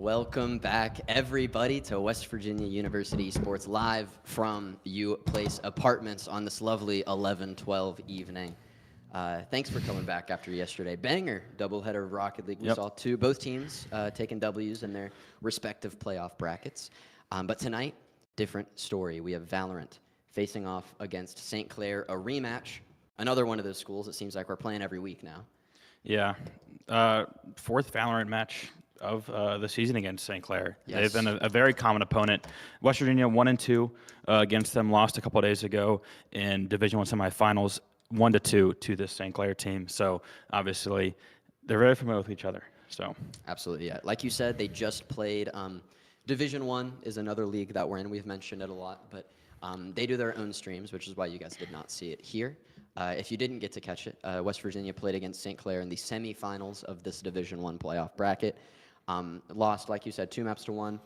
Welcome back, everybody, to West Virginia University Sports Live from U Place Apartments on this lovely 11/12 evening. Thanks for coming back after yesterday. Banger doubleheader of Rocket League. We saw both teams taking W's in their respective playoff brackets. But tonight, different story. We have Valorant facing off against St. Clair, a rematch. Another one of those schools. It seems like we're playing every week now. Yeah, fourth Valorant match of the season against St. Clair. Yes. They've been a very common opponent. West Virginia 1-2 against them. Lost a couple of days ago in Division I semifinals, 1-2 to this St. Clair team. So obviously, they're very familiar with each other. So absolutely, yeah. Like you said, they just played. Division I is another league that we're in. We've mentioned it a lot, but they do their own streams, which is why you guys did not see it here. If you didn't get to catch it, West Virginia played against St. Clair in the semifinals of this Division I playoff bracket. Lost, like you said, 2 maps to 1.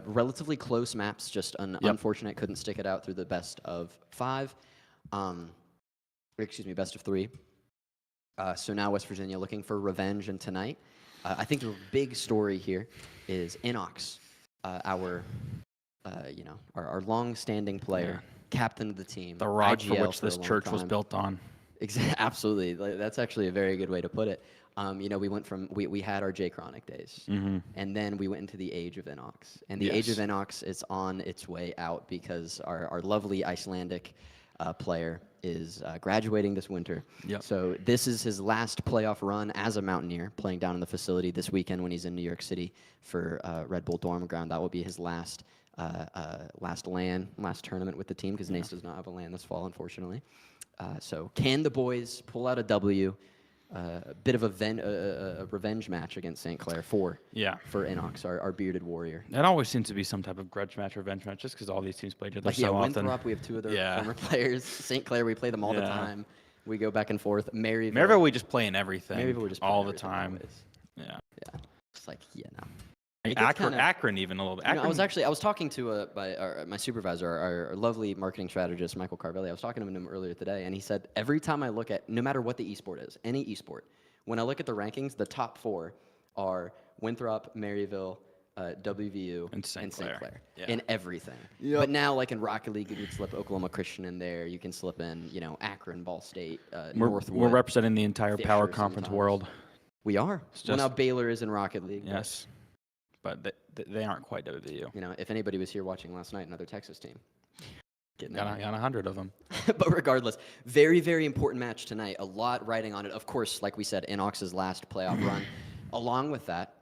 Relatively close maps, just unfortunate. Couldn't stick it out through the best of 5. Best of 3. So now West Virginia looking for revenge, and tonight, I think the big story here is NACE, our long-standing player, captain of the team, the rock for IGL which this church was built on. Absolutely, that's actually a very good way to put it. We went from we had our J Chronic days, and then we went into the age of NACE, and the age of NACE is on its way out because our lovely Icelandic player is graduating this winter. So this is his last playoff run as a Mountaineer, playing down in the facility this weekend when he's in New York City for Red Bull Dorm Ground. That will be his last tournament with the team because NACE does not have a LAN this fall, unfortunately. So can the boys pull out a W? A bit of a revenge match against St. Clair for NACE, our bearded warrior. That always seems to be some type of grudge match, revenge match, just because all these teams play each other so often. Winthrop, we have 2 of their former players. St. Clair, we play them all the time. We go back and forth. Maryville, we just play in everything. Maryville, we just play all in the time. Always. Yeah. It's like, no. Akron even a little bit. I was talking to my supervisor, our lovely marketing strategist, Michael Carvelli. I was talking to him earlier today, and he said every time I look at, no matter what the esport is, any esport, when I look at the rankings, the top 4 are Winthrop, Maryville, WVU, and St. Clair in everything. But now, like in Rocket League, you can slip Oklahoma Christian in there. You can slip in, Akron, Ball State, Northwood. We're representing the entire Fisher Power Conference world. We are. Well, now Baylor is in Rocket League. Yes. But they aren't quite WVU. If anybody was here watching last night, another Texas team. Got 100 of them. But regardless, very, very important match tonight. A lot riding on it. Of course, like we said, NACE's last playoff run. Along with that,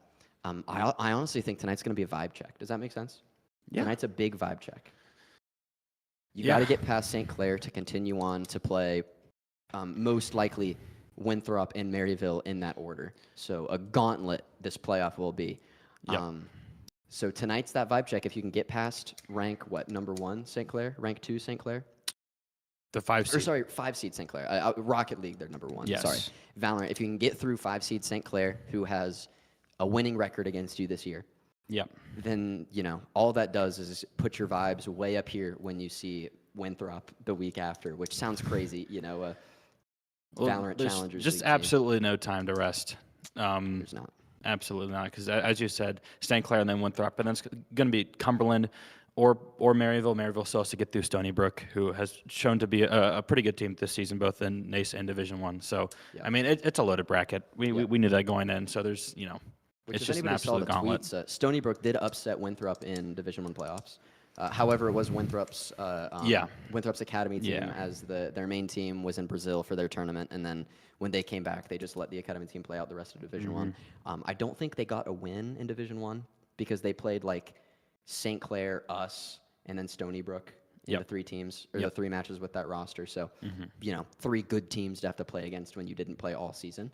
I honestly think tonight's going to be a vibe check. Does that make sense? Yeah. Tonight's a big vibe check. You got to get past St. Clair to continue on to play most likely Winthrop and Maryville in that order. So a gauntlet this playoff will be. So tonight's that vibe check. If you can get past rank, number 1 St. Clair? Rank 2 St. Clair? The 5 seed. 5 seed St. Clair. Rocket League, they're number 1. Yes. Sorry. Valorant, if you can get through 5 seed St. Clair, who has a winning record against you this year, then, all that does is put your vibes way up here when you see Winthrop the week after, which sounds crazy, Valorant Challengers. Just absolutely no time to rest. There's not. Absolutely not, because as you said, St. Clair and then Winthrop, and then it's going to be Cumberland or Maryville. Maryville still has to get through Stony Brook, who has shown to be a pretty good team this season, both in NACE and Division I. So, I mean, it's a loaded bracket. We knew that going in, so there's, it's just an absolute gauntlet. Tweets, Stony Brook did upset Winthrop in Division I playoffs. However, it was Winthrop's academy team, as their main team was in Brazil for their tournament, and then when they came back, they just let the academy team play out the rest of Division I. I don't think they got a win in Division I because they played like St. Clair, us, and then Stony Brook in the 3 teams or the 3 matches with that roster. So 3 good teams to have to play against when you didn't play all season.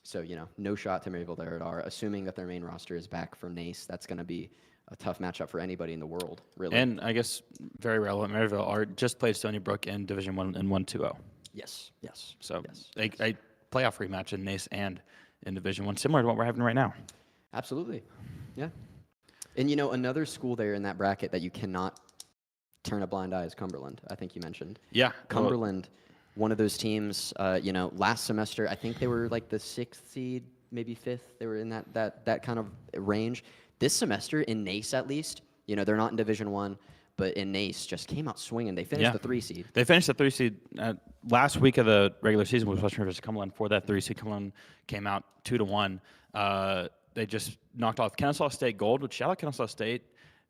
So no shot to Maryville there at all. Assuming that their main roster is back for NACE, that's going to be a tough matchup for anybody in the world, really. And I guess very relevant, Maryville just played Stony Brook in Division I and won 2-0. Yes. So a playoff rematch in NACE and in Division I, similar to what we're having right now. Absolutely. Yeah. And another school there in that bracket that you cannot turn a blind eye is Cumberland. I think you mentioned. Yeah. Cumberland, one of those teams. Last semester I think they were like the 6th seed, maybe 5th. They were in that kind of range. This semester in NACE at least, they're not in Division 1, but in NACE just came out swinging. They finished the 3 seed. They finished the 3 seed last week of the regular season was Western versus Cumberland. For that 3 seed, Cumberland came out 2-1. They just knocked off Kennesaw State Gold, which shout out Kennesaw State.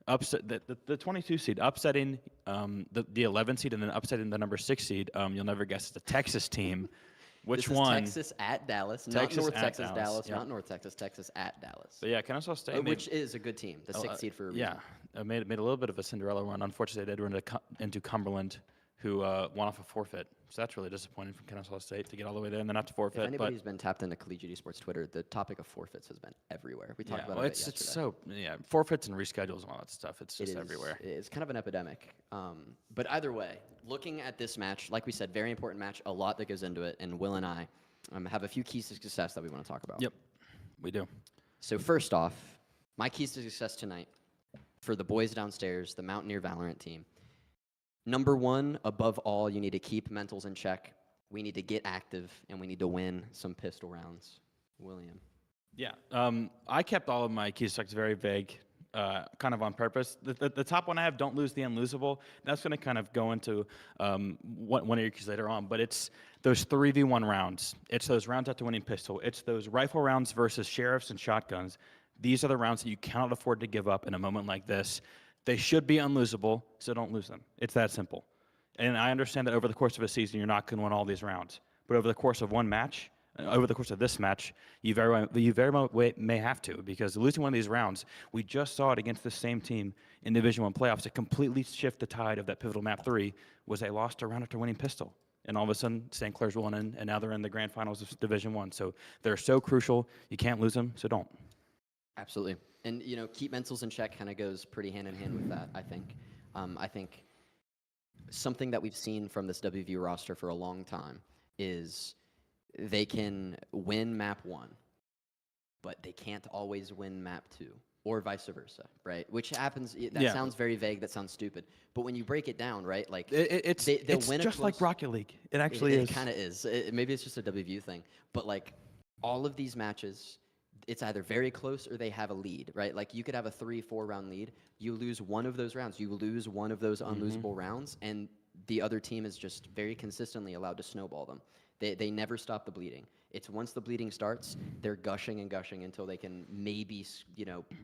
Upset the 22 seed, upsetting the 11 seed, and then upsetting the number 6 seed. You'll never guess it's the Texas team. Which this is one? Texas at Dallas, Texas not North at Texas, Dallas, not North Texas, Texas at Dallas. But yeah, Kennesaw State, which is a good team, the 6th seed for a reason. Yeah, made a little bit of a Cinderella run. Unfortunately, they did run into Cumberland, who won off a forfeit. So that's really disappointing from Kennesaw State to get all the way there and then not to forfeit. If anybody's been tapped into collegiate esports Twitter, the topic of forfeits has been everywhere. We talked about it yesterday. It's so forfeits and reschedules and all that stuff. It's just everywhere. It's kind of an epidemic. But either way, looking at this match, like we said, very important match. A lot that goes into it, and Will and I have a few keys to success that we want to talk about. Yep, we do. So first off, my keys to success tonight for the boys downstairs, the Mountaineer Valorant team. Number 1, above all, you need to keep mentals in check. We need to get active, and we need to win some pistol rounds. William. Yeah, I kept all of my keys to success very vague, kind of on purpose. The top one I have, don't lose the unlosable. That's going to kind of go into one of your keys later on, but it's those 3v1 rounds. It's those rounds after winning pistol. It's those rifle rounds versus sheriffs and shotguns. These are the rounds that you cannot afford to give up in a moment like this. They should be unlosable, so don't lose them. It's that simple. And I understand that over the course of a season, you're not going to win all these rounds. But over the course of one match, over the course of this match, you very much may have to, because losing one of these rounds, we just saw it against the same team in Division I playoffs. To completely shift the tide of that pivotal map 3 was they lost a round after winning pistol. And all of a sudden, St. Clair's won in, and now they're in the grand finals of Division I. So they're so crucial. You can't lose them, so don't. Absolutely. And, keep mentals in check kind of goes pretty hand in hand with that, I think. I think something that we've seen from this WVU roster for a long time is they can win map 1, but they can't always win map 2, or vice versa, right? Which happens, that sounds very vague, that sounds stupid, but when you break it down, right, like it's win just like Rocket League. It actually is. It kind of is. Maybe it's just a WVU thing, but like all of these matches, it's either very close or they have a lead, right? Like you could have a 3-4 round lead. You lose one of those rounds. You lose one of those unlosable rounds, and the other team is just very consistently allowed to snowball them. They never stop the bleeding. It's once the bleeding starts, they're gushing and gushing until they can maybe,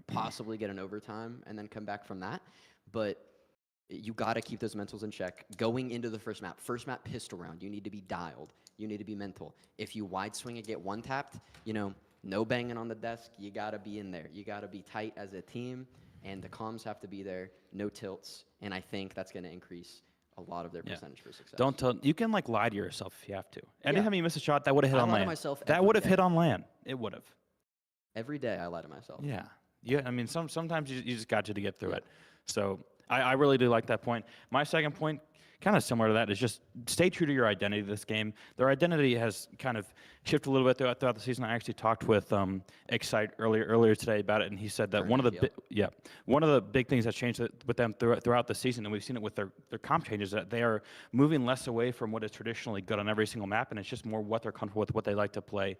possibly get an overtime and then come back from that. But you got to keep those mentals in check. Going into the first map pistol round, you need to be dialed. You need to be mental. If you wide swing and get one tapped, no banging on the desk. You got to be in there. You got to be tight as a team, and the comms have to be there, no tilts, and I think that's going to increase a lot of their percentage for success. Don't tell. You can lie to yourself if you have to. Anytime you miss a shot, that would have hit on lie land. to myself That every would have day. hit on land. It would have. Every day I lie to myself. Yeah. I mean, sometimes you just got to get through it. So I really do like that point. My second point, kind of similar to that, is just stay true to your identity this game. Their identity has kind of shifted a little bit throughout the season. I actually talked with Excite earlier today about it, and he said that one of the big things that's changed with them throughout the season, and we've seen it with their comp changes, that they are moving less away from what is traditionally good on every single map, and it's just more what they're comfortable with, what they like to play.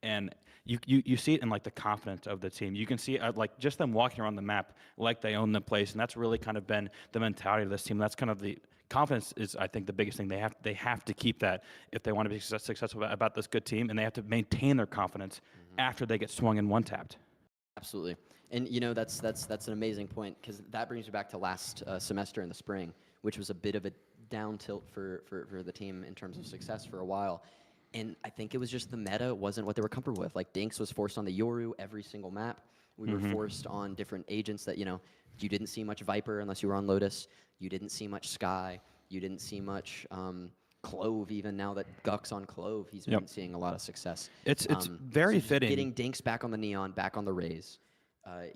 And you see it in the confidence of the team. You can see just them walking around the map like they own the place, and that's really kind of been the mentality of this team. That's kind of the confidence is, I think, the biggest thing. They have to keep that if they want to be successful about this good team, and they have to maintain their confidence after they get swung and one-tapped. Absolutely. And, that's an amazing point, because that brings me back to last semester in the spring, which was a bit of a down tilt for the team in terms of success for a while. And I think it was just the meta wasn't what they were comfortable with. Like, Dinks was forced on the Yoru every single map. We were forced on different agents that, you didn't see much Viper unless you were on Lotus. You didn't see much Sky. You didn't see much Clove, even now that Guck's on Clove. He's been seeing a lot of success. It's very fitting. Getting Dinks back on the Neon, back on the Rays.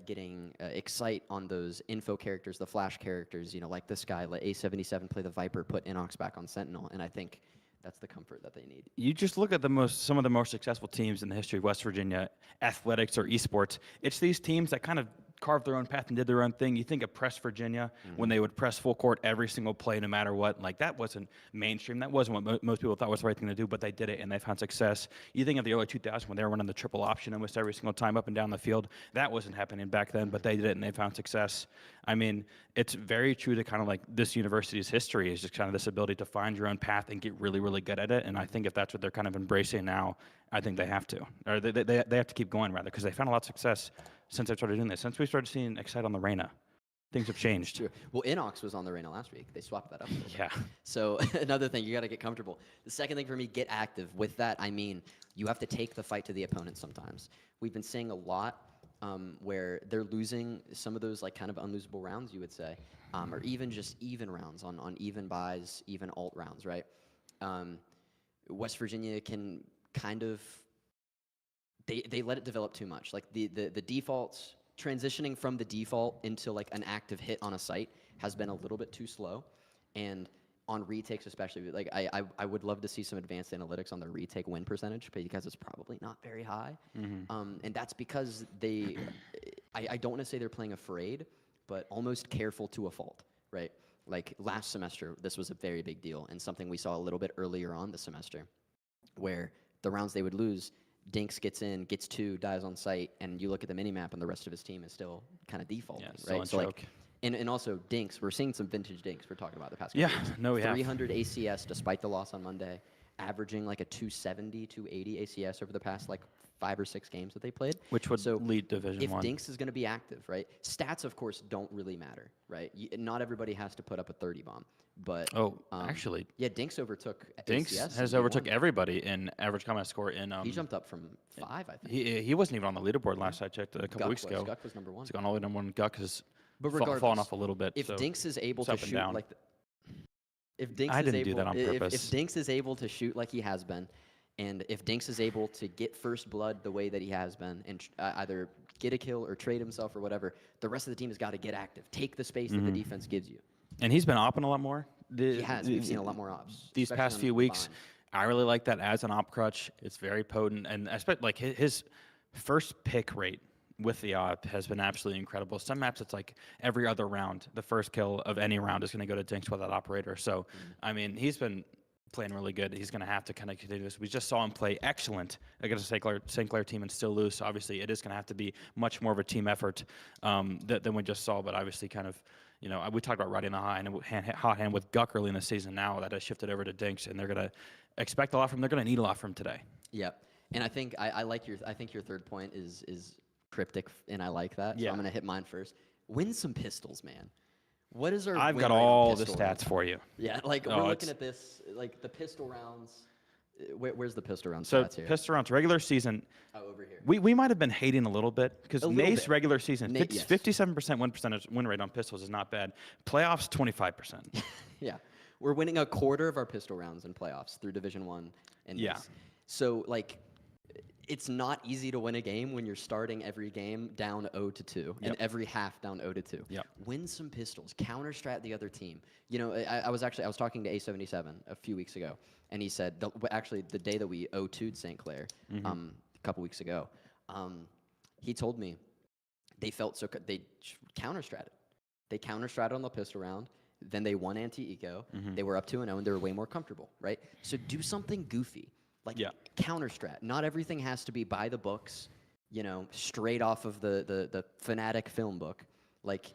Getting Excite on those info characters, the flash characters, like this guy, let A77 play the Viper, put Inox back on Sentinel. And I think that's the comfort that they need. You just look at some of the most successful teams in the history of West Virginia, athletics or esports. It's these teams that kind of carved their own path and did their own thing. You think of Press Virginia when they would press full court every single play, no matter what. Like, that wasn't mainstream. That wasn't what most people thought was the right thing to do, but they did it and they found success. You think of the early 2000s when they were running the triple option almost every single time up and down the field. That wasn't happening back then, but they did it and they found success. I mean, it's very true to kind of like this university's history is just kind of this ability to find your own path and get really, really good at it. And I think if that's what they're kind of embracing now, I think they have to. Or they have to keep going, rather, because they found a lot of success since I started doing this. Since we started seeing Excite on the Reina, things have changed. Sure. Well, Inox was on the Reina last week. They swapped that up a little bit. Yeah. So another thing, you got to get comfortable. The second thing for me, get active. With that, I mean, you have to take the fight to the opponent sometimes. We've been seeing a lot where they're losing some of those like kind of unlosable rounds, you would say, or even just even rounds on even buys, even alt rounds, right? West Virginia can kind of, they let it develop too much. Like the defaults, transitioning from the default into like an active hit on a site has been a little bit too slow. And on retakes especially, like I would love to see some advanced analytics on their retake win percentage, because it's probably not very high. And that's because I don't want to say they're playing afraid, but almost careful to a fault, right? Like last semester, this was a very big deal, and something we saw a little bit earlier on the semester, where the rounds they would lose, Dinks gets in, gets 2, dies on site, and you look at the minimap and the rest of his team is still kind of defaulting, right? So like, and also Dinks, we're seeing some vintage Dinks we're talking about the past couple weeks. No, we have. 300 ACS despite the loss on Monday, averaging like a 270, 280 ACS over the past like 5 or 6 games that they played. Which would lead Division 1. If Dinks is going to be active, right? Stats, of course, don't really matter, right? Not everybody has to put up a 30 bomb, but actually, yeah, Dinks overtook Dinks ACS has overtook everybody in average combat score. In he jumped up from 5, I think. He wasn't even on the leaderboard last I checked a couple weeks ago. Guck was number 1. He's gone all the way to number 1. Guck has fallen off a little bit. If Dinks is able to shoot like if Dinks I is didn't able, do that on purpose. If Dinks is able to shoot like he has been, and if Dinks is able to get first blood the way that he has been, and either get a kill or trade himself or whatever, the rest of the team has got to get active. Take the space that the defense gives you. And he's been opping a lot more. He has. We've seen a lot more ops. These past few weeks, I really like that as an op crutch. It's very potent. And I expect like his first pick rate with the op has been absolutely incredible. Some maps, it's like every other round, the first kill of any round is going to go to Dinks with that operator. So, I mean, he's been playing really good. He's going to have to kind of continue this. We just saw him play excellent against a St. Clair team and still lose. So obviously, it is going to have to be much more of a team effort than we just saw. But obviously, kind of, you know, we talked about riding the hot hand with Guck early in the season. Now that has shifted over to Dinks, and they're going to expect a lot from him. They're going to need a lot from today. Yep. And I think I like I think your third point is cryptic, and I like that. So I'm going to hit mine first. Win some pistols, man. What is our I've win got rate on all the pistol stats rounds? for you. Yeah, like we're looking at this, like the pistol rounds. Where's the pistol round So stats here? pistol rounds, regular season. Oh, over here. We might have been hating a little bit because NACE regular season, Yes. 57% win rate on pistols is not bad. Playoffs, 25%. Yeah, we're winning a quarter of our pistol rounds in playoffs through Division 1 and NACE. So like, it's not easy to win a game when you're starting every game down 0-2 and every half down 0-2. Win some pistols, counter strat the other team. You know, I was talking to A77 a few weeks ago, and he said actually the day that we 0-2'd St. Clair a couple weeks ago, he told me they felt they counter stratted. They counter stratted on the pistol round. Then they won anti-eco. They were up 2-0 and they were way more comfortable, right? So do something goofy. Like counter strat. Not everything has to be by the books, you know, straight off of the Fnatic film book. Like,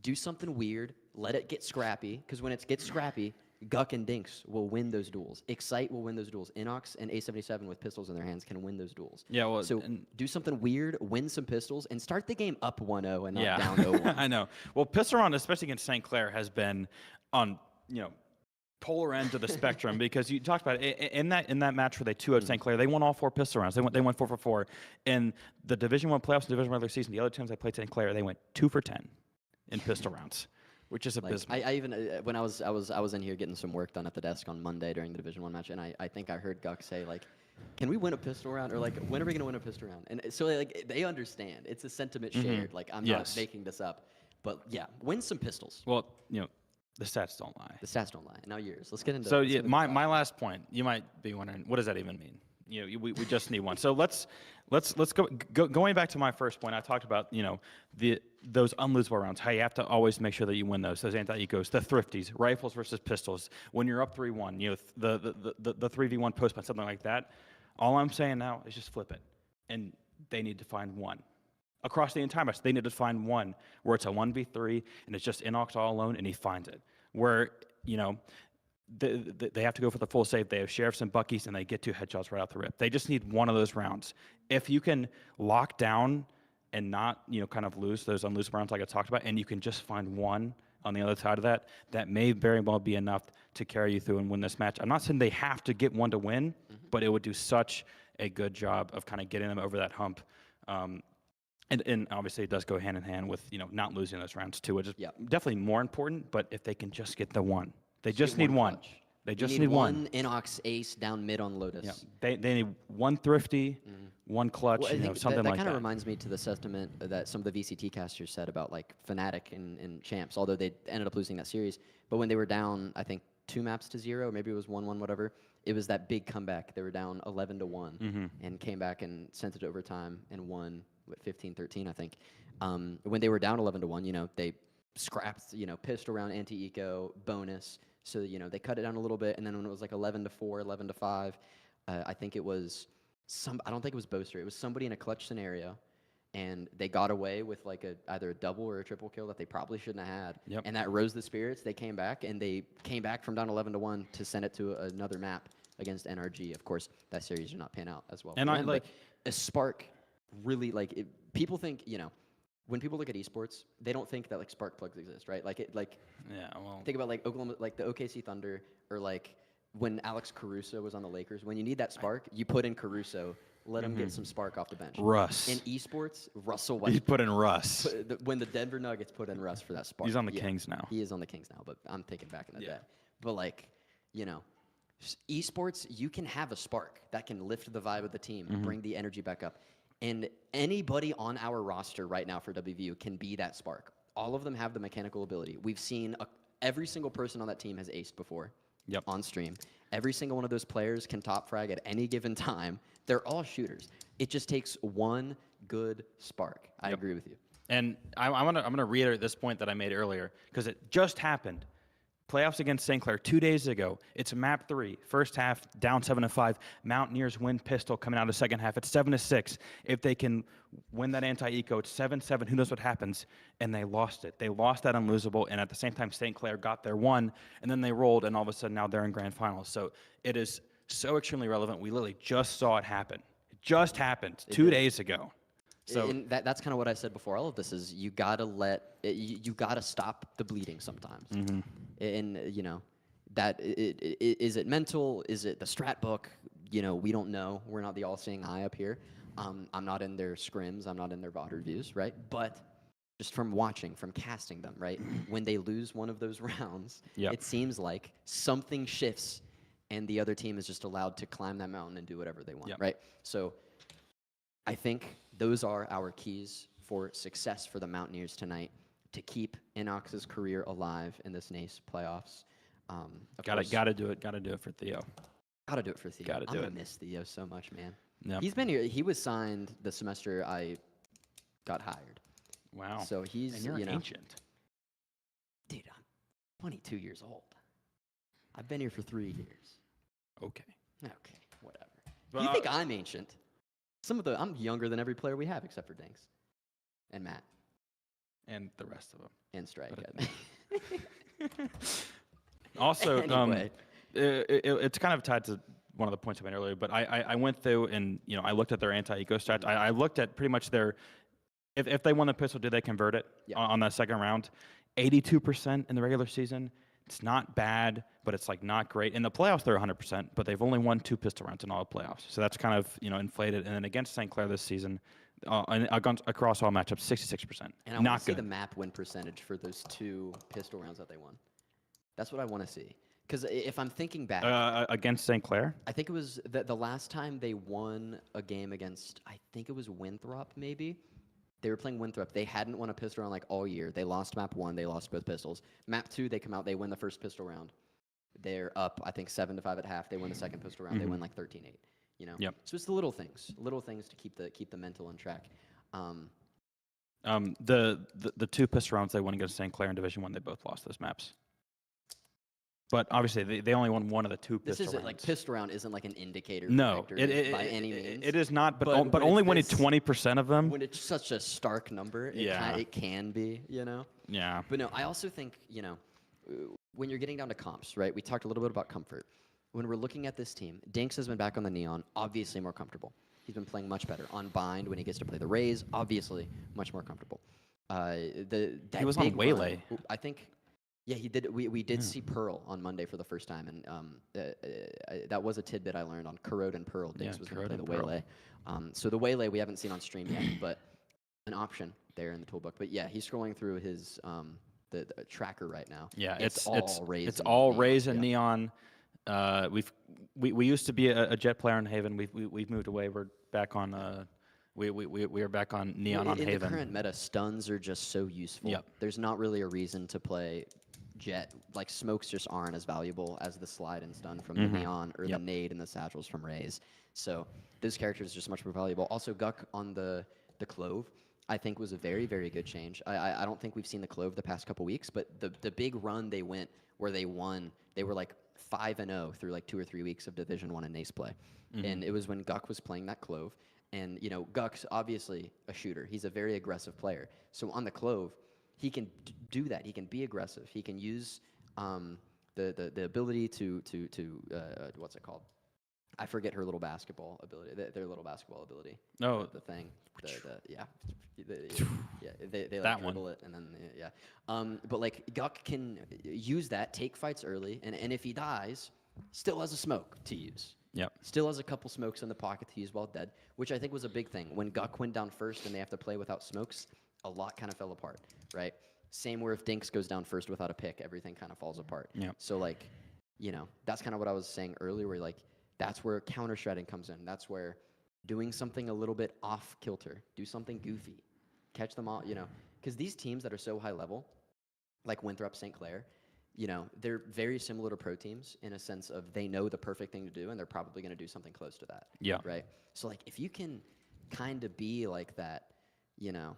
do something weird. Let it get scrappy, because when it gets scrappy, Guck and Dinks will win those duels. Excite will win those duels. Inox and A77 with pistols in their hands can win those duels. Yeah, well, so do something weird, win some pistols, and start the game up 1-0 and not down 0-1. I know. Well, pistol round, especially against St. Clair, has been on, you know, polar end of the spectrum, because you talked about it in that match where they 2-0 St. Clair, they won all 4 pistol rounds. They went 4 for 4. In the Division 1 playoffs and Division 1 regular season, the other times they played St. Clair, they went 2 for 10 in pistol rounds, which is abysmal. I even when I was in here getting some work done at the desk on Monday during the Division 1 match, and I think I heard Guck say like, "Can we win a pistol round?" or like, "When are we going to win a pistol round?" And so like they understand. It's a sentiment shared. Like I'm not making this up, but yeah, win some pistols. Well, you know, the stats don't lie. The stats don't lie. Now yours. Let's get into. So my last point, you might be wondering, what does that even mean? we just need one. So let's going back to my first point. I talked about those unlosable rounds. How you have to always make sure that you win those anti-ecos, the thrifties, rifles versus pistols. When you're up 3-1, the 3v1 post-punt, something like that. All I'm saying now is just flip it, and they need to find one. Across the entire match, they need to find one where it's a 1v3 and it's just Inox all alone and he finds it. Where, they have to go for the full save. They have Sheriffs and Buckies and they get 2 headshots right off the rip. They just need one of those rounds. If you can lock down and not, kind of lose those unlosable rounds like I talked about, and you can just find one on the other side of that, that may very well be enough to carry you through and win this match. I'm not saying they have to get one to win, but it would do such a good job of kind of getting them over that hump. And obviously it does go hand in hand with, not losing those rounds too, which is definitely more important, but if they can just get the one. They just need one. They just need one. Inox ace down mid on Lotus. Yeah. They need one thrifty, one clutch, something like that. That kind of reminds me to the sentiment that some of the VCT casters said about like Fnatic and Champs, although they ended up losing that series. But when they were down, I think 2 maps to 0, maybe it was 1-1, whatever. It was that big comeback. They were down 11-1 and came back and sent it to overtime and won. 15-13, I think. When they were down 11-1, they scrapped, pistol round, anti-eco, bonus. So, they cut it down a little bit. And then when it was like 11-4, 11-5, I think it was I don't think it was Boaster. It was somebody in a clutch scenario. And they got away with like either a double or a triple kill that they probably shouldn't have had. Yep. And that rose the spirits. They came back, and they came back from down 11-1 to send it to another map against NRG. Of course, that series did not pan out as well. And a Spark really, people think, when people look at esports, they don't think that like spark plugs exist, right? Think about like Oklahoma, like the OKC Thunder, or like when Alex Caruso was on the Lakers. When you need that spark, you put in Caruso, let him get some spark off the bench. Russ. In esports, Russell Westbrook. He put in Russ. When the Denver Nuggets put in Russ for that spark. He's on the Kings now. He is on the Kings now, but I'm thinking back in the day. But esports, you can have a spark that can lift the vibe of the team, bring the energy back up. And anybody on our roster right now for WVU can be that spark. All of them have the mechanical ability. We've seen every single person on that team has aced before on stream. Every single one of those players can top frag at any given time. They're all shooters. It just takes one good spark. I agree with you. And I'm gonna reiterate this point that I made earlier because it just happened. Playoffs against St. Clair 2 days ago. It's map 3. First half, down 7-5. Mountaineers win pistol coming out of second half. It's 7-6. If they can win that anti-eco, it's 7-7. Who knows what happens? And they lost it. They lost that unlosable, and at the same time, St. Clair got their one, and then they rolled, and all of a sudden now they're in grand finals. So it is so extremely relevant. We literally just saw it happen. It just happened 2 days ago. So and that's kind of what I said before. All of this is you gotta you gotta stop the bleeding sometimes. And that is it mental? Is it the strat book? We don't know. We're not the all-seeing eye up here. I'm not in their scrims. I'm not in their VOD reviews, right? But just from watching, from casting them, right? When they lose one of those rounds, it seems like something shifts, and the other team is just allowed to climb that mountain and do whatever they want, right? So I think those are our keys for success for the Mountaineers tonight to keep Inox's career alive in this NACE playoffs. Gotta do it. Gotta do it for Theo. Gotta do it for Theo. Gotta do it. I miss Theo so much, man. Yep. He's been here. He was signed the semester I got hired. Wow. So he's and you're an ancient. Dude, I'm 22 years old. I've been here for 3 years. Okay, whatever. You think I'm ancient? I'm younger than every player we have except for Dinks and Matt. And the rest of them. And Strike. Also, anyway. It's kind of tied to one of the points I made earlier, but I went through and I looked at their anti-eco stats. I looked at pretty much their, if they won the pistol, did they convert it on that second round? 82% in the regular season. It's not bad, but it's not great. In the playoffs, they're 100%, but they've only won 2 pistol rounds in all the playoffs. So that's kind of inflated. And then against St. Clair this season, across all matchups, 66%. And I want to see the map win percentage for those 2 pistol rounds that they won. That's what I want to see. Because if I'm thinking back, against St. Clair, I think it was the last time they won a game against, I think it was Winthrop, maybe. They were playing Winthrop. They hadn't won a pistol round all year. They lost map 1. They lost both pistols. Map 2, they come out. They win the first pistol round. They're up, I think, 7-5 at half. They win the second pistol round. They win 13-8. you know. Yep. So it's the little things to keep the mental in track. The two pistol rounds they won against St. Clair in Division 1, they both lost those maps. But obviously, they only won one of the two This pistol isn't rounds. like pistol round isn't like an indicator No, for victory by any means. It is not, but But only it's when it's this- 20% of them. When it's such a stark number, it can be, you know? Yeah. But no, I also think, you know, when you're getting down to comps, right? We talked a little bit about comfort. When we're looking at this team, Dinks has been back on the Neon, obviously more comfortable. He's been playing much better. On Bind, when he gets to play the Rays, obviously much more comfortable. He was on Waylay. I think, yeah, he did. We did see Pearl on Monday for the first time, and that was a tidbit I learned on Corrode and Pearl. Dinks was going to play the Waylay. So the Waylay we haven't seen on stream yet, but an option there in the toolbook. But yeah, he's scrolling through his the tracker right now. Yeah, it's all Rays. It's all Rays and yeah. Neon. We used to be a Jet player on Haven. We've moved away. We're back on. We are back on Neon on Haven. In the current meta, stuns are just so useful. Yep. There's not really a reason to play Jet. Like, smokes just aren't as valuable as the slide and stun from the Neon or the nade and the satchels from Rays. So those characters are just much more valuable. Also, Guck on the Clove, I think, was a very, very good change. I don't think we've seen the Clove the past couple weeks, but the big run they went where they won, they were like 5-0 through like 2 or 3 weeks of Division 1 and NACE play. And it was when Guck was playing that Clove. And, you know, Guck's obviously a shooter. He's a very aggressive player. So on the Clove, he can do that. He can be aggressive. He can use the ability to what's it called? I forget her little basketball ability. Their little basketball ability. No, the thing. Yeah, they like that dribble one. it and then yeah. But like Guck can use that, take fights early, and if he dies, still has a smoke to use. Yep. Still has a couple smokes in the pocket to use while dead, which I think was a big thing. When Guck went down first and they have to play without smokes, a lot kind of fell apart, right? Same where if Dinks goes down first without a pick, everything kind of falls apart. Yep. So like, you know, that's kind of what I was saying earlier, where like that's where counter shredding comes in. That's where doing something a little bit off kilter, do something goofy, catch them all, you know, because these teams that are so high level, like Winthrop, St. Clair, you know, they're very similar to pro teams in a sense of they know the perfect thing to do and they're probably going to do something close to that. Yeah. Right. So like if you can kind of be like that, you know,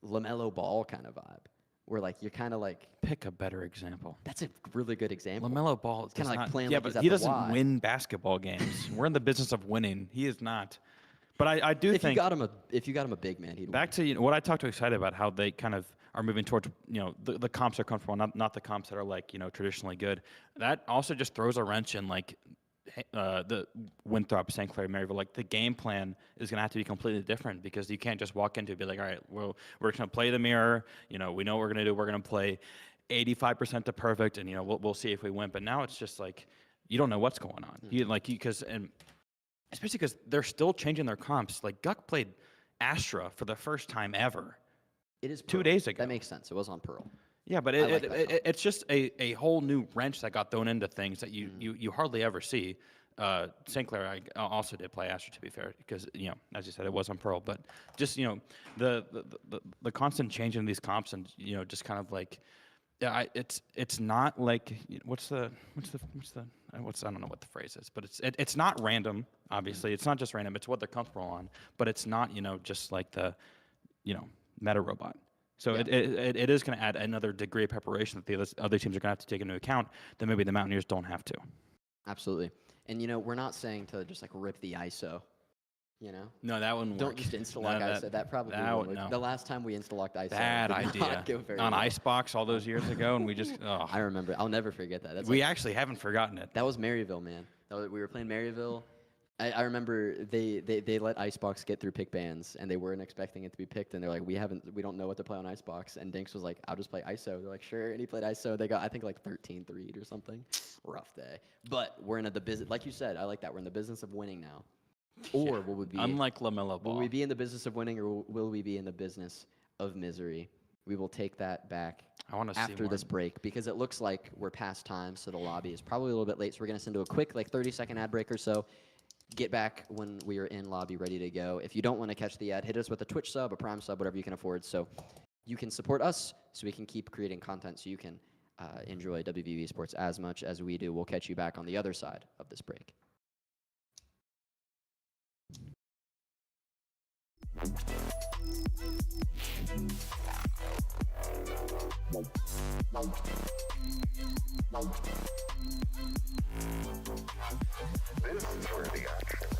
LaMelo Ball kind of vibe, where like you're kind of like Pick a better example. that's a really good example. LaMelo Ball is kind of like playing. Yeah, like but he's at he the doesn't Y. win basketball games. We're in the business of winning. He is not. But I do If think you got him a big man, he'd back win. to what I talked to Excited about, how they kind of are moving towards, you know, the comps are comfortable, not the comps that are like, you know, traditionally good. That also just throws a wrench in like the Winthrop, St. Clair, Maryville. Like the game plan is going to have to be completely different because you can't just walk into it and be like, all right, well, we're going to play the mirror. You know, we know what we're going to do. We're going to play 85% to perfect, and you know, we'll see if we win. But now it's just like you don't know what's going on. And especially because they're still changing their comps. Like Guck played Astra for the first time ever. It is 2 Pearl. days ago. That makes sense. It was on Pearl. Yeah, but like that comp. it's just a whole new wrench that got thrown into things that you hardly ever see. St. Clair I also did play Astra, to be fair, because, you know, as you said, it was on Pearl. But just, you know, the constant change in these comps and, you know, just kind of like, yeah, it's not like I don't know what the phrase is, but it's not random. Obviously, it's not just random. It's what they're comfortable on, but it's not, you know, just like the, you know, meta robot. So Yeah. it is going to add another degree of preparation that the other teams are going to have to take into account that maybe the Mountaineers don't have to. Absolutely. And, you know, we're not saying to just like rip the ISO, you know? No, that wouldn't Don't work. just insta-lock ISO. That probably won't work. no. The last time we insta-locked ISO Bad did idea. not go very On well. Icebox all those years ago, and we just I remember. I'll never forget that. That's we like, actually haven't forgotten it. that was Maryville, man. We were playing Maryville. I remember they let Icebox get through pick bans, and they weren't expecting it to be picked, and they're like, we don't know what to play on Icebox, and Dinks was like, I'll just play ISO. They're like, sure, and he played ISO. They got, I think, like 13-3'd or something. Rough day. But we're in the business, like you said, I like that. We're in the business of winning now. Or will we be, Unlike LaMelo Ball. will we be in the business of winning, or will we be in the business of misery? We will take that back I want to see after more. this break, because it looks like we're past time, so the lobby is probably a little bit late, so we're going to send to a quick, like 30-second ad break or so. Get back when we are in lobby ready to go. If you don't want to catch the ad, hit us with a Twitch sub, a Prime sub, whatever you can afford, so you can support us so we can keep creating content so you can enjoy WVU Esports as much as we do. We'll catch you back on the other side of this break. This is where the action is.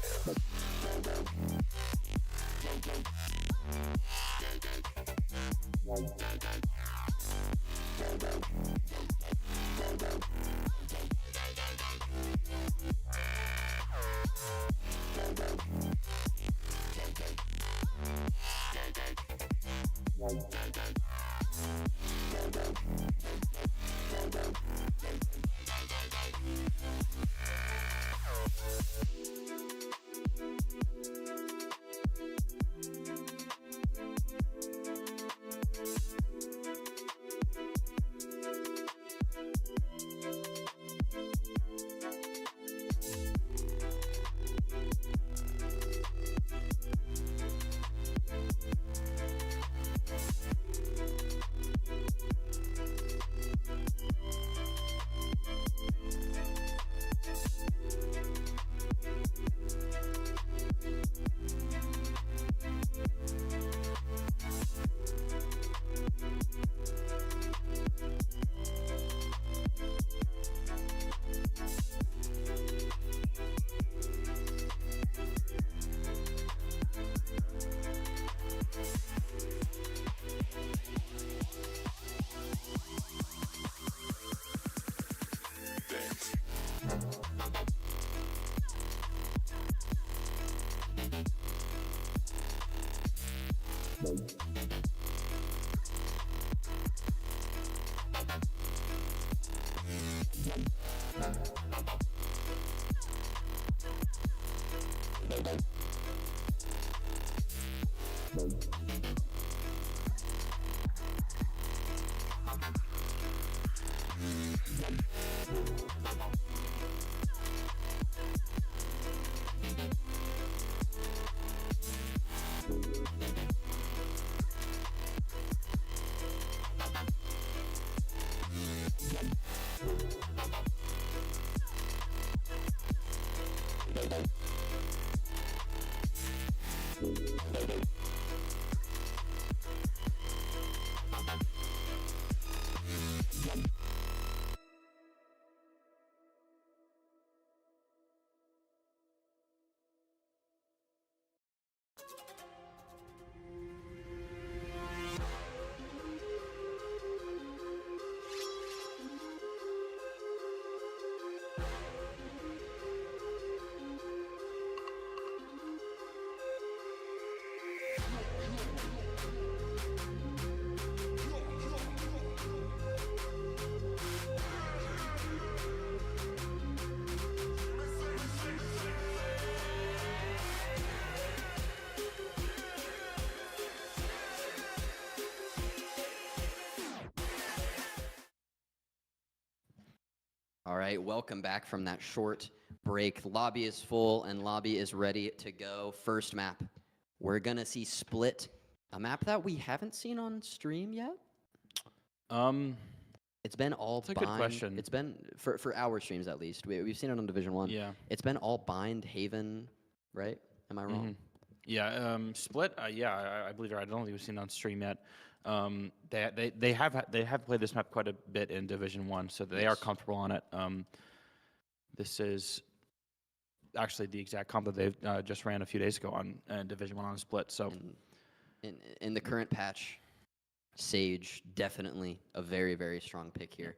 All right, welcome back from that short break. Lobby is full and lobby is ready to go. First map, we're gonna see Split, a map that we haven't seen on stream yet. It's been all That's a bind. good question. It's been for our streams at least. We've seen it on Division 1. Yeah. It's been all bind Haven, right? Am I wrong? Yeah, Split. Yeah, I believe you're right. I don't think we've seen it on stream yet. They have played this map quite a bit in Division 1, so they are comfortable on it. This is actually the exact comp that they've just ran a few days ago on Division 1 on Split. So In the current patch, Sage definitely a very, very strong pick here.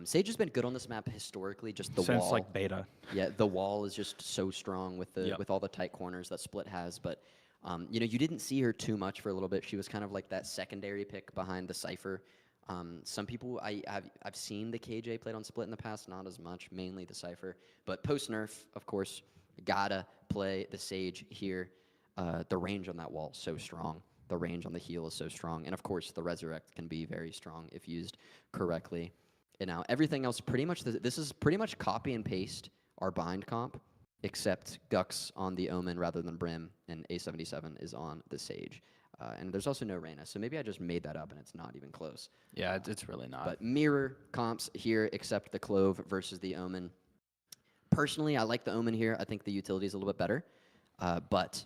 Sage has been good on this map historically. Just the since wall, like beta. Yeah, the wall is just so strong with the Yep. with all the tight corners that Split has. But you know, you didn't see her too much for a little bit. She was kind of like that secondary pick behind the Cypher. Some people I've seen the KJ played on Split in the past, not as much, mainly the Cypher. But post nerf, of course, gotta play the Sage here. The range on that wall is so strong. The range on the heal is so strong, and of course, the Resurrect can be very strong if used correctly. And now everything else, pretty much, this is pretty much copy and paste our bind comp, except Gux on the Omen rather than Brim, and A77 is on the Sage. And there's also no Reyna, so maybe I just made that up and it's not even close. Yeah, it's really not. But mirror comps here, except the Clove versus the Omen. Personally, I like the Omen here. I think the utility is a little bit better. But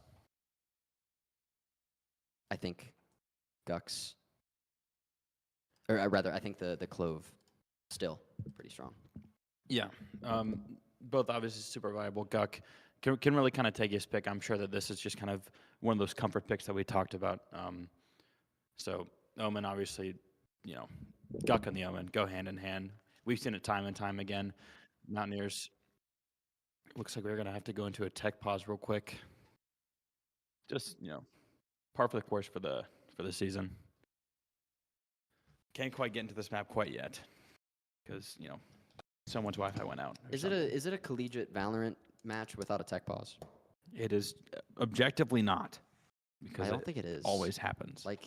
I think Gux, or rather, I think the Clove still pretty strong. Yeah. Both obviously super viable. Guck can really kind of take his pick. I'm sure that this is just kind of one of those comfort picks that we talked about. So Omen, obviously, Guck and the Omen go hand in hand. We've seen it time and time again. Mountaineers, looks like we're going to have to go into a tech pause real quick. Just, par for the course for the season. Can't quite get into this map quite yet because, someone's Wi-Fi went out. Is it a collegiate Valorant match without a tech pause? It is objectively not. Because I don't think it is. Always happens. Like,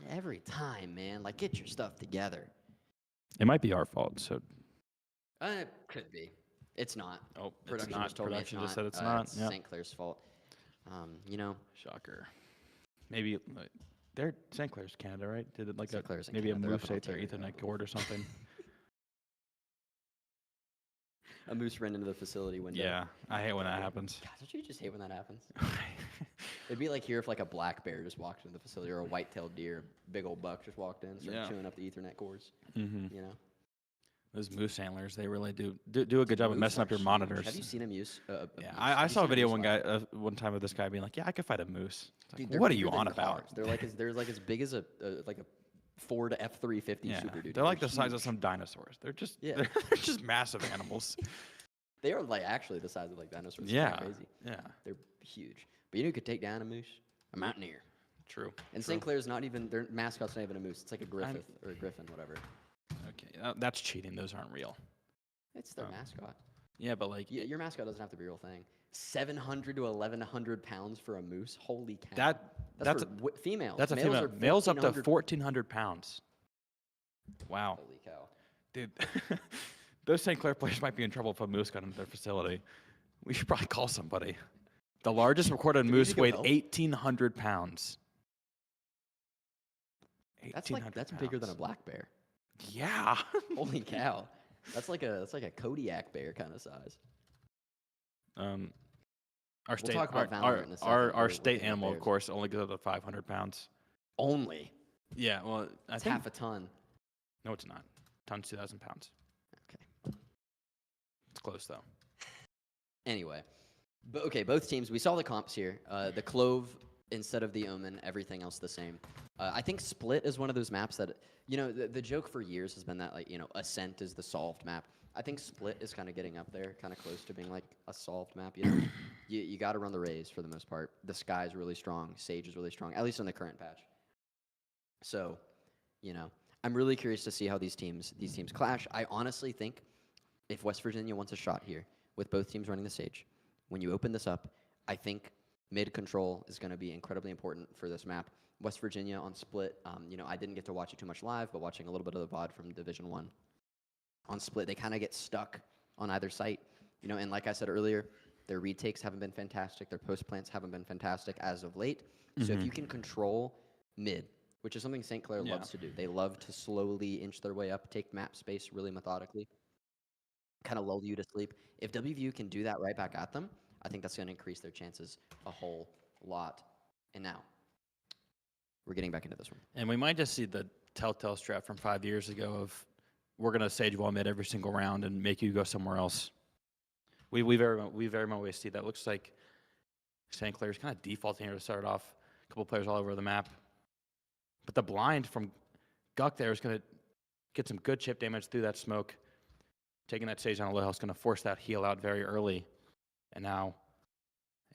every time, man. Like, get your stuff together. It might be our fault. So. It could be. It's not. Oh, Production it's not. just told Production me it's just not. said it's not. It's Yep. St. Clair's fault. Shocker. Maybe they're St. Clair's Canada, right? Did it like St. Clair's in maybe Canada. a They're moose up in ate their Ontario. Ethernet cord or something? A moose ran into the facility window. Yeah, I hate when that happens. God, don't you just hate when that happens? It'd be like here if like a black bear just walked into the facility or a white-tailed deer, big old buck just walked in, started chewing up the Ethernet cords. Mm-hmm. Those moose handlers, they really do a good job of Moose messing are up your huge. monitors. Have you seen a moose? Yeah, I saw a video one time of this guy being like, "Yeah, I could fight a moose." It's like, Dude, what are bigger you than on cars. about? They're like as big as a Ford F-350 Yeah, Super Duty. they're like the size of some dinosaurs. They're just they're just massive animals. They are like actually the size of like dinosaurs. It's Yeah, crazy. yeah, They're huge. But you know who could take down a moose? A mountaineer. true. And St. Clair's not even their mascot's not even a moose. It's like a griffith or a griffin, whatever. Okay, that's cheating. Those aren't real. It's their mascot. Yeah, but like Your mascot doesn't have to be a real thing. 700 to 1,100 pounds for a moose. Holy cow. that's for females. That's a Males female. are Males up to 1,400. 1,400 pounds. Wow, Holy cow. dude. Those St. Clair players might be in trouble if a moose got into their facility. We should probably call somebody. The largest recorded moose go weighed help? 1,800 pounds. That's bigger than a black bear. Yeah. Holy cow. That's like a Kodiak bear kind of size. Our state, talk about Valorant in a second. our We're state looking at animal, of bears. course, only goes up to 500 pounds. Only. Yeah, well, I It's think half a ton. no, it's not. Ton's 2,000 pounds. Okay. It's close though. Anyway, both teams. We saw the comps here. The Clove instead of the Omen. Everything else the same. I think Split is one of those maps that the joke for years has been that Ascent is the solved map. I think Split is kind of getting up there, kind of close to being like a solved map. You got to run the Rays for the most part. The Sky is really strong. Sage is really strong, at least in the current patch. So, I'm really curious to see how these teams clash. I honestly think if West Virginia wants a shot here with both teams running the Sage, when you open this up, I think mid control is going to be incredibly important for this map. West Virginia on Split, I didn't get to watch it too much live, but watching a little bit of the VOD from Division 1. On Split, they kind of get stuck on either site. And like I said earlier, their retakes haven't been fantastic. Their post plants haven't been fantastic as of late. So if you can control mid, which is something St. Clair loves to do. They love to slowly inch their way up, take map space really methodically, kind of lull you to sleep. If WVU can do that right back at them, I think that's going to increase their chances a whole lot. And now, we're getting back into this one. And we might just see the telltale strat from 5 years ago of we're going to Sage wall mid every single round and make you go somewhere else. We very much see that. Looks like St. Clair's kind of defaulting here to start off. A couple players all over the map. But the blind from Guck there is going to get some good chip damage through that smoke. Taking that Sage on a low health is going to force that heal out very early. And now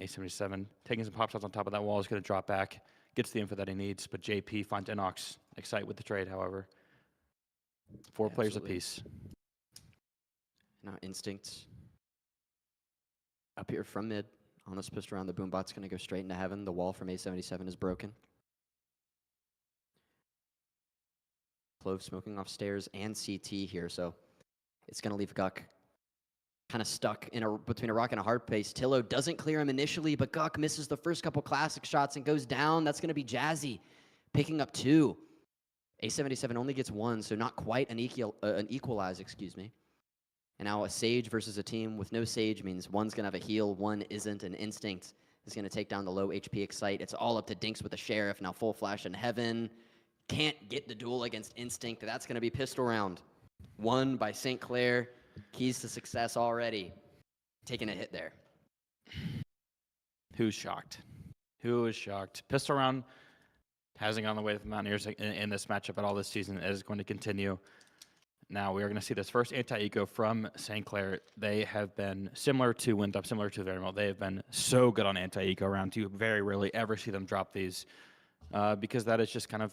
A77 taking some pop shots on top of that wall is going to drop back. Gets the info that he needs. But JP finds Inox. Excite with the trade, however. 4 players apiece. Now Instincts up here from mid. On this pistol round, the Boombot's going to go straight into heaven. The wall from A77 is broken. Clove smoking off stairs and CT here, so it's going to leave Guck kind of stuck between a rock and a hard place. Tillo doesn't clear him initially, but Guck misses the first couple classic shots and goes down. That's going to be Jazzy picking up 2. A77 only gets 1, so not quite an equalize, excuse me. And now a Sage versus a team with no Sage means one's going to have a heal, one isn't. An Instinct is going to take down the low HP Excite. It's all up to Dinks with the Sheriff. Now full flash in heaven. Can't get the duel against Instinct. That's going to be pistol round. Won by St. Clair. Keys to success already. Taking a hit there. Who's shocked? Who is shocked? Pistol round hasn't gone the way of the Mountaineers in this matchup at all this season. It is going to continue. Now we are going to see this first anti-eco from St. Clair. They have been similar to Winthrop, similar to Variable. They have been so good on anti-eco round. You very rarely ever see them drop these because that is just kind of,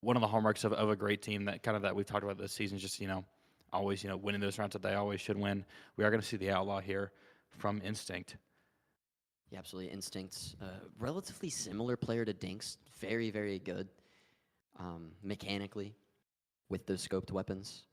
one of the hallmarks of a great team that we've talked about this season is just, always, winning those rounds that they always should win. We are going to see the Outlaw here from Instinct. Yeah, absolutely. Instinct's relatively similar player to Dinks. Very, very good mechanically with those scoped weapons.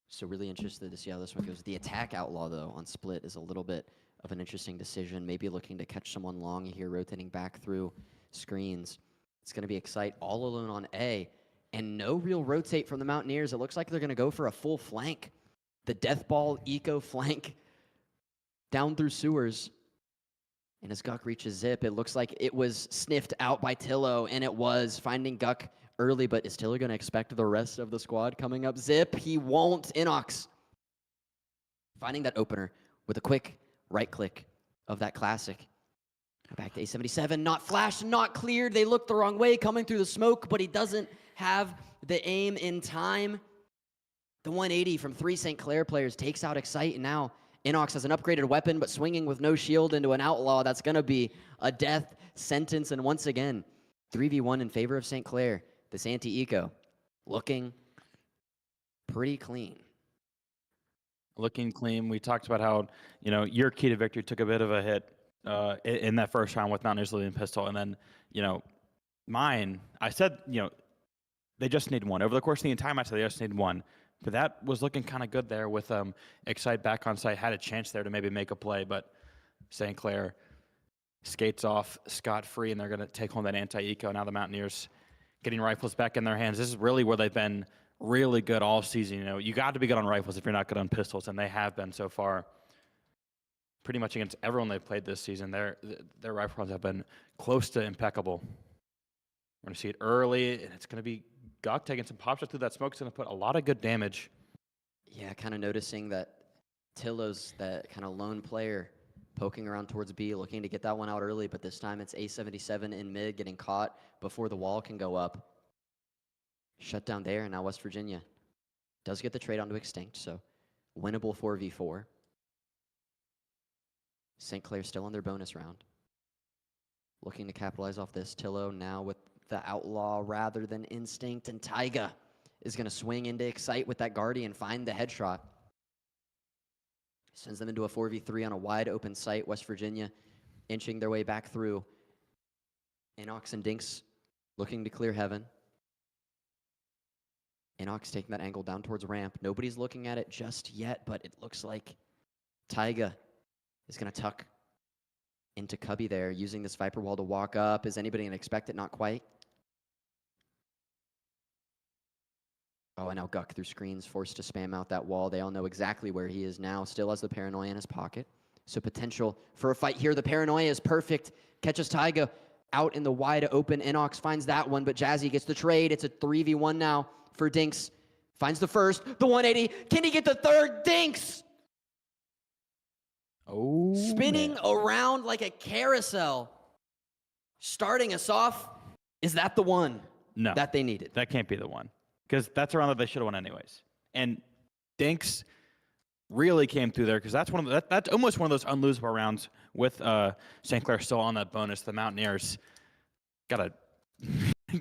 So really interested to see how this one goes. The attack Outlaw, though, on split is a little bit of an interesting decision. Maybe looking to catch someone long here, rotating back through screens. It's going to be Excite all alone on A. And no real rotate from the Mountaineers. It looks like they're going to go for a full flank. The Death Ball Eco flank down through sewers. And as Guck reaches Zip, it looks like it was sniffed out by Tillo, and it was finding Guck early, but is Tillo going to expect the rest of the squad coming up? Zip, he won't. Inox finding that opener with a quick right click of that classic. Back to A77, not flashed, not cleared. They look the wrong way, coming through the smoke, but he doesn't have the aim in time. The 180 from 3 St. Clair players takes out Excite, and now Inox has an upgraded weapon, but swinging with no shield into an Outlaw, that's going to be a death sentence. And once again, 3v1 in favor of St. Clair. This anti-eco looking pretty clean. Looking clean. We talked about how, your key to victory took a bit of a hit in that first round with Mountaineers leading pistol. And then, mine, I said, they just need one. Over the course of the entire match, they just need one. But that was looking kind of good there with Excite back on site. Had a chance there to maybe make a play, but St. Clair skates off scot-free, and they're going to take home that anti-eco. Now the Mountaineers getting rifles back in their hands. This is really where they've been really good all season. You got to be good on rifles if you're not good on pistols, and they have been so far. Pretty much against everyone they've played this season, their rifles have been close to impeccable. We're going to see it early, and it's going to be Guck taking some pop shots through that smoke. Is going to put a lot of good damage. Yeah, kind of noticing that Tillo's that kind of lone player poking around towards B, looking to get that one out early, but this time it's A77 in mid, getting caught before the wall can go up. Shut down there, and now West Virginia does get the trade onto Extinct, so winnable 4v4. St. Clair still on their bonus round. Looking to capitalize off this. Tillo now with the Outlaw rather than Instinct, and Taiga is going to swing into Excite with that Guardian, find the headshot. Sends them into a 4v3 on a wide open site. West Virginia inching their way back through. Inox and Dinks looking to clear heaven. Inox taking that angle down towards ramp. Nobody's looking at it just yet, but it looks like Taiga is going to tuck into Cubby there, using this Viper wall to walk up. Is anybody going to expect it? Not quite. Oh, and now Guck through screens, forced to spam out that wall. They all know exactly where he is now. Still has the Paranoia in his pocket. So potential for a fight here. The Paranoia is perfect. Catches Taiga out in the wide open. Inox finds that one, but Jazzy gets the trade. It's a 3v1 now for Dinks. Finds the first, the 180. Can he get the third? Dinks! Oh, spinning around like a carousel. Starting us off. Is that the one that they needed? That can't be the one. Because that's a round that they should have won anyways. And Dinks really came through there because that's that's almost one of those unlosable rounds with St. Clair still on that bonus. The Mountaineers gonna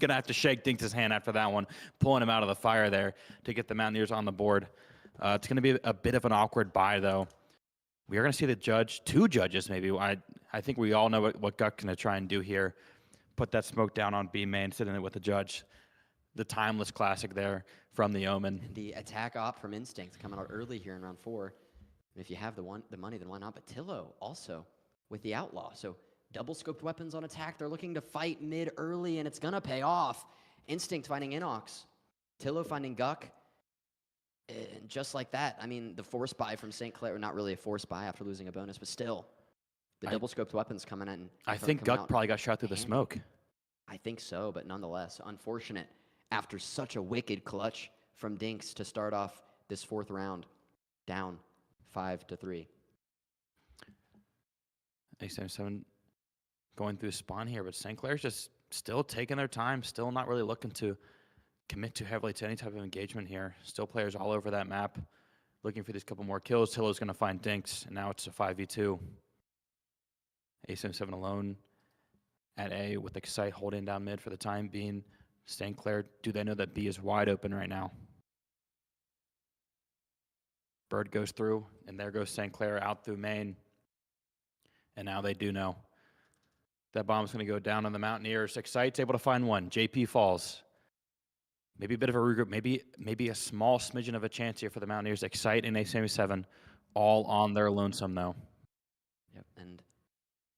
have to shake Dinks' hand after that one, pulling him out of the fire there to get the Mountaineers on the board. It's going to be a bit of an awkward bye though. We are going to see the judge, 2 judges maybe. I think we all know what Guck's going to try and do here. Put that smoke down on B main, sit in it with the judge. The timeless classic there from the Omen. And the attack op from Instinct coming out early here in round 4. And if you have the money, then why not? But Tillo also with the Outlaw. So double scoped weapons on attack. They're looking to fight mid early, and it's going to pay off. Instinct finding Inox. Tillo finding Guck. And just like that, I mean, the force buy from St. Clair, not really a force buy after losing a bonus, but still, the double scoped weapons coming in. I think Guck probably got shot through the smoke. I think so, but nonetheless, unfortunate after such a wicked clutch from Dinks to start off this 4th round, down 5-3. A77 going through spawn here, but St. Clair's just still taking their time, still not really looking to commit too heavily to any type of engagement here. Still players all over that map looking for these couple more kills. Tillo's going to find Dinks, and now it's a 5v2. A77 alone at A with Excite holding down mid for the time being. St. Clair, do they know that B is wide open right now? Bird goes through, and there goes St. Clair out through main. And now they do know. That bomb's going to go down on the Mountaineers. Excite's able to find one. JP falls. Maybe a bit of a regroup. Maybe a small smidgen of a chance here for the Mountaineers. Excite and A77 all on their lonesome, though. Yep, and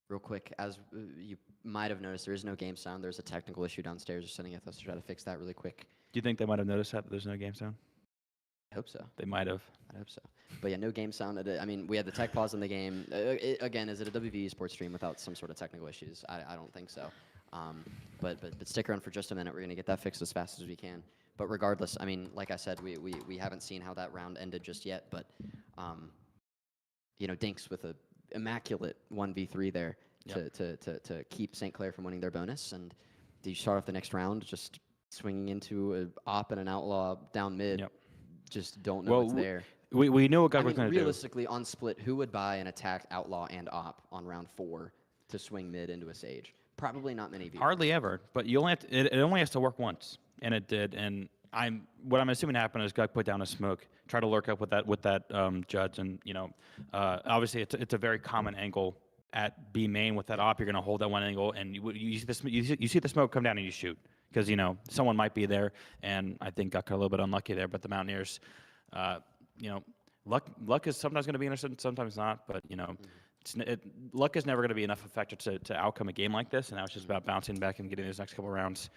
real quick, as you might have noticed, there is no game sound. There's a technical issue downstairs. They're sending us to try to fix that really quick. Do you think they might have noticed that there's no game sound? I hope so. They might have. I hope so. But yeah, no game sound. I mean, we had the tech pause in the game. Again, is it a WVU sports stream without some sort of technical issues? I don't think so. But stick around for just a minute. We're going to get that fixed as fast as we can. But regardless, I mean, like I said, we haven't seen how that round ended just yet. But, you know, Dinks with a immaculate 1v3 there to keep St. Clair from winning their bonus. And you start off the next round just swinging into an op and an outlaw down mid. Yep. Just don't know what's there. We knew what Guck was I going mean, to do. realistically, on split, who would buy an attack, outlaw, and op on round 4 to swing mid into a sage? Probably not many people. Hardly ever, but you only have to, it only has to work once, and it did. And what I'm assuming happened is Guck put down a smoke, try to lurk up with that judge, and you know, obviously it's a very common angle at B main with that op. You're going to hold that one angle, and you see the smoke come down and you shoot. Because, you know, someone might be there, and I think Guck got a little bit unlucky there. But the Mountaineers, you know, luck is sometimes going to be innocent, sometimes not. But, you know, luck is never going to be enough factor to outcome a game like this. And now it's just about bouncing back and getting these next couple rounds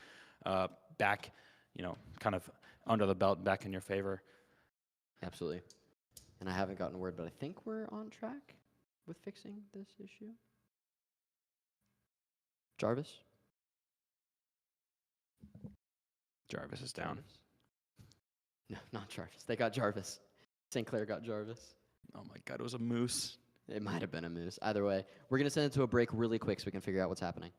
back, you know, kind of under the belt, back in your favor. Absolutely. And I haven't gotten word, but I think we're on track with fixing this issue. Jarvis? Jarvis is down. Jarvis. No, not Jarvis. They got Jarvis. St. Clair got Jarvis. Oh my God, it was a moose. It might have been a moose. Either way, we're going to send it to a break really quick so we can figure out what's happening.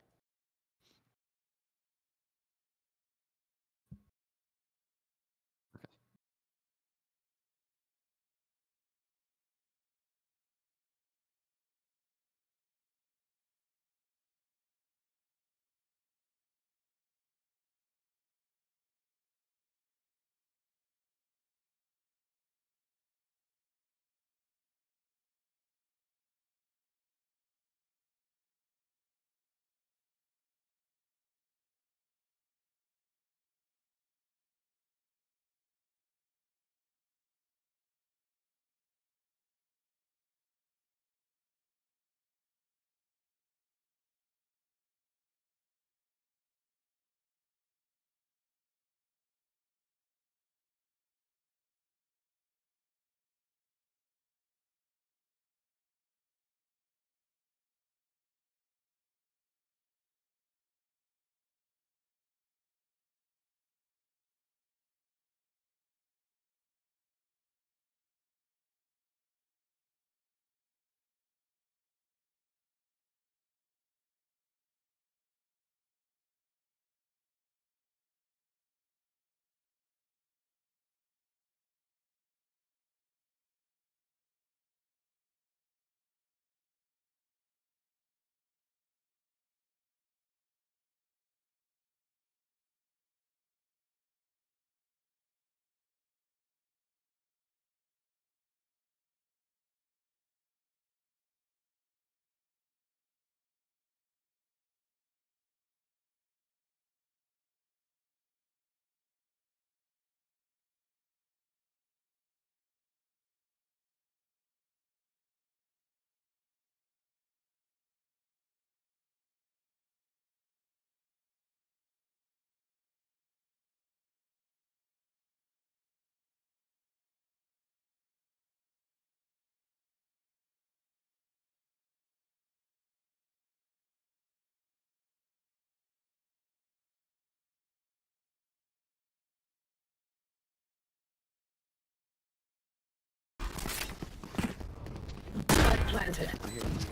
planted. I'm here to do that.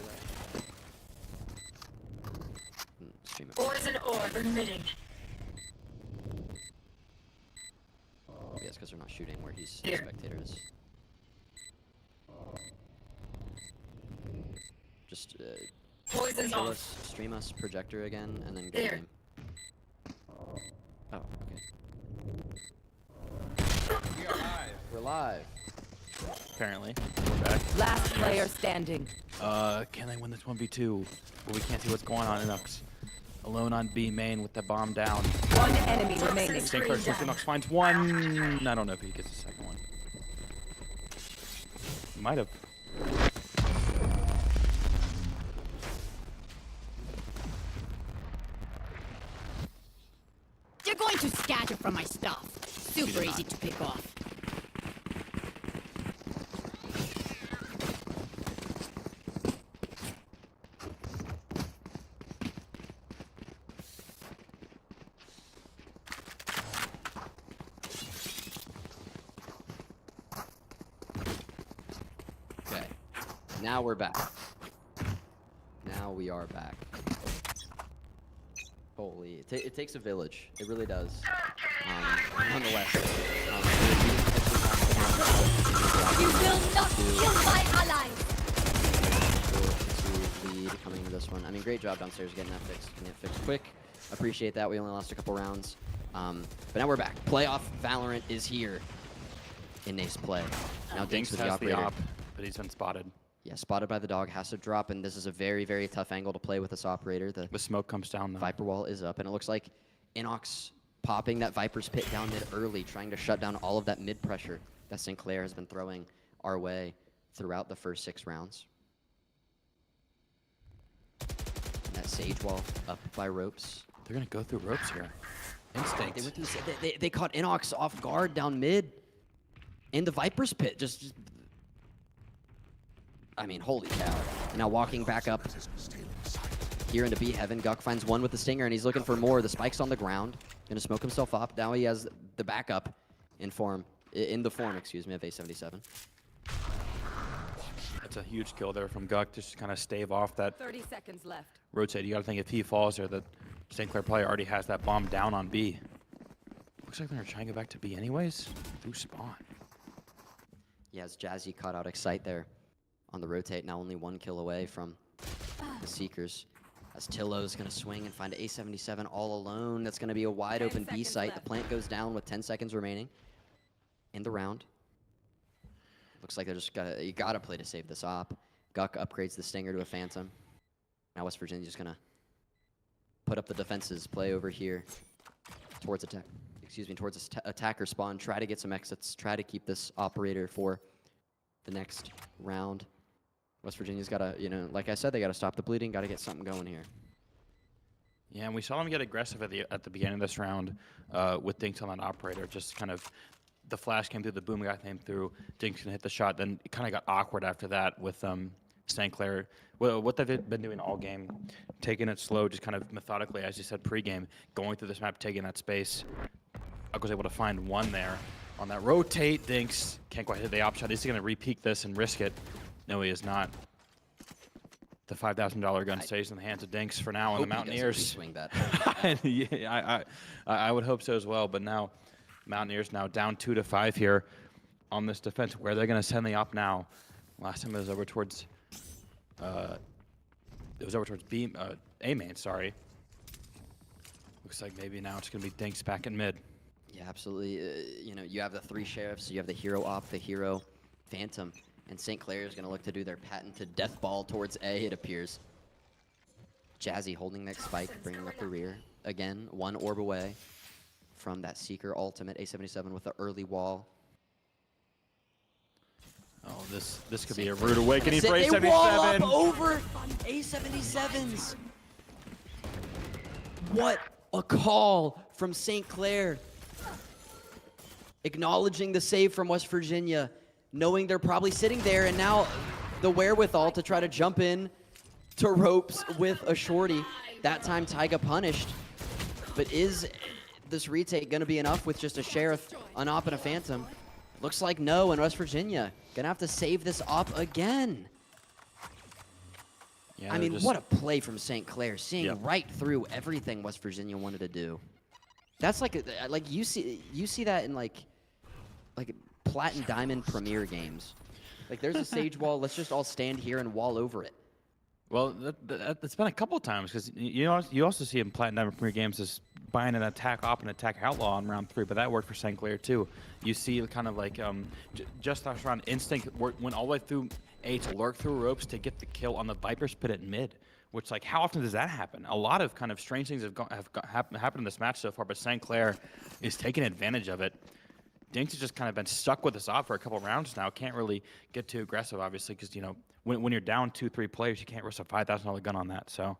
Stream it. Poison orb emitting. Yes, because they're not shooting where he's Here. spectator is. Just Poison's show off. us, stream us projector again, and then go There. game. Oh, okay. We are live. We're live. Apparently, we're back. Last player standing. Can they win this 1v2? Well, we can't see what's going on. Inox alone on B main with the bomb down. One enemy remaining. St. Clair shoots. Inox finds one. I don't know if he gets the second one. He might have. You're going to scatter from my stuff. Super did not. easy to pick off. Okay. Now we're back. Now we are back. Holy, it takes a village. It really does. Nonetheless. You will not kill my allies! To lead coming into this one. I mean, great job downstairs getting that fixed. Getting it fixed quick. Appreciate that. We only lost a couple rounds. But now we're back. Playoff Valorant is here in NACE play. Now Dinks with the has operator. the op, but he's been spotted. Yeah, spotted by the dog, has to drop, and this is a very, very tough angle to play with this operator. The The smoke comes down though. Viper wall is up, and it looks like Inox popping that Viper's pit down mid early, trying to shut down all of that mid pressure that Sinclair has been throwing our way throughout the first 6 rounds. And that Sage wall up by ropes. They're gonna go through ropes here. Instinct. They went through. They caught Inox off guard down mid, in the Viper's pit. Just I mean, holy cow! Now walking back up here into B heaven, Guk finds one with the stinger, and he's looking for more. The spike's on the ground, gonna smoke himself up. Now he has the backup in the form, excuse me, of A77. That's a huge kill there from Guk, just to kind of stave off that 30 seconds left. rotate. You gotta think if he falls there, that St. Clair probably already has that bomb down on B. Looks like they're trying to go back to B anyways. Through spawn. Yeah, as Jazzy caught out Excite there on the rotate, now only 1 kill away from the Seekers. As Tillo's gonna swing and find A77 all alone. That's gonna be a wide 10 open B seconds site. left. The plant goes down with 10 seconds remaining in the round. Looks like they're just you gotta play to save this op. Guk upgrades the stinger to a phantom. Now West Virginia's just gonna put up the defenses, play over here towards attack. Excuse me, towards attacker spawn. Try to get some exits. Try to keep this operator for the next round. West Virginia's got to, like I said, they got to stop the bleeding. Got to get something going here. Yeah, and we saw him get aggressive at the beginning of this round with Dinks on that operator. Just kind of, the flash came through, the boom guy came through, Dinks can hit the shot. Then it kind of got awkward after that with St. Clair. Well, what they've been doing all game, taking it slow, just kind of methodically, as you said, pregame, going through this map, taking that space. I was able to find one there on that rotate. Dinks can't quite hit the op shot. He's going to re-peek this and risk it. No, he is not. The $5,000 gun stays in the hands of Dinks for now, and the Mountaineers. Swing that. Yeah, I would hope so as well. But now, Mountaineers now down 2-5 here on this defense. Where they're going to send the op now? Last time it was over towards. It was over towards B, A main. Sorry. Looks like maybe now it's going to be Dinks back in mid. Yeah, absolutely. You have the 3 sheriffs. You have the hero op, the hero phantom. And St. Clair is going to look to do their patented death ball towards A, it appears. Jazzy holding that spike, bringing up the rear. Again, 1 orb away from that Seeker ultimate. A77 with the early wall. Oh, this could be a rude awakening for They wall up A77. over A77s. What a call from St. Clair. Acknowledging the save from West Virginia, knowing they're probably sitting there, and now the wherewithal to try to jump in to ropes with a shorty. That time Taiga punished. But is this retake going to be enough with just a sheriff, an op, and a phantom? Looks like no, and West Virginia gonna have to save this op again. Yeah, I mean, just, what a play from St. Clair, seeing Yep. right through everything West Virginia wanted to do. That's like you see that in like Plat and Diamond Premier games. Like there's a Sage wall, let's just all stand here and wall over it. Well, that's been a couple of times because you also see in Platinum Diamond Premier games is buying an attack op and attack outlaw in round 3, but that worked for St. Clair too. You see kind of like just last round Instinct went all the way through A to lurk through ropes to get the kill on the Viper's pit at mid. Which, like, how often does that happen? A lot of kind of strange things have happened in this match so far, but St. Clair is taking advantage of it. Dinks has just kind of been stuck with this op for a couple rounds now. Can't really get too aggressive, obviously, because, you know, when you're down 2-3 players, you can't risk a $5,000 gun on that. So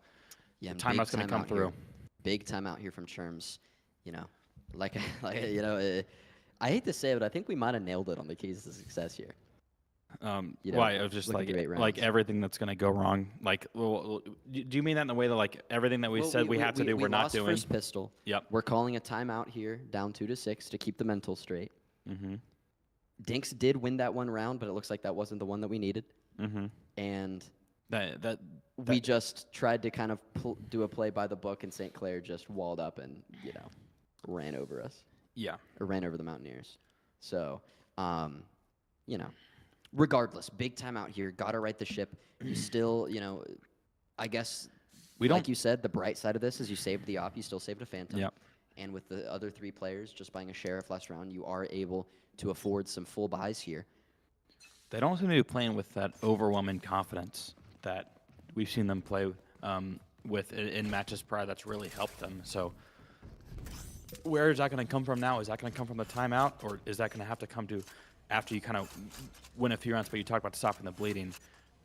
Yeah, the timeout's going to come through. Big timeout here from Churms. You know, I hate to say it, but I think we might have nailed it on the keys to success here. You know, Why? It was just looking like at 8 rounds. like everything that's going to go wrong. Like, well, do you mean that in the way that like everything that we Well, said we had to do, we're not lost doing? First pistol. Yep. We're calling a timeout here, down 2-6 to keep the mental straight. Mm-hmm. Dinks did win that one round, but it looks like that wasn't the one that we needed. Mm-hmm. And That we just tried to kind of do a play by the book, and St. Clair just walled up and, you know, ran over us. yeah. Or ran over the Mountaineers. So, you know, regardless, big timeout here. Got to right the ship. You still, you know, I guess, like you said, the bright side of this is you saved the op. You still saved a Phantom. Yep. And with the other 3 players just buying a Sheriff last round, you are able to afford some full buys here. They don't seem to be playing with that overwhelming confidence that we've seen them play with in matches prior. That's really helped them. So where is that going to come from now? Is that going to come from the timeout, or is that going to have to come to after you kind of win a few rounds, but you talked about stopping the bleeding?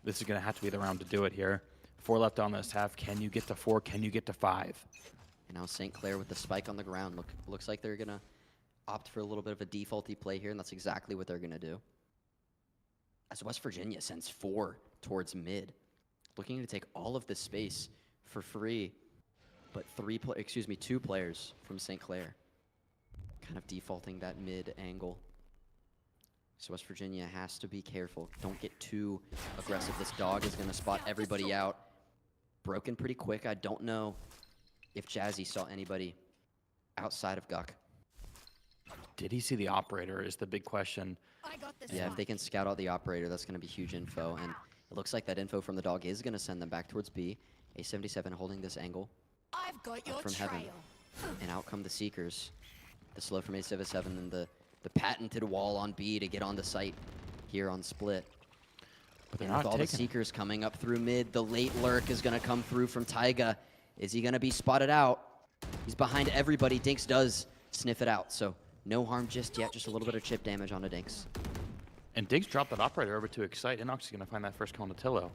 This is going to have to be the round to do it here. 4 left on this half. Can you get to 4? Can you get to 5? And now St. Clair with the spike on the ground. Looks like they're going to opt for a little bit of a defaulty play here, and that's exactly what they're going to do. As West Virginia sends 4 towards mid, looking to take all of this space for free, but 2 players from St. Clair kind of defaulting that mid angle. So West Virginia has to be careful. Don't get too aggressive. This dog is going to spot everybody out. Broken pretty quick. I don't know if Jazzy saw anybody outside of Guck. Did he see the operator is the big question. I got this Yeah, one. if they can scout out the operator, that's going to be huge info. And it looks like that info from the dog is going to send them back towards B. A77 holding this angle I've got your from trail. heaven. And out come the Seekers. The slow from A77 and the patented wall on B to get on the site here on split. But they're And with not all the taking it. Seekers coming up through mid, the late lurk is going to come through from Taiga. Is he going to be spotted out? He's behind everybody. Dinks does sniff it out, so no harm just yet. Just a little bit of chip damage onto Dinks. And Diggs dropped that operator over to Excite. Inox is going to find that first call on Tillo.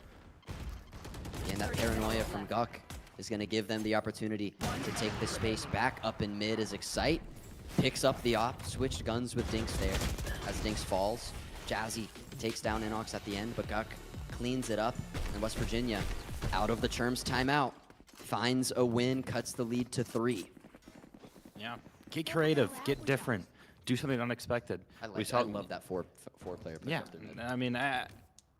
And that paranoia from Guck is going to give them the opportunity to take the space back up in mid as Excite picks up the op, switched guns with Dinks there as Dinks falls. Jazzy takes down Inox at the end, but Guck cleans it up. And West Virginia, out of the Churms timeout, finds a win, cuts the lead to 3. Yeah. Get creative. Get different. Do something unexpected. I love that four-player push Yeah. up there. I mean,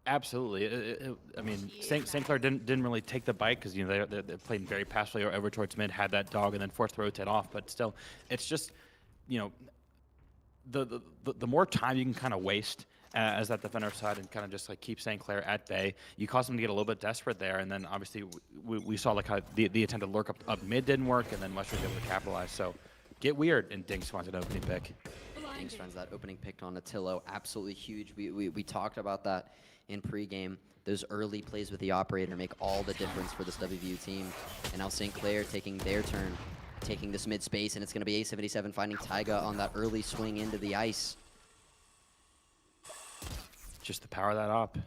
absolutely. I mean, St. Clair didn't really take the bite because, you know, they played very passively or over towards mid, had that dog, and then forced the rotate off. But still, it's just, you know, the more time you can kind of waste as that defender side and kind of just like keep St. Clair at bay, you cause them to get a little bit desperate there. And then obviously we saw like how the attempt to lurk up mid didn't work, and then Western was able to capitalize. So get weird, and Dinks finds an opening pick. Dinks finds that opening pick on Attilo. Absolutely huge. We talked about that in pregame. Those early plays with the operator make all the difference for this WVU team. And now St. Clair taking their turn, taking this mid space, and it's going to be A77 finding Taiga on that early swing into the ice. Just the power of that op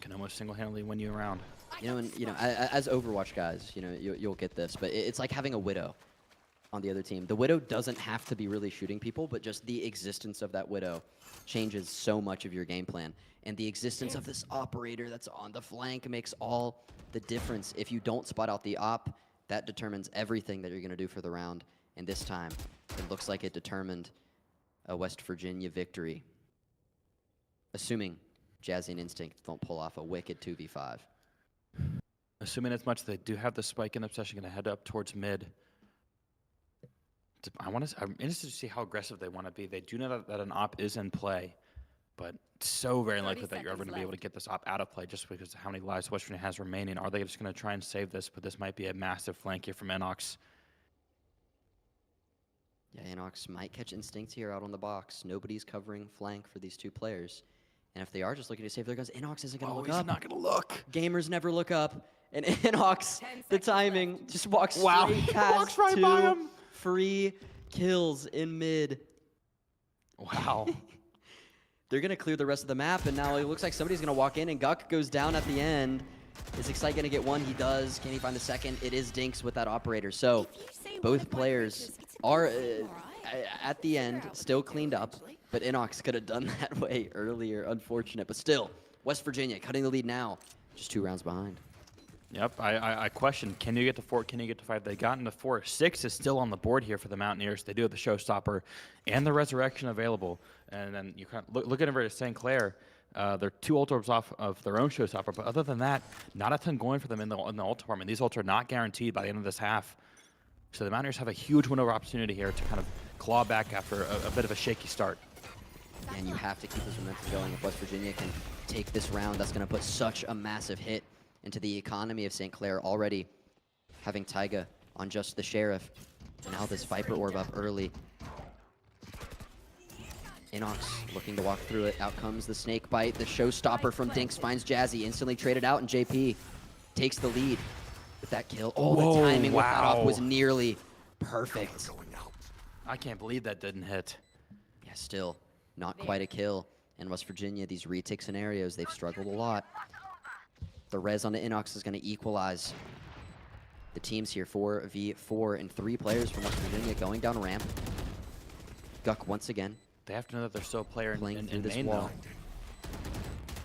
can almost single-handedly win you around. You know, and as Overwatch guys, you know, you'll get this, but it's like having a Widow on the other team. The Widow doesn't have to be really shooting people, but just the existence of that Widow changes so much of your game plan. And the existence of this operator that's on the flank makes all the difference. If you don't spot out the op, that determines everything that you're going to do for the round. And this time, it looks like it determined a West Virginia victory. Assuming Jazzy and Instinct don't pull off a wicked 2v5. Assuming as much, they do have the spike in obsession, going to head up towards mid. I'm interested to see how aggressive they want to be. They do know that an op is in play, but it's so very likely that you're ever going to be able to get this op out of play just because of how many lives West Virginia has remaining. Are they just going to try and save this? But this might be a massive flank here from Enox. Yeah, Enox might catch Instinct here out on the box. Nobody's covering flank for these two players. And if they are just looking to save their guns, Enox isn't going to look up. He's not going to look. Gamers never look up. And Enox, the timing, just walks Wow, straight he past walks right two by him. free kills in mid. Wow. They're going to clear the rest of the map, and now it looks like somebody's going to walk in, and Guk goes down at the end. Is Excite going to get one? He does. Can he find the second? It is Dinks with that operator. So both players are at the end still cleaned up, but Enox could have done that way earlier. Unfortunate, but still, West Virginia cutting the lead now, just 2 rounds behind. Yep, I question, can you get to 4, can you get to 5? They got into 4. 6 is still on the board here for the Mountaineers. They do have the Showstopper and the Resurrection available. And then you kind of look at over at St. Clair. They're 2 ult orbs off of their own Showstopper, but other than that, not a ton going for them in the ult department. These ults are not guaranteed by the end of this half. So the Mountaineers have a huge window of opportunity here to kind of claw back after a bit of a shaky start. And you have to keep this momentum going. If West Virginia can take this round, that's going to put such a massive hit into the economy of St. Clair, already having Taiga on just the Sheriff. And now this Viper Orb up early. Enox looking to walk through it. Out comes the Snake Bite. The Showstopper from Dinks finds Jazzy. Instantly traded out, and JP takes the lead with that kill. Oh, Whoa, the timing with that off wow. was nearly perfect. I can't believe that didn't hit. Yeah, still not quite a kill. And West Virginia, these retake scenarios, they've struggled a lot. The res on the Enox is going to equalize the teams here. 4v4 and 3 players from West Virginia going down ramp. Guk once again. They have to know that they're still a player Playing through in this main, wall.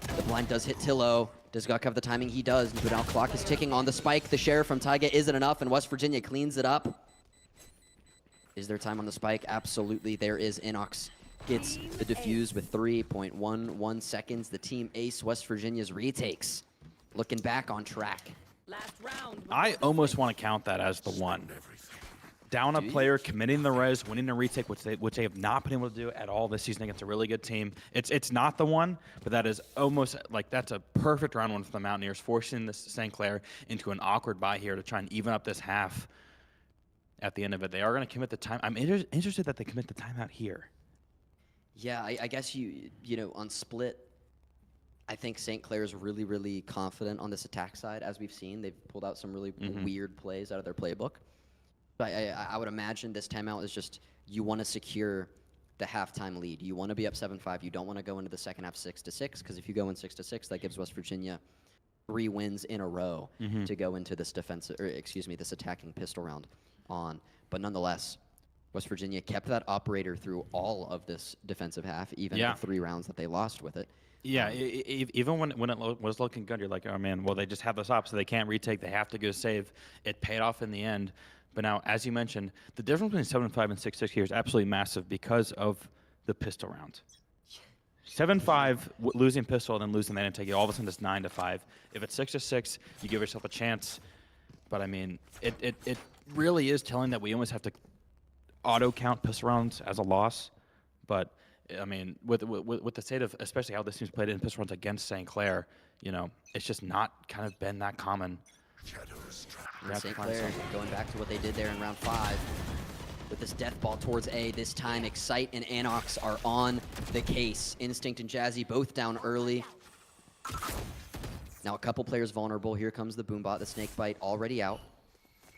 though. The blind does hit Tillo. Does Guk have the timing? He does. But now clock is ticking on the spike. The Sheriff from Taiga isn't enough, and West Virginia cleans it up. Is there time on the spike? Absolutely. There is. Enox gets the defuse with 3.11 seconds. The team ace West Virginia's retakes. Looking back on track. Last round. I almost want to count that as the one. Down a player, committing the res, winning a retake, which they have not been able to do at all this season against a really good team. It's not the one, but that is almost like that's a perfect round one for the Mountaineers, forcing this St. Clair into an awkward bye here to try and even up this half. At the end of it, they are going to commit the time. I'm interested that they commit the timeout here. Yeah, I guess you know, on split, I think St. Clair is really, really confident on this attack side. As we've seen, they've pulled out some really weird plays out of their playbook. But I would imagine this timeout is just, you want to secure the halftime lead. You want to be up 7-5. You don't want to go into the second half 6-6, because if you go in 6-6, that gives West Virginia 3 wins in a row to go into this this attacking pistol round on. But nonetheless, West Virginia kept that operator through all of this defensive half, even the 3 rounds that they lost with it. Yeah, even when it was looking good, you're like, oh man, well, they just have this op, so they can't retake. They have to go save. It paid off in the end. But now, as you mentioned, the difference between 7-5 and 6-6 here is absolutely massive because of the pistol round. 7-5, losing pistol, and then losing that intake, all of a sudden it's 9-5. If it's 6-6, you give yourself a chance. But I mean, it really is telling that we almost have to auto count pistol rounds as a loss. But I mean, with the state of especially how this team's played in pistol rounds against St. Clair, you know, it's just not kind of been that common. And St. Clair going back to what they did there in round 5 with this death ball towards A. This time, Excite and Anox are on the case. Instinct and Jazzy both down early. Now a couple players vulnerable. Here comes the Boombot, the Snake Bite already out.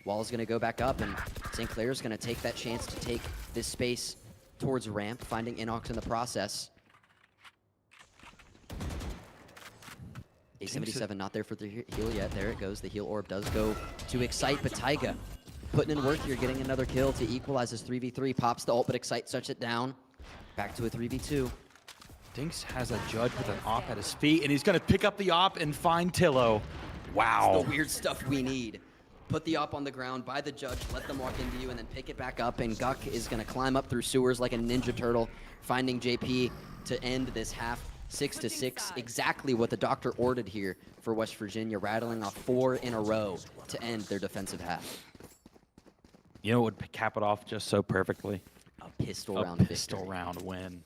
Wall's going to go back up, and St. Clair's going to take that chance to take this space towards ramp, finding Inox in the process. A77 not there for the heal yet. There it goes. The heal orb does go to Excite, but Taiga putting in work here, getting another kill to equalize this 3v3. Pops the ult, but Excite shuts it down. Back to a 3v2. Dinks has a judge with an op at his feet, and he's going to pick up the op and find Tillo. Wow. It's the weird stuff we need. Put the op on the ground by the judge, let them walk into you, and then pick it back up, and Guk is going to climb up through sewers like a ninja turtle, finding JP to end this half 6-6, exactly what the doctor ordered here for West Virginia, rattling off 4 in a row to end their defensive half. You know what would cap it off just so perfectly? A pistol A round pistol victory. round win.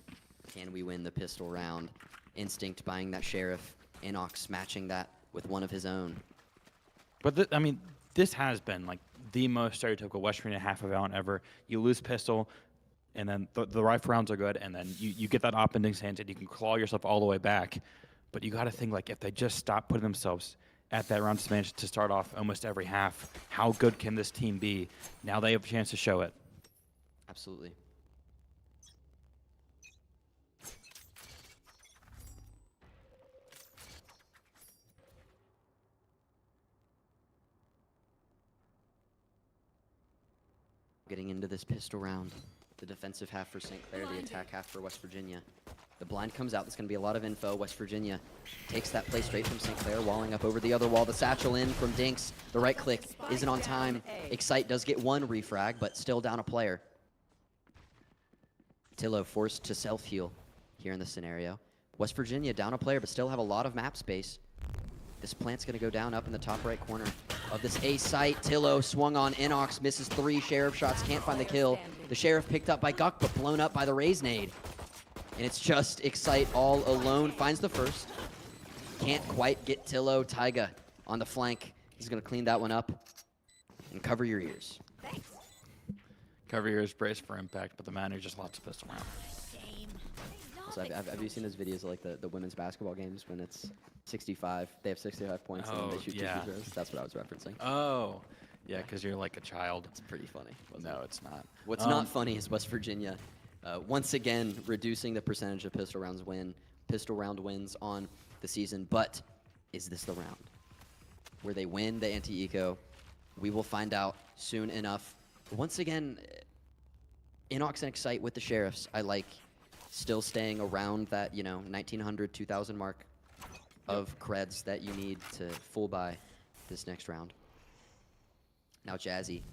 Can we win the pistol round? Instinct buying that Sheriff, Inox matching that with one of his own. But I mean, this has been like the most stereotypical West Virginia half of Valorant ever. You lose pistol, and then the rifle rounds are good, and then you get that op ending stance, and you can claw yourself all the way back. But you got to think, like, if they just stop putting themselves at that round disadvantage to start off almost every half, how good can this team be? Now they have a chance to show it. Absolutely. Getting into this pistol round. The defensive half for St. Clair, the attack half for West Virginia. The blind comes out. There's going to be a lot of info. West Virginia takes that play straight from St. Clair, walling up over the other wall. The satchel in from Dinks. The right click isn't on time. Excite does get one refrag, but still down a player. Tillo forced to self-heal here in this scenario. West Virginia down a player, but still have a lot of map space. This plant's going to go down up in the top right corner of this A site. Tillo swung on Inox, misses 3 Sheriff shots, can't find the kill. The Sheriff picked up by Guck, but blown up by the Raze nade. And it's just Excite all alone. Finds the first. Can't quite get Tillo. Taiga on the flank. He's going to clean that one up. And cover your ears. Cover your ears, brace for impact, but the man just lots of pistol round. So have you seen those videos of like the women's basketball games when it's 65? They have 65 points and then they shoot 2 free throws. That's what I was referencing. Oh, yeah, because you're like a child. It's pretty funny. No, it's not. What's not funny is West Virginia once again reducing the percentage of pistol round wins on the season. But is this the round where they win the anti-eco? We will find out soon enough. Once again, Inox and Excite with the Sheriffs. I like still staying around that 1900, 2000 mark of creds that you need to full buy this next round. Now Jazzy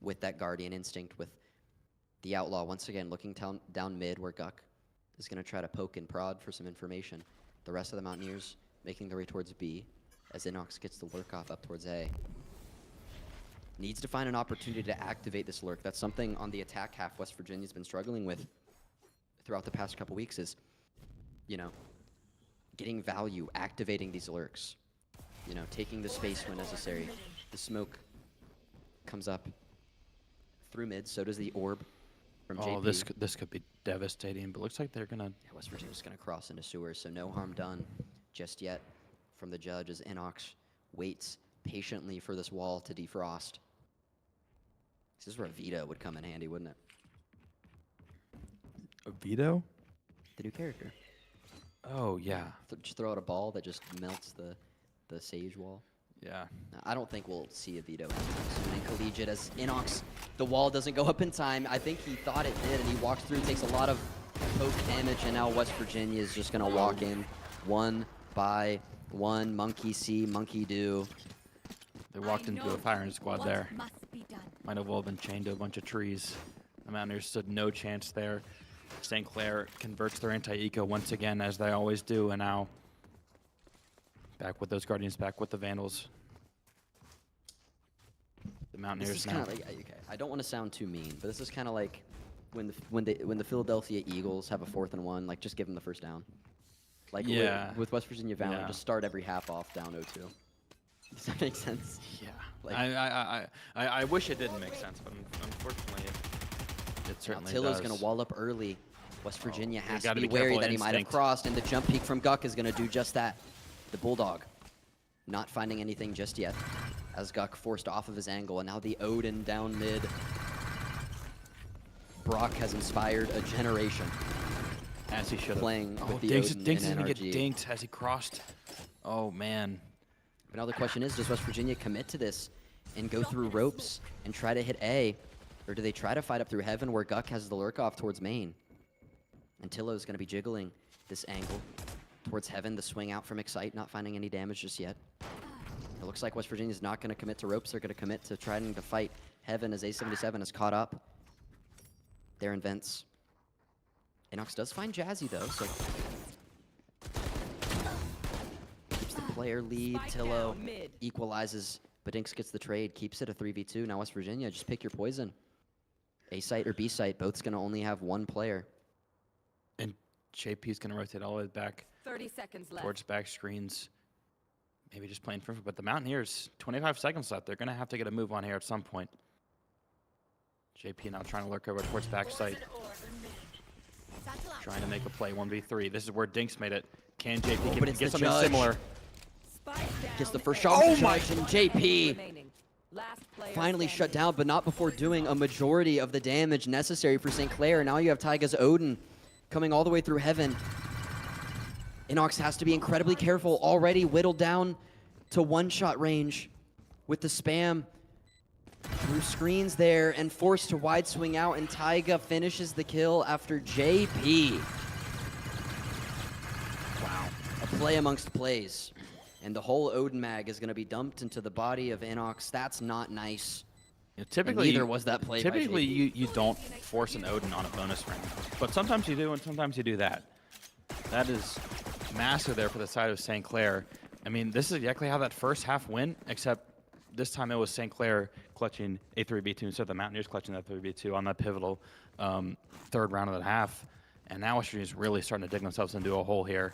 with that Guardian Instinct with the Outlaw once again looking down mid where Guck is going to try to poke and prod for some information. The rest of the Mountaineers making their way towards B as Inox gets the lurk off up towards A. Needs to find an opportunity to activate this lurk. That's something on the attack half West Virginia's been struggling with throughout the past couple weeks is, getting value, activating these lurks, taking the space when necessary. The smoke comes up through mid, so does the orb from JP. Oh, this could be devastating, but looks like they're gonna. Yeah, West Virginia's gonna cross into sewers, so no harm done just yet from the judge as Inox waits patiently for this wall to defrost. This is where a Vita would come in handy, wouldn't it? A veto? The new character. Oh yeah, Just throw out a ball that just melts the sage wall. yeah. I don't think we'll see a veto anytime soon in Collegiate as Inox, the wall doesn't go up in time. I think he thought it did, and he walks through, takes a lot of poke damage, and now West Virginia is just going to walk in one by one. Monkey see, monkey do. They walked into a firing squad What there. must be done. Might have well been chained to a bunch of trees. The Mountaineers stood no chance there. St. Clair converts their anti-eco once again, as they always do, and now back with those Guardians, back with the Vandals. The This Mountaineers is now. kind of like, okay, I don't want to sound too mean, but this is kind of like when the Philadelphia Eagles have a 4th and 1, like just give them the first down. Like Yeah. with West Virginia Valorant, Yeah. just start every half off down 0-2. Does that make sense? Yeah. Like- I wish it didn't make sense, but unfortunately it Now certainly Tillo's does. going to wall up early. West Virginia they has to gotta be be wary careful that he of might have instinct. crossed, and the jump peek from Guck is going to do just that. The Bulldog not finding anything just yet as Guck forced off of his angle, and now the Odin down mid. Brock has inspired a generation As he should have. playing Oh, with the Dinks, Odin Dinks is in going to NRG. get dinked as he crossed. Oh, man. But now the question is, does West Virginia commit to this and go through ropes and try to hit A? Or do they try to fight up through heaven where Guck has the lurk off towards main? And Tillo's going to be jiggling this angle towards heaven. The swing out from Excite, not finding any damage just yet. It looks like West Virginia's not going to commit to ropes. They're going to commit to trying to fight heaven as A77 is caught up. They're in vents. Inox does find Jazzy though, so 2-player lead. Spike Tillo down mid. equalizes, but Dinks gets the trade, keeps it a 3v2. Now West Virginia, just pick your poison. A site or B site, both's going to only have one player. And JP's going to rotate all the way back 30 seconds left. towards back screens. Maybe just playing for, but the Mountaineers, 25 seconds left. They're going to have to get a move on here at some point. JP now trying to lurk over towards back site. Trying to make a play, 1v3. This is where Dinks made it. Can JP but it's get the something judge. similar? Spike down Gets the A. first shot. Oh my- And JP Remaining. Last player finally standing. shut down, but not before doing a majority of the damage necessary for St. Clair. Now you have Taiga's Odin coming all the way through heaven. Inox has to be incredibly careful, already whittled down to one-shot range with the spam through screens there and forced to wide swing out, and Taiga finishes the kill after JP. Wow. A play amongst plays. And the whole Odin mag is going to be dumped into the body of Inox. That's not nice. Typically, neither was that play by Typically, JP. you don't force an Odin on a bonus ring, but sometimes you do, and sometimes you do that. That is massive there for the side of St. Clair. I mean, this is exactly how that first half went, except this time it was St. Clair clutching a 3v2 instead of the Mountaineers clutching that 3v2 on that pivotal third round of the half. And now West Virginia's really starting to dig themselves into a hole here.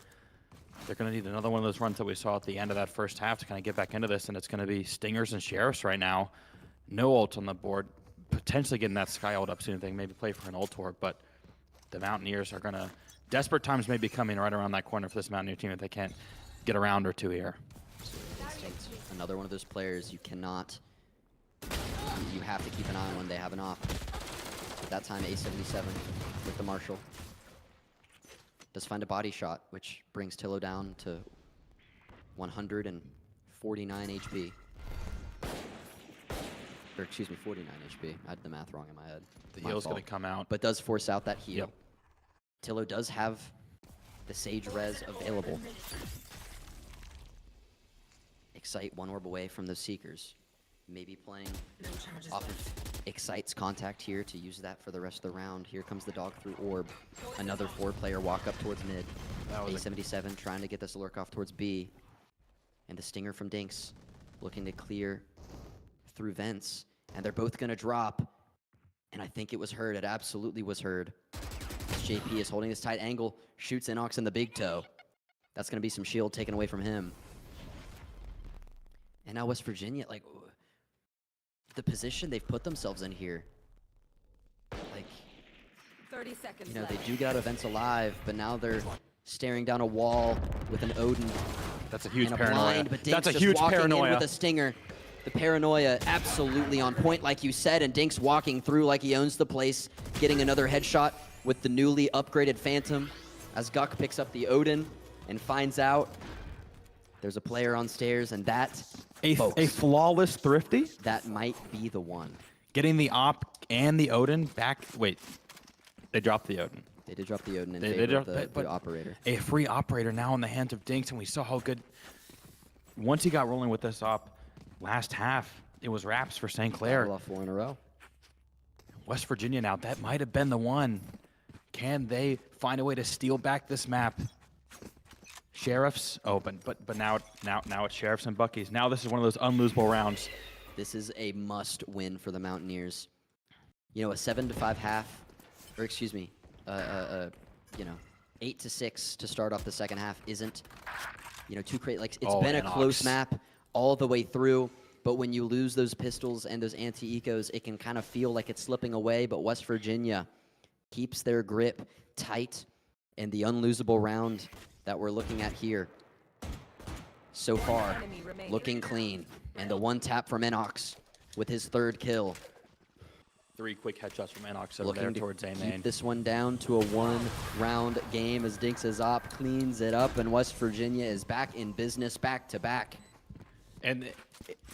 They're going to need another one of those runs that we saw at the end of that first half to kind of get back into this, and it's going to be Stingers and Sheriffs right now. No ult on the board, potentially getting that Sky ult up soon. They maybe play for an ult tour, but the Mountaineers are going to... Desperate times may be coming right around that corner for this Mountaineer team if they can't get a round or two here. Another one of those players you cannot... You have to keep an eye on when they have an off. At that time, A77 with the Marshall. Does find a body shot, which brings Tillo down to 149 HP. Or excuse me, 49 HP. I had the math wrong in my head. The My heal's going fault. to come out. But does force out that heal. Yep. Tillo does have the Sage Res available. Excite one orb away from those Seekers. Maybe playing off of Excite's contact here to use that for the rest of the round. Here comes the dog through orb. Another 4-player walk up towards mid. That was A77 trying to get this lurk off towards B. And the Stinger from Dinks looking to clear through vents. And they're both going to drop. And I think it was heard. It absolutely was heard. As JP is holding this tight angle, shoots Inox in the big toe. That's going to be some shield taken away from him. And now West Virginia, like, the position they've put themselves in here. Like, 30 seconds you know, left. they do get out of vents alive, but now they're staring down a wall with an Odin That's a huge and a paranoia. blind, but Dinks That's a just huge walking paranoia. in with a stinger. The paranoia absolutely on point, like you said, and Dinks walking through like he owns the place, getting another headshot with the newly upgraded Phantom as Guk picks up the Odin and finds out there's a player on stairs, and that, A folks, flawless Thrifty, that might be the one. getting the op and the Odin back. Wait, they dropped the Odin. They did drop the Odin in They favor of dropped- the operator. A free operator now in the hands of Dinks, and we saw how good. Once he got rolling with this op, last half it was wraps for St. Clair. Battle off 4 in a row. West Virginia now, that might have been the one. Can they find a way to steal back this map? Sheriffs, oh, but now it's Sheriffs and Buckies. Now this is one of those unlosable rounds. This is a must win for the Mountaineers. You know, a 7-5 half, or excuse me, you know, 8-6 to start off the second half isn't, you know, too crazy. Like, it's been a Inox. close map all the way through, but when you lose those pistols and those anti-ecos, it can kind of feel like it's slipping away, but West Virginia keeps their grip tight, and the unlosable round that we're looking at here so far, Enemy remaining. looking clean. And the one tap from Inox with his third kill. 3 quick headshots from Inox over Looking there to towards A keep main. this one down to a 1-round game as Dinks' op cleans it up, and West Virginia is back in business back to back. And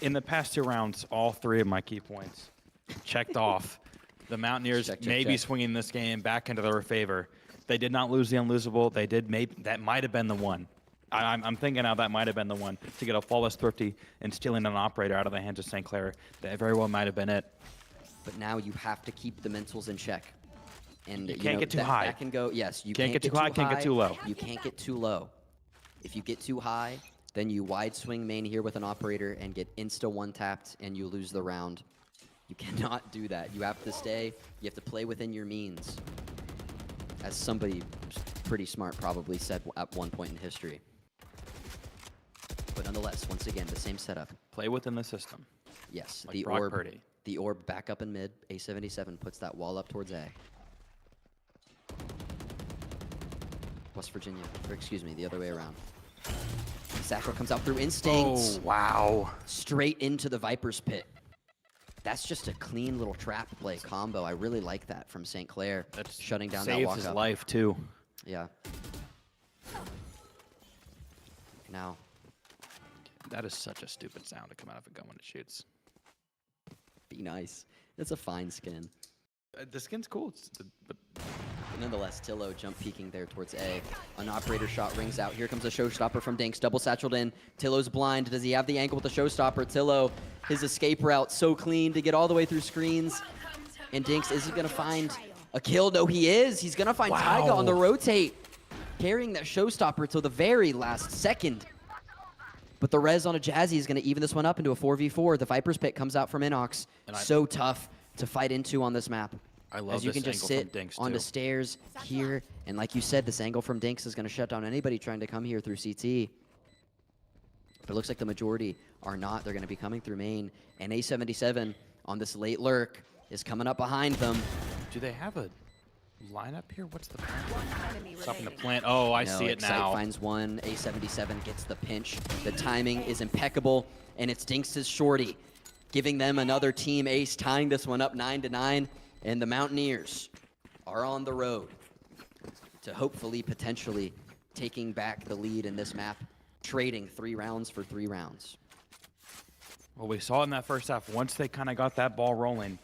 in the past 2 rounds, all 3 of my key points checked off. The Mountaineers Check, check, may be check. swinging this game back into their favor. They did not lose the unlosable. They did. That might have been the one. I'm thinking now that might have been the one to get a flawless Thrifty and stealing an operator out of the hands of St. Clair. That very well might have been it. But now you have to keep the mentals in check. And You you can't know, get too that, high. That can go, yes, you Can't get too high, can't get too low. You can't get too low. If you get too high, then you wide swing main here with an operator and get insta one tapped and you lose the round. You cannot do that. You have to stay. You have to play within your means. As somebody pretty smart probably said at one point in history. But nonetheless, once again, the same setup. Play within the system. Yes, Like Brock Purdy. The orb back up in mid. A77 puts that wall up towards A. West Virginia, or excuse me, the other way around. Satchel comes out through instincts. Oh, wow. Straight into the Viper's pit. That's just a clean little trap play combo. I really like that from St. Clair. That's shutting down that saves walk his up. life, too. Yeah. Now. That is such a stupid sound to come out of a gun when it shoots. Be nice. It's a fine skin. The skin's cool. But But nonetheless, Tillo jump peeking there towards A. An operator shot rings out. Here comes a showstopper from Dinks. Double satcheled in. Tillo's blind. Does he have the angle with the showstopper? Tillo, his escape route so clean to get all the way through screens. And Dinks, is he going to find a kill? No, he is. He's going to find Taiga on the rotate. Carrying that showstopper till the very last second. But the res on a Jazzy is going to even this one up into a 4v4. The Viper's Pit comes out from Inox. So tough to fight into on this map. I love As you this can just angle sit from Dinks, on the too. stairs here. And like you said, this angle from Dinks is going to shut down anybody trying to come here through CT. But it looks like the majority are not. They're going to be coming through main. And A77 on this late lurk is coming up behind them. do they have a lineup here? What's the plan? Enemy Stopping the remaining. plant. Oh, I No, see it Excite now. finds one. A77 gets the pinch. The timing is impeccable. And it's Dinks' shorty, giving them another team ace, tying this one up 9-9. And the Mountaineers are on the road to hopefully, potentially, taking back the lead in this map, trading 3 rounds for 3 rounds. Well, we saw in that first half, once they kind of got that ball rolling,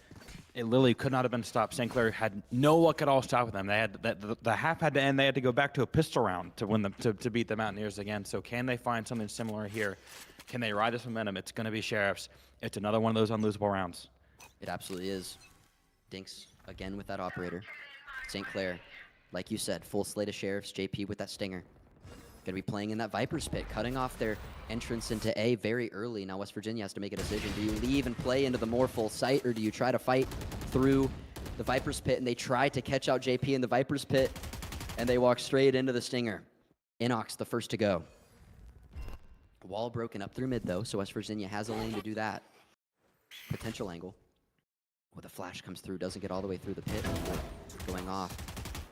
it literally could not have been stopped. St. Clair had no luck at all stopping them. They had the half had to end. They had to go back to a pistol round to win them to beat the Mountaineers again. So can they find something similar here? Can they ride this momentum? It's going to be Sheriffs. It's another one of those unlosable rounds. It absolutely is. Dinks again with that operator. St. Clair, like you said, full slate of Sheriffs. JP with that stinger. Going to be playing in that Viper's Pit, cutting off their entrance into A very early. Now West Virginia has to make a decision. Do you leave and play into the more full site, or do you try to fight through the Viper's Pit? And they try to catch out JP in the Viper's Pit, and they walk straight into the stinger. Inox, the first to go. Wall broken up through mid, though, so West Virginia has a lane to do that. Potential angle. Oh, the flash comes through, doesn't get all the way through the pit before going off.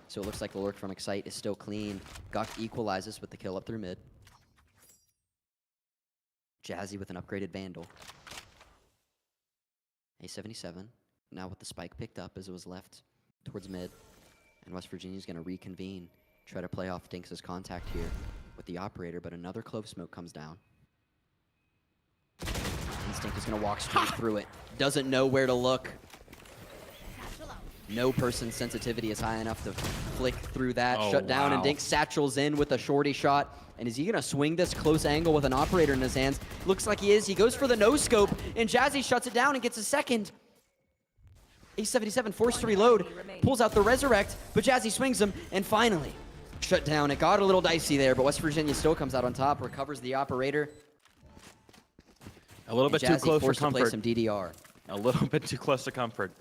So it looks like the lurk from Excite is still clean. Guk equalizes with the kill up through mid. Jazzy with an upgraded Vandal. A77 now with the spike picked up as it was left towards mid. And West Virginia's going to reconvene. Try to play off Dinks' contact here with the operator, but another clove smoke comes down. Instinct is going to walk straight through it. Doesn't know where to look. No person's sensitivity is high enough to flick through that. Oh, Shut down, and wow. Dinks satchels in with a shorty shot. And is he going to swing this close angle with an operator in his hands? Looks like he is. He goes for the no-scope, and Jazzy shuts it down and gets a second. A77 forced to reload, pulls out the resurrect, but Jazzy swings him, and finally shut down. It got a little dicey there, but West Virginia still comes out on top, recovers the operator. A little bit too Jazzy close for forced to play comfort. some DDR. A little bit too close to comfort.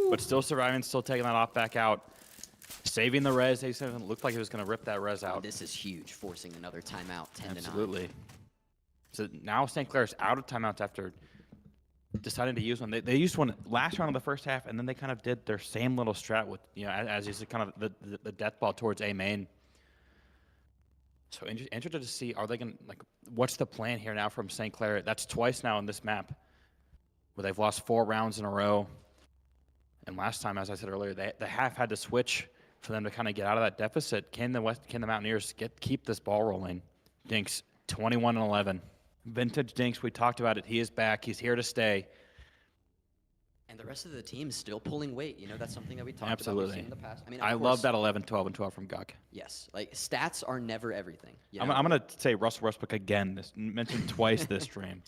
But still surviving, still taking that off back out. Saving the res. A7 looked like he was going to rip that res out. This is huge, forcing another timeout, 10-9. Absolutely. So now St. Clair's out of timeouts after deciding to use one. They used one last round of the first half, and then they kind of did their same little strat with, you know, as you said, kind of the death ball towards A main. So interested to see, are they going to, like, what's the plan here now from St. Clair? That's twice now in this map where they've lost 4 rounds in a row. And last time, as I said earlier, the half had to switch for them to kind of get out of that deficit. Can the Mountaineers keep this ball rolling? Dinks 21-11. Vintage Dinks, we talked about it. He is back. He's here to stay. And the rest of the team is still pulling weight. You know, that's something that we talked about. Absolutely. We've seen in the past. I mean, I of love course, that 11, 12, and 12 from Guk. Yes, like stats are never everything. You I'm know? going to say Russell Westbrook again. This mentioned twice this stream.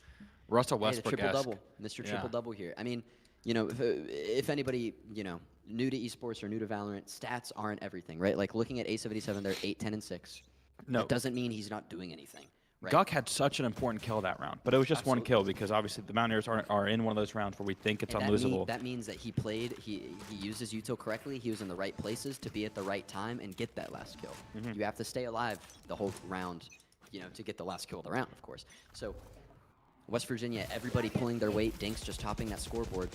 Russell Hey, the Westbrook. triple-double, Mr. Triple-double here. I mean, you know, if anybody, you know, new to esports or new to Valorant, stats aren't everything, right? Like looking at A77, they're 8, 10, and 6. No. That doesn't mean he's not doing anything, Right. Guk had such an important kill that round, but it was just one kill because obviously the Mountaineers are in one of those rounds where we think it's And unlosable. that means that he played, he used his util correctly, he was in the right places to be at the right time and get that last kill. You have to stay alive the whole round, you know, to get the last kill of the round, of course. So West Virginia, everybody pulling their weight, Dinks just topping that scoreboard,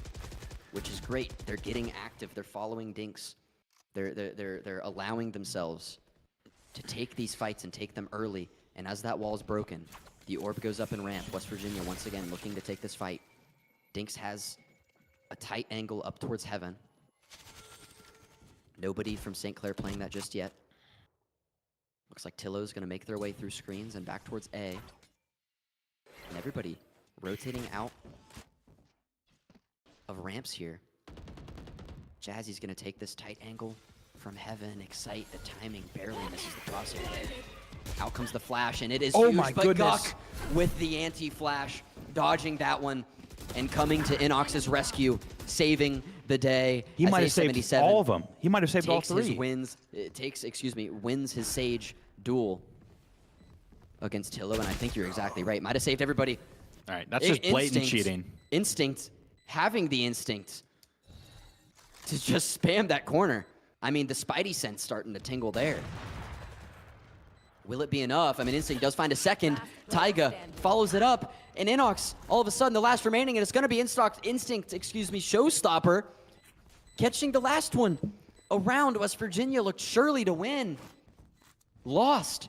which is great. They're getting active, they're following Dinks. They're allowing themselves to take these fights and take them early. And as that wall is broken, the orb goes up in ramp. West Virginia once again looking to take this fight. Dinks has a tight angle up towards heaven. Nobody from St. Clair playing that just yet. Looks like Tillo's going to make their way through screens and back towards A. And everybody rotating out of ramps here. Jazzy's going to take this tight angle from heaven. Excite, the timing barely misses the crosshair. Out comes the flash, and it is huge, my but goodness. Guk with the anti-flash, dodging that one, and coming to Inox's rescue, saving the day. He as might have saved A77 all of them. He might have saved all takes three. his wins, wins his Sage duel against Tillo, and I think you're exactly right. Might have saved everybody. All right, that's just blatant cheating. Instinct, having the instinct to just spam that corner. I mean, the Spidey sense starting to tingle there. Will it be enough? I mean, Instinct does find a second. Taiga follows it up, and Inox, all of a sudden, the last remaining, and it's going to be Instinct, Showstopper, catching the last one around. West Virginia looked surely to win. Lost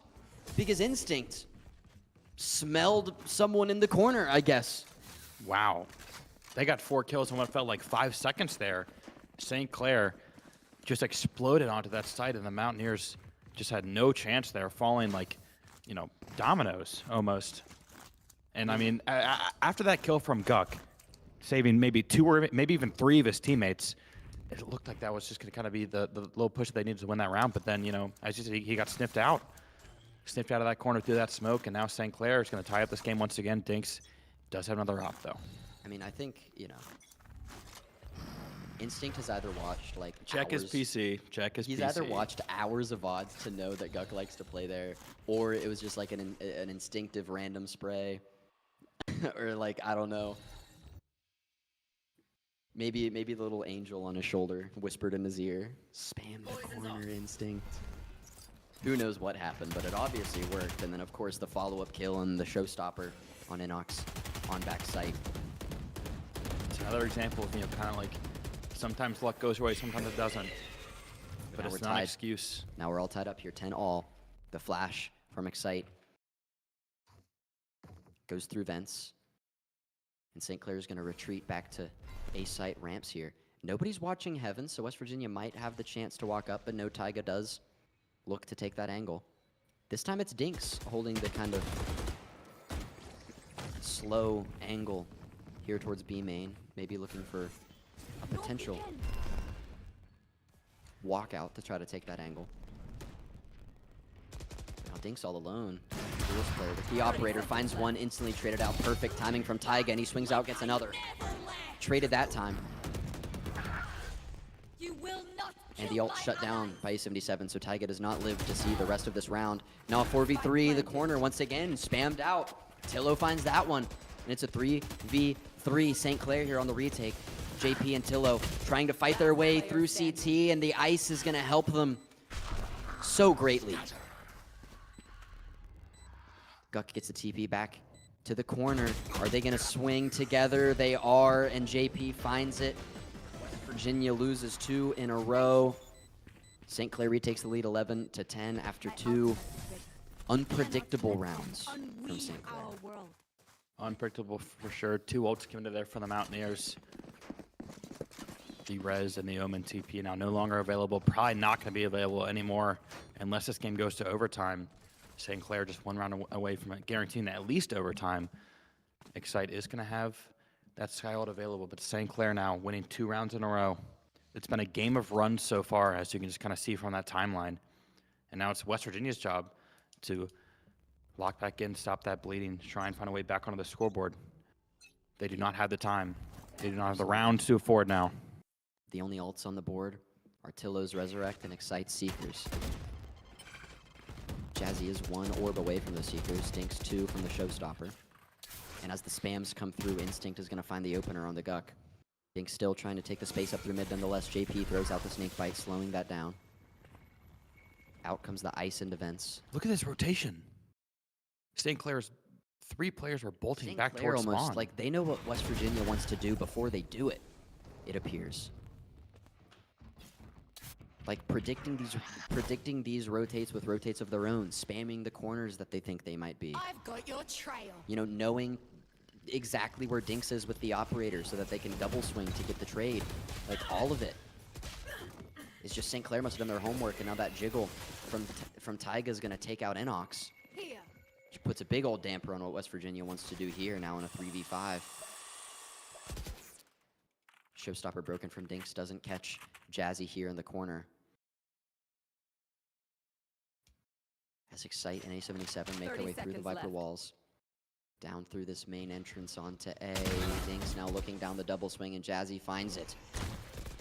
because Instinct smelled someone in the corner, I guess. Wow. They got 4 kills in what felt like 5 seconds there. St. Clair just exploded onto that site, and the Mountaineers just had no chance there, falling like, you know, dominoes almost. And I mean, after that kill from Guk, saving maybe 2 or maybe even 3 of his teammates, it looked like that was just going to kind of be the little push that they needed to win that round. But then, you know, as you see, he got sniffed out of that corner through that smoke, and now St. Clair is going to tie up this game once again. Dinks does have another op, though. I mean, I think, you know, Instinct has either watched like Check hours. his PC. Check his He's PC. either watched hours of VODs to know that Guk likes to play there, or it was just like an instinctive random spray, or like, I don't know. Maybe the little angel on his shoulder whispered in his ear, "Spam the corner, Instinct." Who knows what happened, but it obviously worked. And then of course the follow-up kill and the showstopper on Inox on backside. It's another example of, you know, kind of like sometimes luck goes your way, sometimes it doesn't. But Now it's we're not an tied. excuse. Now we're all tied up here, 10 all. The flash from Excite goes through vents. And St. Clair is going to retreat back to A-site ramps here. Nobody's watching heaven, so West Virginia might have the chance to walk up, but no, Taiga does look to take that angle. This time it's Dinks holding the kind of slow angle here towards B main, maybe looking for a potential walkout to try to take that angle. Now Dinks all alone. Duels player, the key operator finds one, instantly traded out. Perfect timing from Taiga, and he swings out, gets another. Traded that time. You will not And kill the ult my shut down ally. by A77, so Taiga does not live to see the rest of this round. Now 4v3, the corner once again spammed out. Tillo finds that one, and it's a 3v3. St. Clair here on the retake. JP and Tillo trying to fight their way through CT, and the ice is going to help them so greatly. Guk gets the TP back to the corner. Are they going to swing together? They are, and JP finds it. Virginia loses 2 in a row. St. Clair retakes the lead 11-10 after 2 unpredictable rounds from St. Clair. Our world. Unpredictable for sure. 2 ults coming to there for the Mountaineers. The Rez and the Omen TP now no longer available. Probably not going to be available anymore unless this game goes to overtime. St. Clair just 1 round away from it, guaranteeing at least overtime. Excite is going to have that Sky ult available, but St. Clair now winning 2 rounds in a row. It's been a game of runs so far, as you can just kind of see from that timeline. And now it's West Virginia's job to lock back in, stop that bleeding, try and find a way back onto the scoreboard. They do not have the time. They do not have the rounds to afford now. The only ults on the board are Tillo's Resurrect and Excite Seekers. Jazzy is 1 orb away from the Seekers. Dinks 2 from the Showstopper. And as the spams come through, Instinct is going to find the opener on the Guck. Dinks still trying to take the space up through mid nonetheless. JP throws out the Snake Bite, slowing that down. Out comes the Ice into Vents. Look at this rotation. St. Clair's 3 players are bolting St. back Clair towards almost, spawn. like, they know what West Virginia wants to do before they do it, it appears. Like, predicting these rotates with rotates of their own, spamming the corners that they think they might be. I've got your trail. You know, knowing exactly where Dinks is with the operator so that they can double swing to get the trade. Like, all of it. It's just St. Clair must have done their homework, and now that jiggle from Taiga is going to take out Inox. Here. Which puts a big old damper on what West Virginia wants to do here now in a 3v5. Showstopper broken from Dinks, doesn't catch Jazzy here in the corner. As Excite and A77 make their way through the Viper left. walls. Down through this main entrance onto A. Dinks now looking down the double swing, and Jazzy finds it.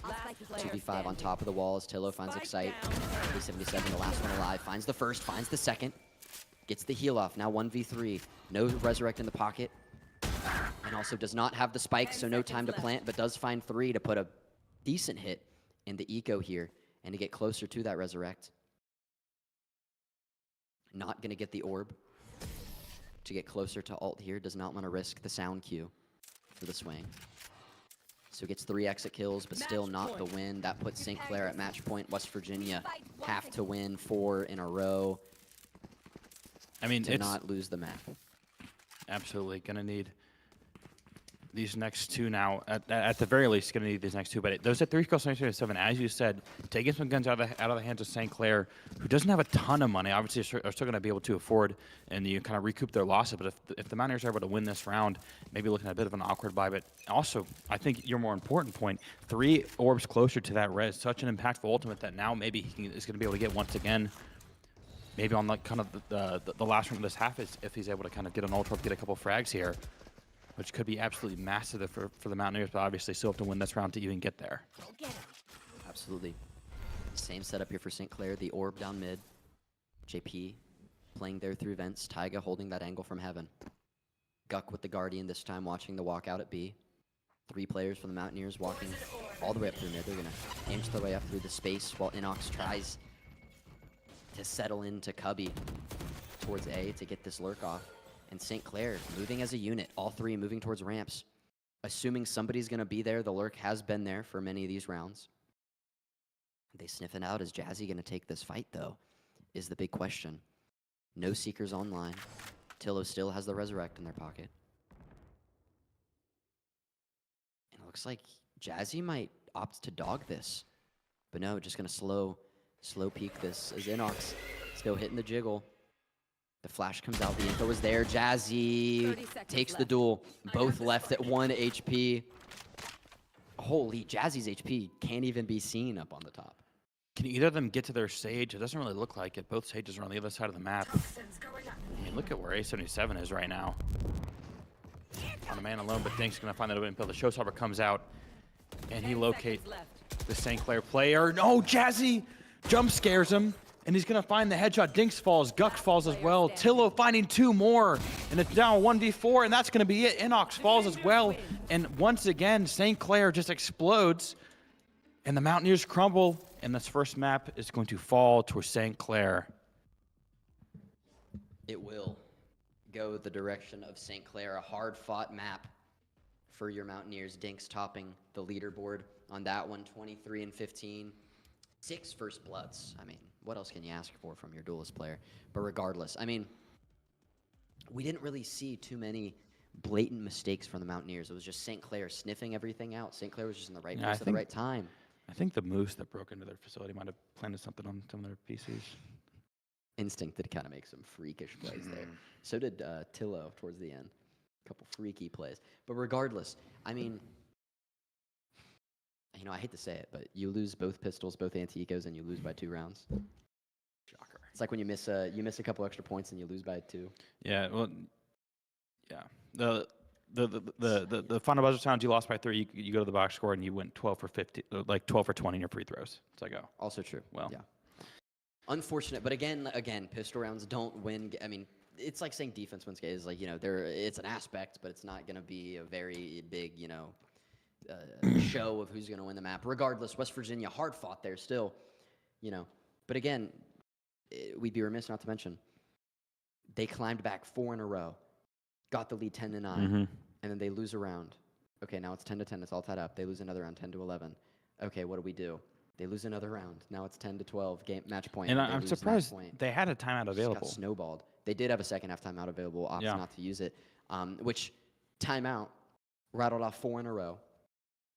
Last player 2v5 on standing. top of the walls. Tillo finds Spike Excite. down. A77, the last one alive, finds the first, finds the second. Gets the heal off, now 1v3. No Resurrect in the pocket. And also does not have the spike, so no time to plant, but does find 3 to put a decent hit in the eco here and to get closer to that Resurrect. Not going to get the orb. To get closer to ult here, does not want to risk the sound cue for the swing. So gets 3 exit kills, but still not the win. That puts St. Clair at match point. West Virginia have to win 4 in a row I mean, to it's not lose the map. absolutely going to need these next 2 now. At the very least, going to need these next 2. But those are 3 kills, 7. As you said, taking some guns out of the hands of St. Clair, who doesn't have a ton of money. Obviously, are still going to be able to afford and you kind of recoup their losses. But if the Mountaineers are able to win this round, maybe looking at a bit of an awkward bye. But also, I think your more important point, 3 orbs closer to that res, such an impactful ultimate that now maybe is going to be able to get once again. Maybe on like kind of the last round of this half, if he's able to kind of get an ultra, get a couple frags here, which could be absolutely massive for the Mountaineers, but obviously still have to win this round to even get there. Go get him. Absolutely. Same setup here for St. Clair. The orb down mid. JP playing there through vents. Taiga holding that angle from heaven. Guck with the Guardian this time watching the walkout at B. 3 players from the Mountaineers walking all the way up through mid. They're going to inch their way up through the space while Inox tries to settle into Cubby towards A to get this lurk off. And St. Clair moving as a unit, all 3 moving towards ramps. Assuming somebody's going to be there, the lurk has been there for many of these rounds. They sniff it out. Is Jazzy going to take this fight, though, is the big question. No Seekers online. Tillo still has the Resurrect in their pocket. And it looks like Jazzy might opt to dog this. But no, just going to slow peek this as Inox still hitting the jiggle. The flash comes out, the info is there. 30 Jazzy seconds takes the left. duel. Both left at 1 HP. Holy, Jazzy's HP can't even be seen up on the top. Can either of them get to their stage? It doesn't really look like it. Both stages are on the other side of the map. I mean, look at where A77 is right now. On a man alone, but Dink's going to find that open pill. The Showstopper comes out, and he 10 locates seconds left. the St. Clair player. No, Jazzy jump scares him, and he's going to find the headshot. Dinks falls, Guck falls as well. Tillo finding 2 more, and it's down 1v4, and that's going to be it. Inox falls as well, and once again, St. Clair just explodes, and the Mountaineers crumble, and this first map is going to fall to St. Clair. It will go the direction of St. Clair, a hard-fought map for your Mountaineers. Dinks topping the leaderboard on that one, 23 and 15. 6 first bloods. I mean, what else can you ask for from your duelist player? But regardless, I mean, we didn't really see too many blatant mistakes from the Mountaineers. It was just St. Clair sniffing everything out. St. Clair was just in the right Yeah, place at the right time. I think the Moose that broke into their facility might have planted something on some of their PCs. Instinct did kind of make some freakish plays there. So did Tillo towards the end. A couple freaky plays. But regardless, I mean, you know, I hate to say it, but you lose both pistols, both anti-ecos, and you lose by 2 rounds. Shocker. It's like when you miss a couple extra points and you lose by 2. Yeah, well, yeah. The final buzzer sounds, you lost by 3. You go to the box score and you went 12 for 50, like 12 for 20 in your free throws. It's like, oh, Also true. Well. Yeah. Unfortunate, but again, pistol rounds don't win. I mean, it's like saying defense wins games. Like, it's an aspect, but it's not going to be a very big, show of who's going to win the map. Regardless, West Virginia hard fought there still, But again, we'd be remiss not to mention they climbed back 4 in a row, got the lead 10-9, and then they lose a round. Okay, now it's 10-10. It's all tied up. They lose another round, 10-11. Okay, what do? They lose another round. Now it's 10-12 match point. And I'm surprised they had a timeout available. Just got snowballed. They did have a second half timeout available, opted not to use it. Which timeout rattled off 4 in a row.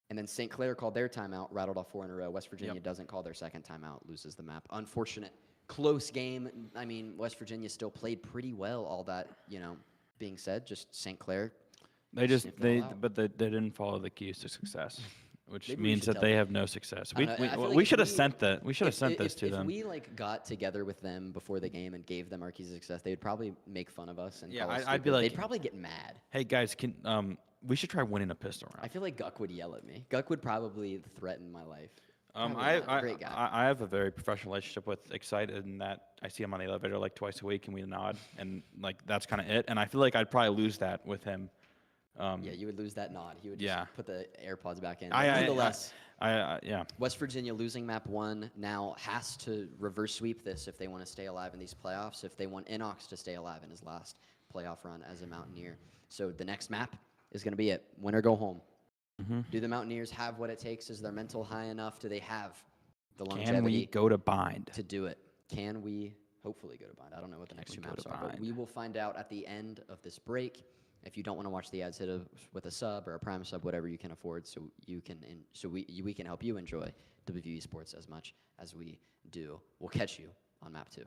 And then St. Clair called their timeout, rattled off 4 in a row. West Virginia doesn't call their second timeout, loses the map. Unfortunate. Close game. I mean, West Virginia still played pretty well, all that, being said. Just St. Clair. They didn't follow the keys to success, which means that they have no success. We should have sent that. We should have sent this to them. If we got together with them before the game and gave them our keys to success, they'd probably make fun of us and call us I'd be stupid. like, they'd probably get mad. Hey guys, we should try winning a pistol round. I feel like Guck would yell at me. Guck would probably threaten my life. Great guy. I have a very professional relationship with Excited in that I see him on the elevator like twice a week and we nod and like that's kind of it. And I feel like I'd probably lose that with him. Yeah, you would lose that nod. He would just put the AirPods back in. Nonetheless, West Virginia losing map 1 now has to reverse sweep this if they want to stay alive in these playoffs, if they want Inox to stay alive in his last playoff run as a Mountaineer. So the next map is going to be it. Win or go home. Do the Mountaineers have what it takes? Is their mental high enough? Do they have the longevity? Can we go to bind? To do it. Can we hopefully go to bind? I don't know what the next 2 maps are, but we will find out at the end of this break. If you don't want to watch the ads, hit us with a sub or a Prime sub, whatever you can afford, so we can help you enjoy WVU Sports as much as we do. We'll catch you on map 2.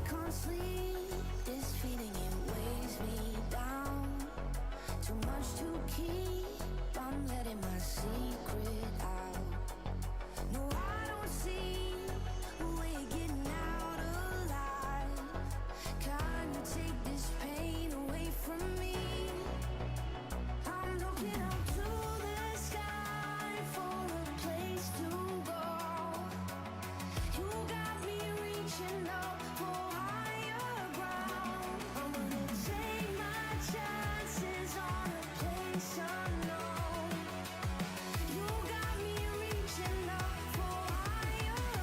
can't sleep. This feeling, it weighs me down. Too much to keep. I'm letting my secret out. No, I don't see a way of getting out alive. Can you take this pain away from me? I'm looking up to the sky for a place to go. You got me reaching up for higher ground. I'm gonna take my chances on a place unknown. You got me reaching up for higher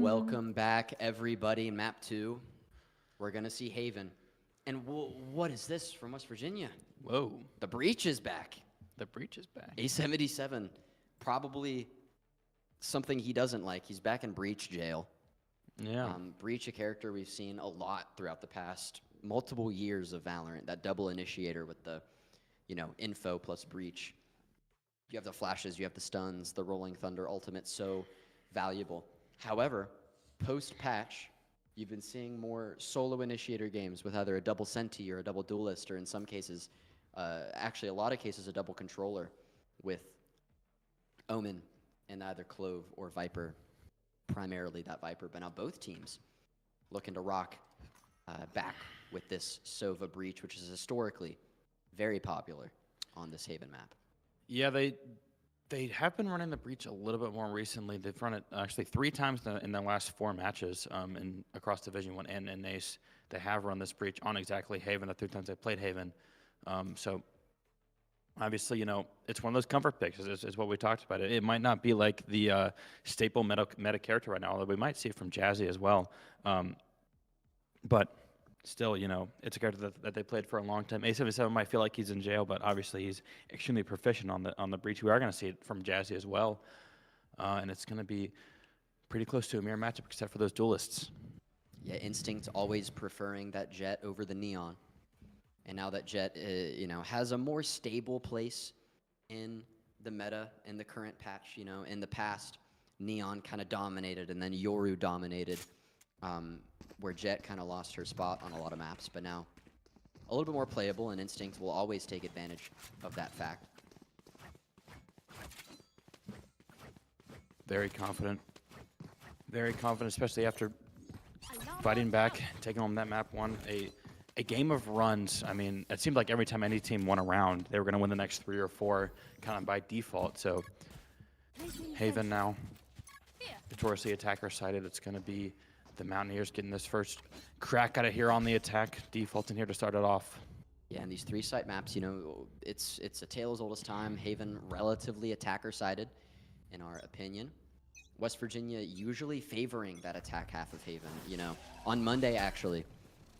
Welcome back, everybody. Map 2. We're going to see Haven. And what is this from West Virginia? Whoa. The Breach is back. The Breach is back. A77. Probably something he doesn't like. He's back in Breach jail. Yeah. Breach, a character we've seen a lot throughout the past multiple years of Valorant. That double initiator with the, info plus Breach. You have the flashes, you have the stuns, the Rolling Thunder ultimate, so valuable. However, post-patch, you've been seeing more solo initiator games with either a double Senti or a double duelist, or in some cases, actually a lot of cases, a double controller with Omen and either Clove or Viper, primarily that Viper. But now both teams looking to rock back with this Sova Breach, which is historically very popular on this Haven map. Yeah, they have been running the Breach a little bit more recently. They've run it actually 3 times in the last 4 matches across Division 1 and NACE. They have run this Breach on exactly Haven the 3 times they played Haven. So obviously, it's one of those comfort picks is what we talked about. It might not be like the staple meta character right now, although we might see it from Jazzy as well. But still, it's a character that they played for a long time. A77 might feel like he's in jail, but obviously he's extremely proficient on the Breach. We are going to see it from Jazzy as well. And it's going to be pretty close to a mirror matchup except for those duelists. Yeah, Instinct always preferring that Jet over the Neon. And now that Jet, has a more stable place in the meta in the current patch. In the past, Neon kind of dominated, and then Yoru dominated, where Jet kind of lost her spot on a lot of maps. But now, a little bit more playable, and Instinct will always take advantage of that fact. Very confident. Very confident, especially after fighting back, taking home that map 1. A game of runs. I mean, it seemed like every time any team won a round, they were going to win the next 3 or 4 kind of by default. So Haven now notoriously attacker sided. It's going to be the Mountaineers getting this first crack at it here on the attack, defaulting here to start it off. Yeah, and these 3-site maps, it's a tale as old as time. Haven relatively attacker sided, in our opinion. West Virginia usually favoring that attack half of Haven. On Monday actually.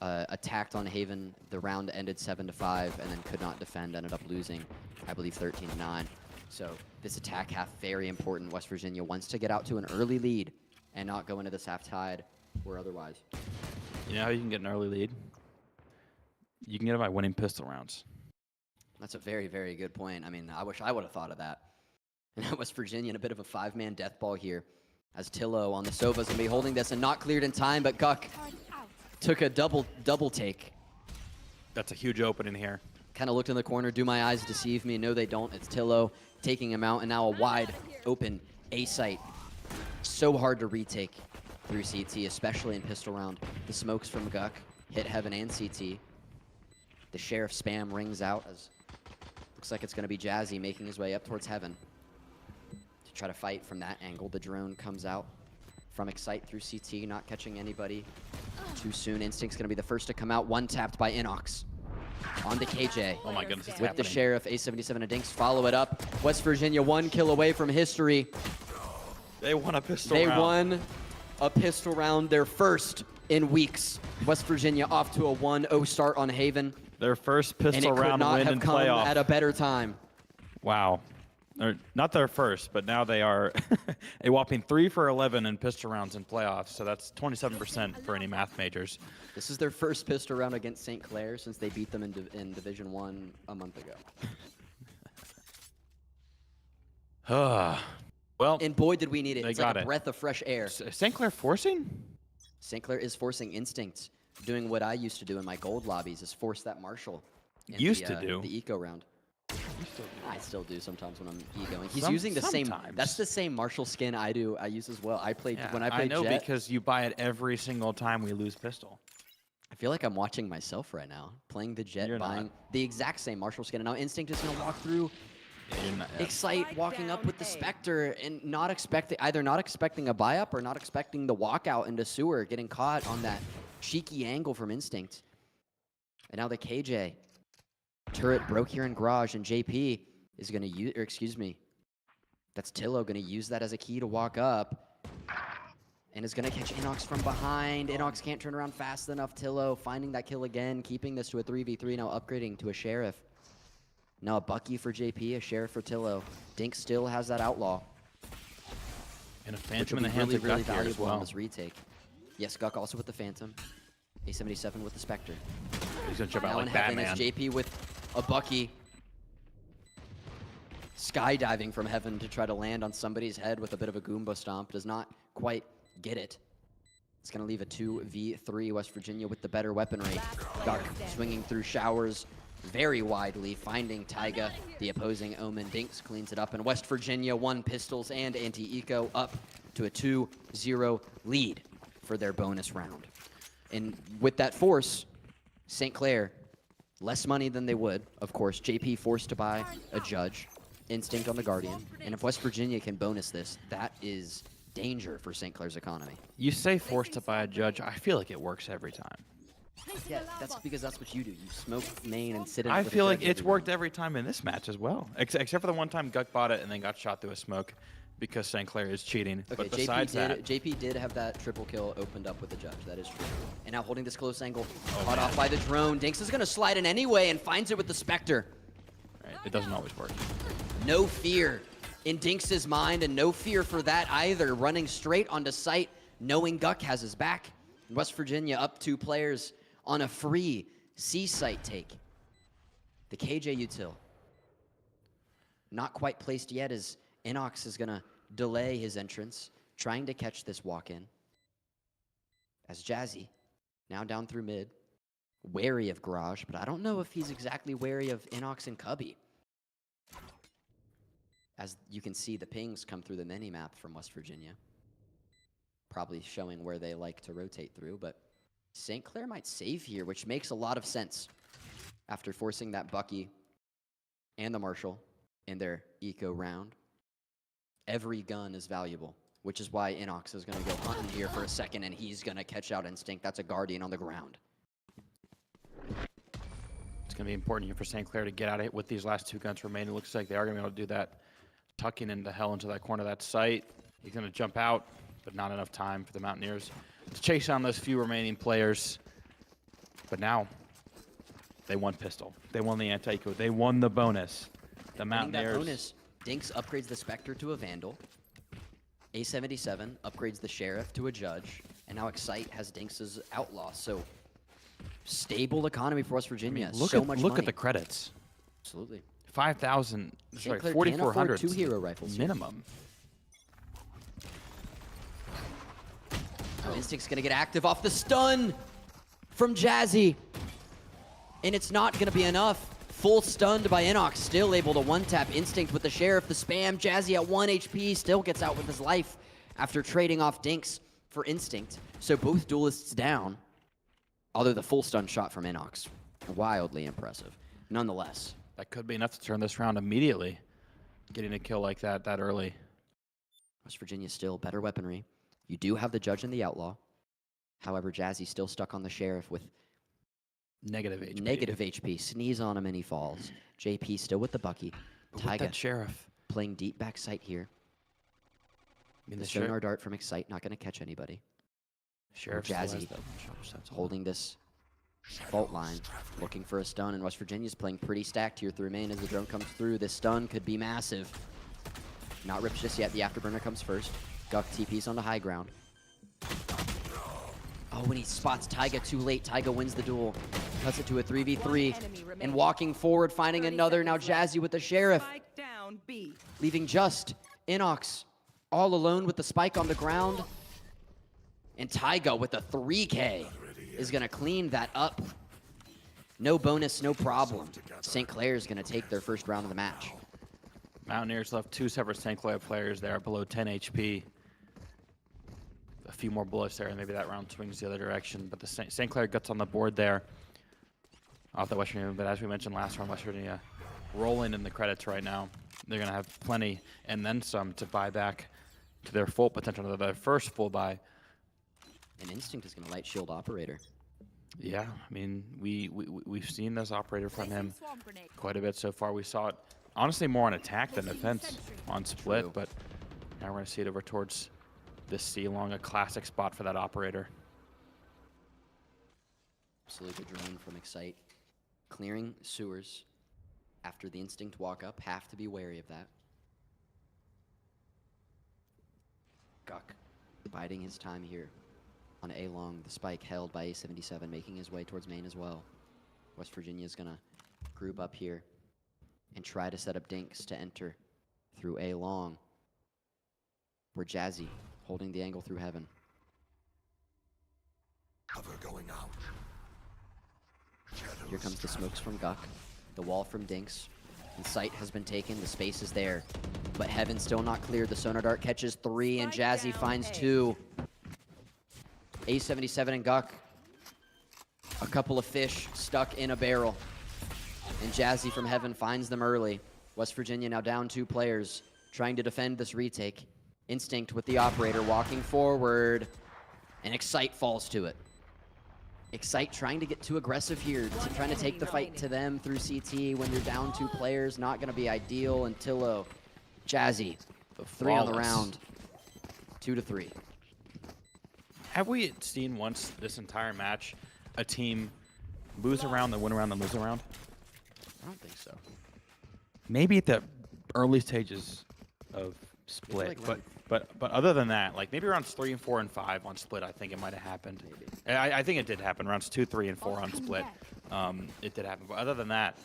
Attacked on Haven, the round ended 7-5, and then could not defend, ended up losing, I believe, 13-9. So this attack half, very important. West Virginia wants to get out to an early lead and not go into this half tied or otherwise. You know how you can get an early lead? You can get it by winning pistol rounds. That's a very, very good point. I mean, I wish I would have thought of that. And West Virginia in a bit of a 5-man death ball here, as Tillo on the Sova's going to be holding this and not cleared in time, but Guck took a double take. That's a huge opening here. Kind of looked in the corner. Do my eyes deceive me? No, they don't. It's Tillo taking him out, and now a wide open A site. So hard to retake through CT, especially in pistol round. The smokes from Guck hit Heaven and CT. The Sheriff spam rings out as looks like it's going to be Jazzy making his way up towards Heaven to try to fight from that angle. The drone comes out from Excite through CT, not catching anybody too soon. Instinct's going to be the first to come out. One tapped by Inox on the KJ. Oh my goodness, it's with happening. The Sheriff, A77 and Dinks follow it up. West Virginia 1 kill away from history. They won a pistol They round. won a pistol round, their first in weeks. West Virginia off to a 1-0 start on Haven. Their first And pistol it could round not win have in come playoff. at a better time. Wow. Or not their first, but now they are a whopping 3 for 11 in pistol rounds in playoffs. So that's 27% for any math majors. This is their first pistol round against St. Clair since they beat them in Division 1 a month ago. Well, And boy, did we need it. They It's got like a it. breath of fresh air. St. Clair forcing? St. Clair is forcing Instinct, doing what I used to do in my gold lobbies, is force that Marshall. in Used to do? The eco round. I still do sometimes when I'm egoing. He's using the same. Sometimes. That's the same Marshall skin I use as well. I played when I I played know Jet. because you buy it every single time we lose pistol. I feel like I'm watching myself right now, playing the Jet, You're buying not. the exact same Marshall skin. And now Instinct is going to walk through, You're not- Excite walking up with the Spectre and not expecting a buy up or not expecting the walkout into sewer, getting caught on that cheeky angle from Instinct. And now the KJ turret broke here in garage, and JP is going to use, or excuse me, that's Tillo going to use that as a key to walk up. and is going to catch Inox from behind. Inox can't turn around fast enough. Tillo finding that kill again, keeping this to a 3v3, now upgrading to a Sheriff. Now a Bucky for JP, a Sheriff for Tillo. Dink still has that Outlaw. And a Which Phantom will in be the hands really, of really Guck here as valuable on well. this retake. Yes, Guck also with the Phantom. A77 with the Spectre. He's going to jump out Now in like heaven, Batman. it's JP with a Bucky. Skydiving from heaven to try to land on somebody's head with a bit of a Goomba stomp. Does not quite get it. It's going to leave a 2v3. West Virginia with the better weaponry. Guck swinging through showers very widely, finding Taiga, the opposing Omen. Dinks cleans it up, and West Virginia won pistols and anti-eco up to a 2-0 lead for their bonus round. And with that force, St. Clair, less money than they would, of course. JP forced to buy a Judge, Instinct on the Guardian, and if West Virginia can bonus this, that is danger for St. Clair's economy. You say forced to buy a Judge. I feel like it works every time. Yeah, that's because that's what you do. You smoke main and sit in. I with a feel like Judge it's every worked round. every time in this match as well. Except for the one time Guck bought it and then got shot through a smoke because St. Clair is cheating. Okay, But besides that, JP did have that triple kill opened up with the Judge. That is true. And now holding this close angle, caught off by the drone. Dinks is going to slide in anyway and finds it with the Spectre. right, it doesn't always work. No fear in Dinks' mind, and no fear for that either. Running straight onto site, knowing Guck has his back. West Virginia up 2 players on a free C-site take. The KJ util. Not quite placed yet as Inox is going to delay his entrance, trying to catch this walk-in. As Jazzy, now down through mid, wary of Garage, but I don't know if he's exactly wary of Inox and Cubby. As you can see, the pings come through the mini-map from West Virginia. Probably showing where they like to rotate through, but St. Clair might save here, which makes a lot of sense after forcing that Bucky and the Marshal in their eco round. Every gun is valuable, which is why Inox is going to go hunting here for a second, and he's going to catch out Instinct. That's a Guardian on the ground. It's going to be important here for St. Clair to get out of it with these last 2 guns remaining. It looks like they are going to be able to do that, tucking into hell into that corner of that site. He's going to jump out, but not enough time for the Mountaineers to chase down those few remaining players. But now, they won pistol. They won the anti-eco. They won the bonus. The Winning Mountaineers. that bonus, Dinks upgrades the Spectre to a Vandal. A77 upgrades the Sheriff to a Judge. And now Excite has Dinks' Outlaw. So, stable economy for West Virginia. Look so at, much look money. at the credits. Absolutely. 5,000, St. sorry, Clair can't afford 4,400 2 hero rifles here. minimum. Oh, Instinct's gonna get active off the stun from Jazzy. And it's not gonna be enough. Full stunned by Inox, still able to one-tap Instinct with the Sheriff, the spam. Jazzy at 1 HP, still gets out with his life after trading off Dinks for Instinct. So both duelists down, although the full stun shot from Inox, wildly impressive. Nonetheless. That could be enough to turn this round immediately. Getting a kill like that early. West Virginia still better weaponry. You do have the Judge and the Outlaw. However, Jazzy's still stuck on the Sheriff with Negative HP. negative HP. Sneeze on him and he falls. JP still with the Bucky. With Taiga that Sheriff. playing deep back sight here. I mean, The the sonar dart from Excite not going to catch anybody. Sheriff Jazzy holding this fault line, looking for a stun, and West Virginia's playing pretty stacked here through main as the drone comes through. This stun could be massive. Not ripped just yet. The afterburner comes first. Guck TP's on the high ground. Oh, when he spots Taiga too late, Taiga wins the duel. Cuts it to a 3v3. And walking forward, finding another. Now Jazzy with the Sheriff. Spike down B. Leaving just Inox all alone with the spike on the ground. And Taiga with the 3K is going to clean that up. No bonus, no problem. St. Clair's going to take their first round of the match. Mountaineers left 2 separate St. Clair players there below 10 HP. A few more bullets there, and maybe that round swings the other direction. But the St. Clair gets on the board there off the West Virginia. But as we mentioned last round, West Virginia rolling in the credits right now. They're going to have plenty and then some to buy back to their full potential, to their first full buy. And Instinct is going to light shield operator. Yeah, I mean, we've seen this operator from him quite a bit so far. We saw it, honestly, more on attack than defense on split, True. but now we're going to see it over towards this C long, a classic spot for that operator. Absolutely good drone from Excite. Clearing sewers after the instinct walk up. Have to be wary of that. Guk biding his time here on A long. The spike held by A77, making his way towards main as well. West Virginia's gonna group up here and try to set up Dinks to enter through A long. Where Jazzy holding the angle through heaven. Cover going out. Here comes the smokes from Guk, the wall from Dinks. The site has been taken, the space is there, but Heaven still not cleared. The Sonar Dart catches 3 and Jazzy finds 2. A77 and Guk, a couple of fish stuck in a barrel. And Jazzy from Heaven finds them early. West Virginia now down 2 players, trying to defend this retake. Instinct with the operator walking forward, and Excite falls to it. Excite trying to get too aggressive here, trying to take the fight to them through CT when you're down 2 players. Not going to be ideal until Jazzy, 3 on the round, 2-3. Have we seen once this entire match a team lose a round, then win a round, then lose a round? I don't think so. Maybe at the early stages of Split, like but other than that, like maybe rounds 3 and 4 and 5 on Split, I think it might have happened. Maybe. I think it did happen. Rounds 2, 3, and 4 on Split, it did happen. But other than that,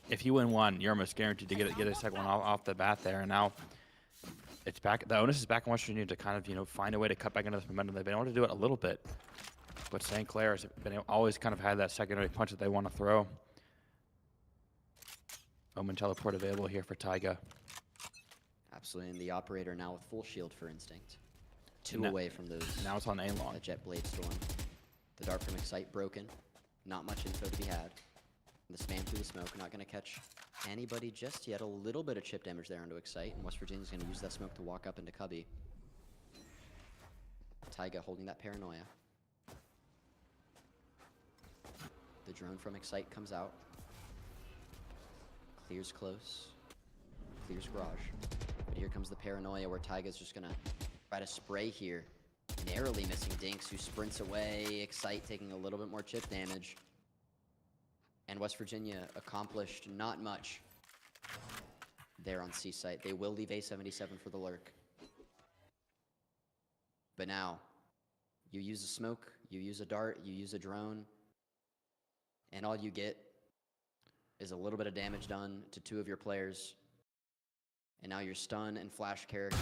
if you win one, you're almost guaranteed to get a second one off the bat there. And now it's back. The onus is back on West Virginia to kind of find a way to cut back into this momentum. They've been able to do it a little bit, but St. Clair has been always kind of had that secondary punch that they want to throw. Omen teleport available here for Taiga. Absolutely, and the operator now with full shield for Instinct. 2 Now- away from those. Now it's on A-Long. Jet Blade Storm. The dart from Excite broken. Not much info to be had. And the spam through the smoke, not going to catch anybody just yet. A little bit of chip damage there onto Excite, and West Virginia's going to use that smoke to walk up into Cubby. Taiga holding that paranoia. The drone from Excite comes out. Clears close. Clears garage. But here comes the paranoia where Taiga's just gonna try to spray here. Narrowly missing Dinks, who sprints away. Excite taking a little bit more chip damage. And West Virginia accomplished not much there on C site. They will leave A77 for the lurk. But now, you use a smoke, you use a dart, you use a drone, and all you get is a little bit of damage done to 2 of your players. And now your stun and flash character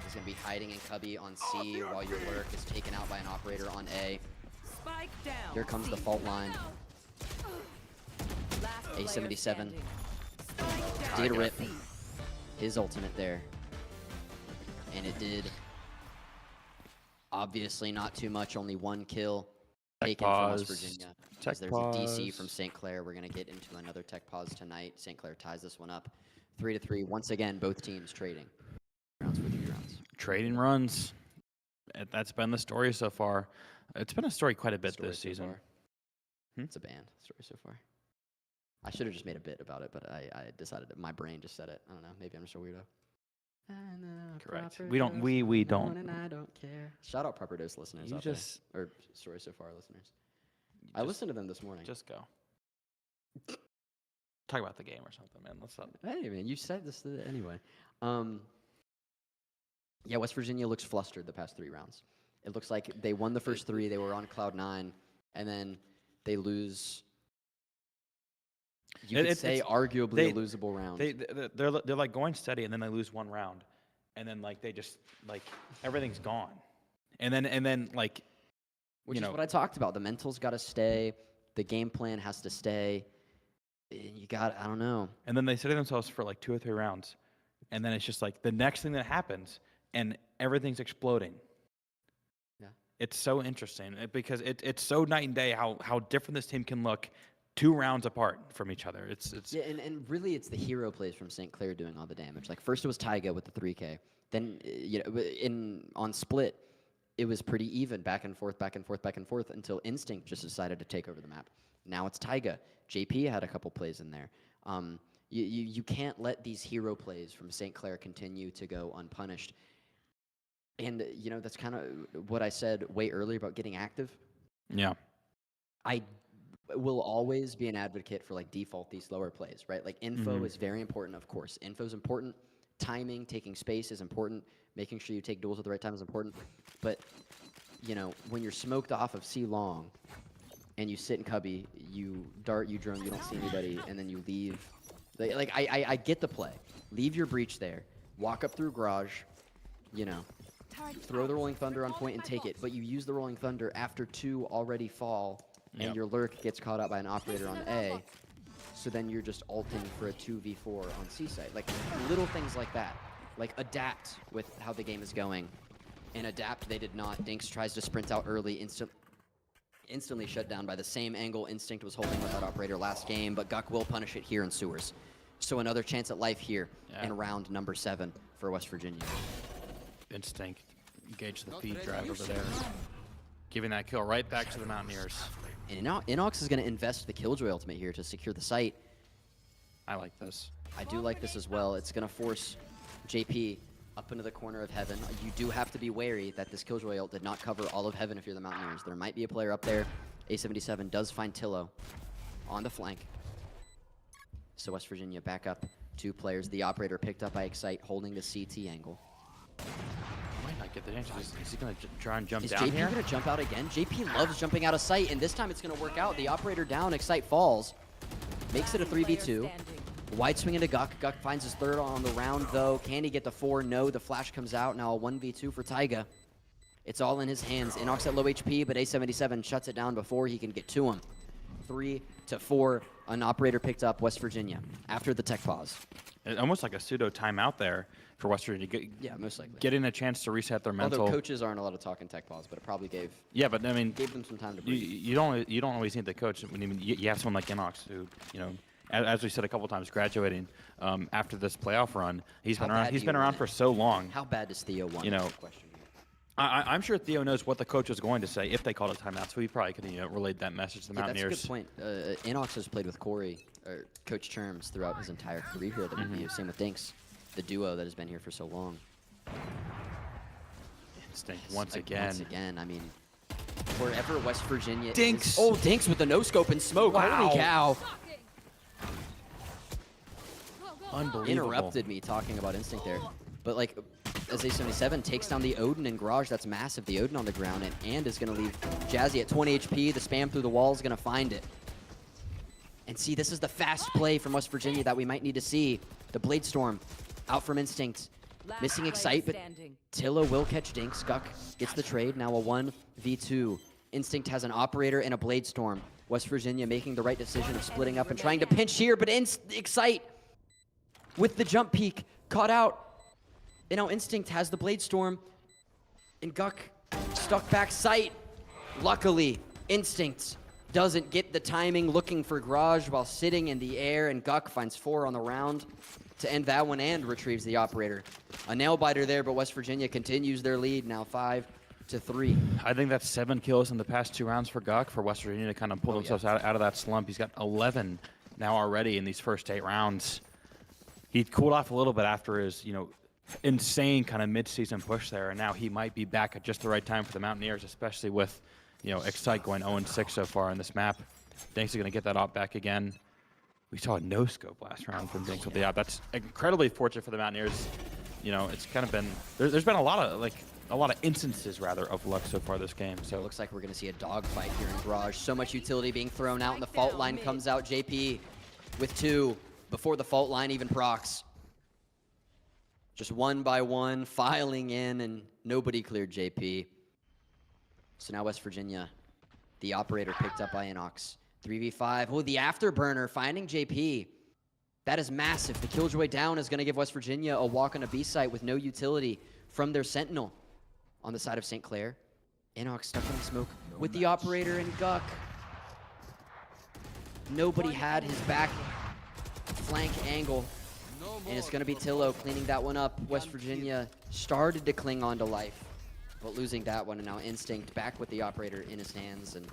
is going to be hiding in Cubby on C while your lurk is taken out by an operator on A. Spike down. Here comes the fault line. Last player A77 standing. Spike down. did rip his ultimate there. And it did obviously not too much, only 1 kill taken from West Virginia. Tech As there's a DC pause. from St. Clair. We're going to get into another tech pause tonight. St. Clair ties this one up 3-3. Once again, both teams trading rounds for 3 rounds. Trading runs. That's been the story so far. It's been a story quite a bit Story this so season. far. It's a band story so far. I should have just made a bit about it, but I decided that my brain just said it. I don't know. Maybe I'm just a weirdo. Correct. We don't. And I don't care. Shout out Proper Dose listeners. You out there. just- or story so far listeners. I listened to them this morning. Just go. Talk about the game or something, man. Let's not. Hey man, you said this anyway. Yeah, West Virginia looks flustered the past 3 rounds. It looks like they won the first 3. They were on cloud 9, and then they lose. You could say arguably a losable round. They're like going steady, and then they lose 1 round, and then like they just like everything's gone, and then like Which is what I talked about. The mental's got to stay. The game plan has to stay. You got, I don't know. and then they steady themselves for like 2 or 3 rounds, and then it's just like the next thing that happens, and everything's exploding. Yeah. It's so interesting because it's so night and day how different this team can look 2 rounds apart from each other. It's Yeah, and really it's the hero plays from St. Clair doing all the damage. Like first it was Taiga with the 3K. Then on Split, it was pretty even, back and forth, back and forth, back and forth, until Instinct just decided to take over the map. Now it's Taiga. JP had a couple plays in there. You can't let these hero plays from St. Clair continue to go unpunished. And, you know, that's kind of what I said way earlier about getting active. Yeah. I will always be an advocate for like default these slower plays, right? Like info is very important, of course. Info is important. Timing, taking space is important. Making sure you take duels at the right time is important. But, you know, when you're smoked off of C long and you sit in cubby, you dart, you drone, you don't see anybody, and then you leave. Like I get the play. Leave your breach there. Walk up through garage, you know, throw the Rolling Thunder on point and take it. But you use the Rolling Thunder after 2 already fall, and your lurk gets caught out by an operator on A. So then you're just ulting for a 2v4 on C site. Like little things like that. Like adapt with how the game is going. And adapt, they did not. Dinks tries to sprint out early, instantly shut down by the same angle Instinct was holding with that operator last game, but Guk will punish it here in sewers. So another chance at life here in round number 7 for West Virginia. Instinct engage the feed drive over there, giving that kill right back to the Mountaineers. And Inox is going to invest the Killjoy ultimate here to secure the site. I like this. I do like this as well. It's going to force JP up into the corner of heaven. You do have to be wary that this Killjoy ult did not cover all of heaven if you're the Mountaineers. There might be a player up there. A77 does find Tillo on the flank. So West Virginia back up 2 players. The operator picked up by Excite, holding the CT angle. Might not get the answer. Is he going to try and jump Is down JP here? going to jump out again? JP loves jumping out of sight, and this time it's going to work out. The operator down, Excite falls. Makes it a 3v2. Wide swing into Guk. Guk finds his 3rd on the round, though. Can he get the 4? No, the flash comes out. Now a 1v2 for Taiga. It's all in his hands. Inox at low HP, but A77 shuts it down before he can get to him. 3-4. An operator picked up West Virginia after the tech pause. Almost like a pseudo timeout there for West Virginia. Yeah, most likely. Getting a chance to reset their mental. Although coaches aren't allowed to talk in tech pause, but it probably gave but I mean, them some time to breathe. you don't always need the coach. When you have someone like Inox who, you know, as we said a couple times, graduating after this playoff run. He's been around. He's been around for so long. How bad does Theo want? You know, question here. I'm sure Theo knows what the coach was going to say if they called a timeout, so he probably could relayed that message to the Mountaineers. That's a good point. Inox has played with Corey, or Coach Terms, throughout his entire career here at WVU. Same with Dinks, the duo that has been here for so long. Instinct once again. Once again, I mean, wherever West Virginia Dinks. is. Oh, Dinks with the no-scope and smoke. Wow. Holy cow. Unbelievable. Interrupted me talking about Instinct there. But, like, as A77 takes down the Odin and Garage, that's massive. The Odin on the ground, and is going to leave Jazzy at 20 HP. The spam through the wall is going to find it. And see, this is the fast play from West Virginia that we might need to see. The Blade Storm out from Instinct. Missing Excite, but Tillo will catch Dinks. Guk gets the trade. Now a 1v2. Instinct has an operator and a Blade Storm. West Virginia making the right decision of splitting up and trying to pinch here, but Excite with the jump peek caught out. And now Instinct has the Blade Storm, and Guk stuck back sight. Luckily, Instinct doesn't get the timing, looking for Garage while sitting in the air, and Guk finds 4 on the round to end that one and retrieves the operator. A nail biter there, but West Virginia continues their lead, now 5-3. I think that's 7 kills in the past 2 rounds for Guk, for West Virginia to kind of pull themselves out of that slump. He's got 11 now already in these first 8 rounds. He cooled off a little bit after his, insane kind of mid-season push there, and now he might be back at just the right time for the Mountaineers, especially with, Excite going 0-6 so far in this map. Dinks is going to get that op back again. We saw a no-scope last round from Dinks with the op. That's incredibly fortunate for the Mountaineers. It's kind of been there's been a lot of instances rather of luck so far this game. So it looks like we're going to see a dogfight here in Garage. So much utility being thrown out, and the fault line comes out. JP with 2 before the fault line even procs. Just one by one, filing in, and nobody cleared JP. So now West Virginia, the operator picked up by Inox. 3v5. Oh, the afterburner finding JP. That is massive. The Killjoy down is going to give West Virginia a walk on a B site with no utility from their Sentinel on the side of St. Clair. Inox stuck in the smoke with the operator and Guk. Nobody had his back flank angle. And it's going to be Tillo cleaning that one up. West Virginia started to cling on to life, but losing that one, and now Instinct back with the operator in his hands. And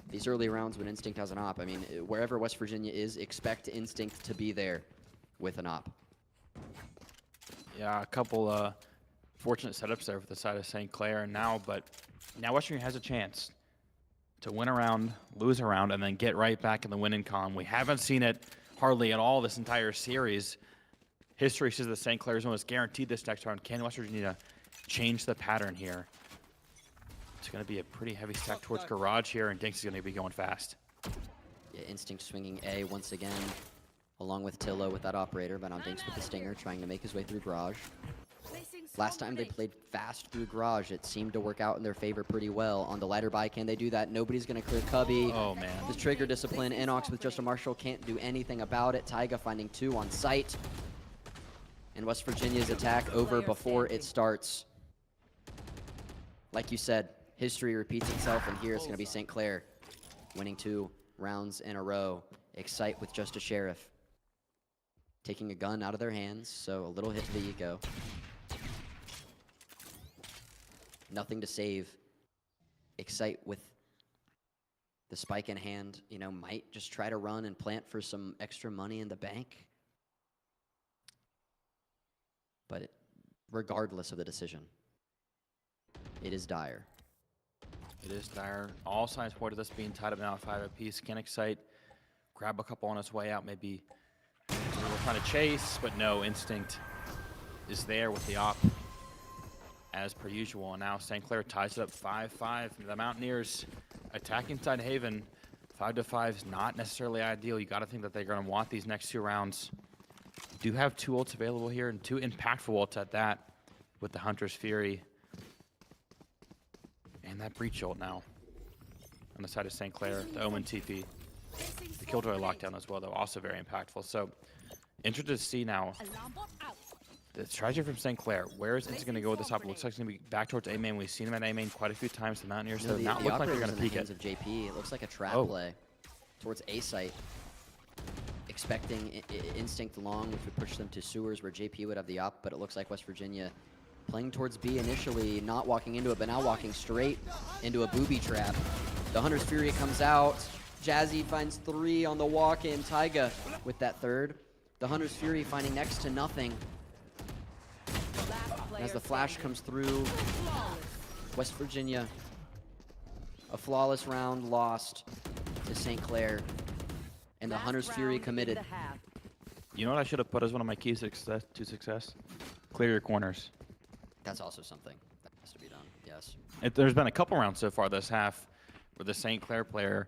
these early rounds when Instinct has an op, I mean, wherever West Virginia is, expect Instinct to be there with an op. Yeah, a couple fortunate setups there for the side of St. Clair now, but now Western has a chance to win a round, lose a round, and then get right back in the winning column. We haven't seen it hardly at all this entire series. History says that St. Clair is almost guaranteed this next round. Can West Virginia change the pattern here? It's going to be a pretty heavy stack towards Garage here, and Dinks is going to be going fast. Yeah, Instinct swinging A once again, along with Tillo with that operator, but now Dinks with the Stinger, trying to make his way through Garage. Last time they played fast through Garage, it seemed to work out in their favor pretty well. On the lighter buy, can they do that? Nobody's going to clear Cubby. Oh, man. The trigger discipline, Inox with just a Marshall can't do anything about it. Taiga finding 2 on site. And West Virginia's attack over before it starts. Like you said, history repeats itself, and here it's going to be St. Clair winning 2 rounds in a row. Excite with just a Sheriff. Taking a gun out of their hands, so a little hit to the ego. Nothing to save. Excite with the spike in hand, you know, might just try to run and plant for some extra money in the bank. But regardless of the decision, it is dire. It is dire. All signs point to this being tied up now at 5 apiece. Can Excite grab a couple on his way out? Maybe we're trying to chase, but no. Instinct is there with the op as per usual. And now St. Clair ties it up 5-5. The Mountaineers attacking Side Haven. 5-5 is not necessarily ideal. You got to think that they're going to want these next 2 rounds. Do have 2 ults available here, and 2 impactful ults at that, with the Hunter's Fury and that Breach ult now on the side of St. Clair. The Omen TP, the Killjoy lockdown as well, though, also very impactful. So interested to see now the strategy from St. Clair. Where is it going to go with this op? It looks like it's going to be back towards A main. We've seen him at A main quite a few times. The Mountaineers do not look like they're going to peek it. Of JP. It looks like a trap play towards A site. Expecting Instinct long, which would push them to sewers where JP would have the op, but it looks like West Virginia playing towards B initially, not walking into it, but now walking straight into a booby trap. The Hunter's Fury comes out. Jazzy finds 3 on the walk-in. Taiga with that 3rd. The Hunter's Fury finding next to nothing. As the flash comes through, West Virginia, a flawless round lost to St. Clair. And the Hunter's Fury committed. You know what I should have put as one of my keys to success? Clear your corners. That's also something that has to be done, yes. There's been a couple rounds so far this half where the St. Clair player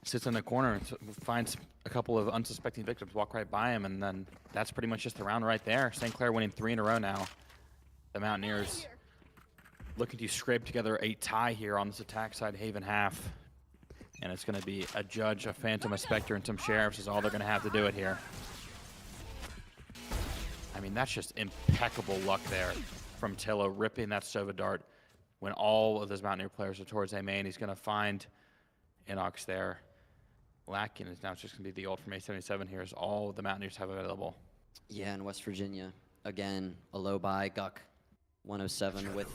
sits in the corner and finds a couple of unsuspecting victims, walk right by him, and then that's pretty much just the round right there. St. Clair winning 3 in a row now. The Mountaineers looking to scrape together a tie here on this attack side Haven half. And it's going to be a Judge, a Phantom, a Spectre, and some Sheriffs is all they're going to have to do it here. I mean, that's just impeccable luck there from Tillo, ripping that Sova Dart when all of those Mountaineer players are towards A main. He's going to find Inox there. Lacking is now just going to be the ult from A77 here, is all the Mountaineers have available. Yeah, and West Virginia, again, a low buy, Guck 107 with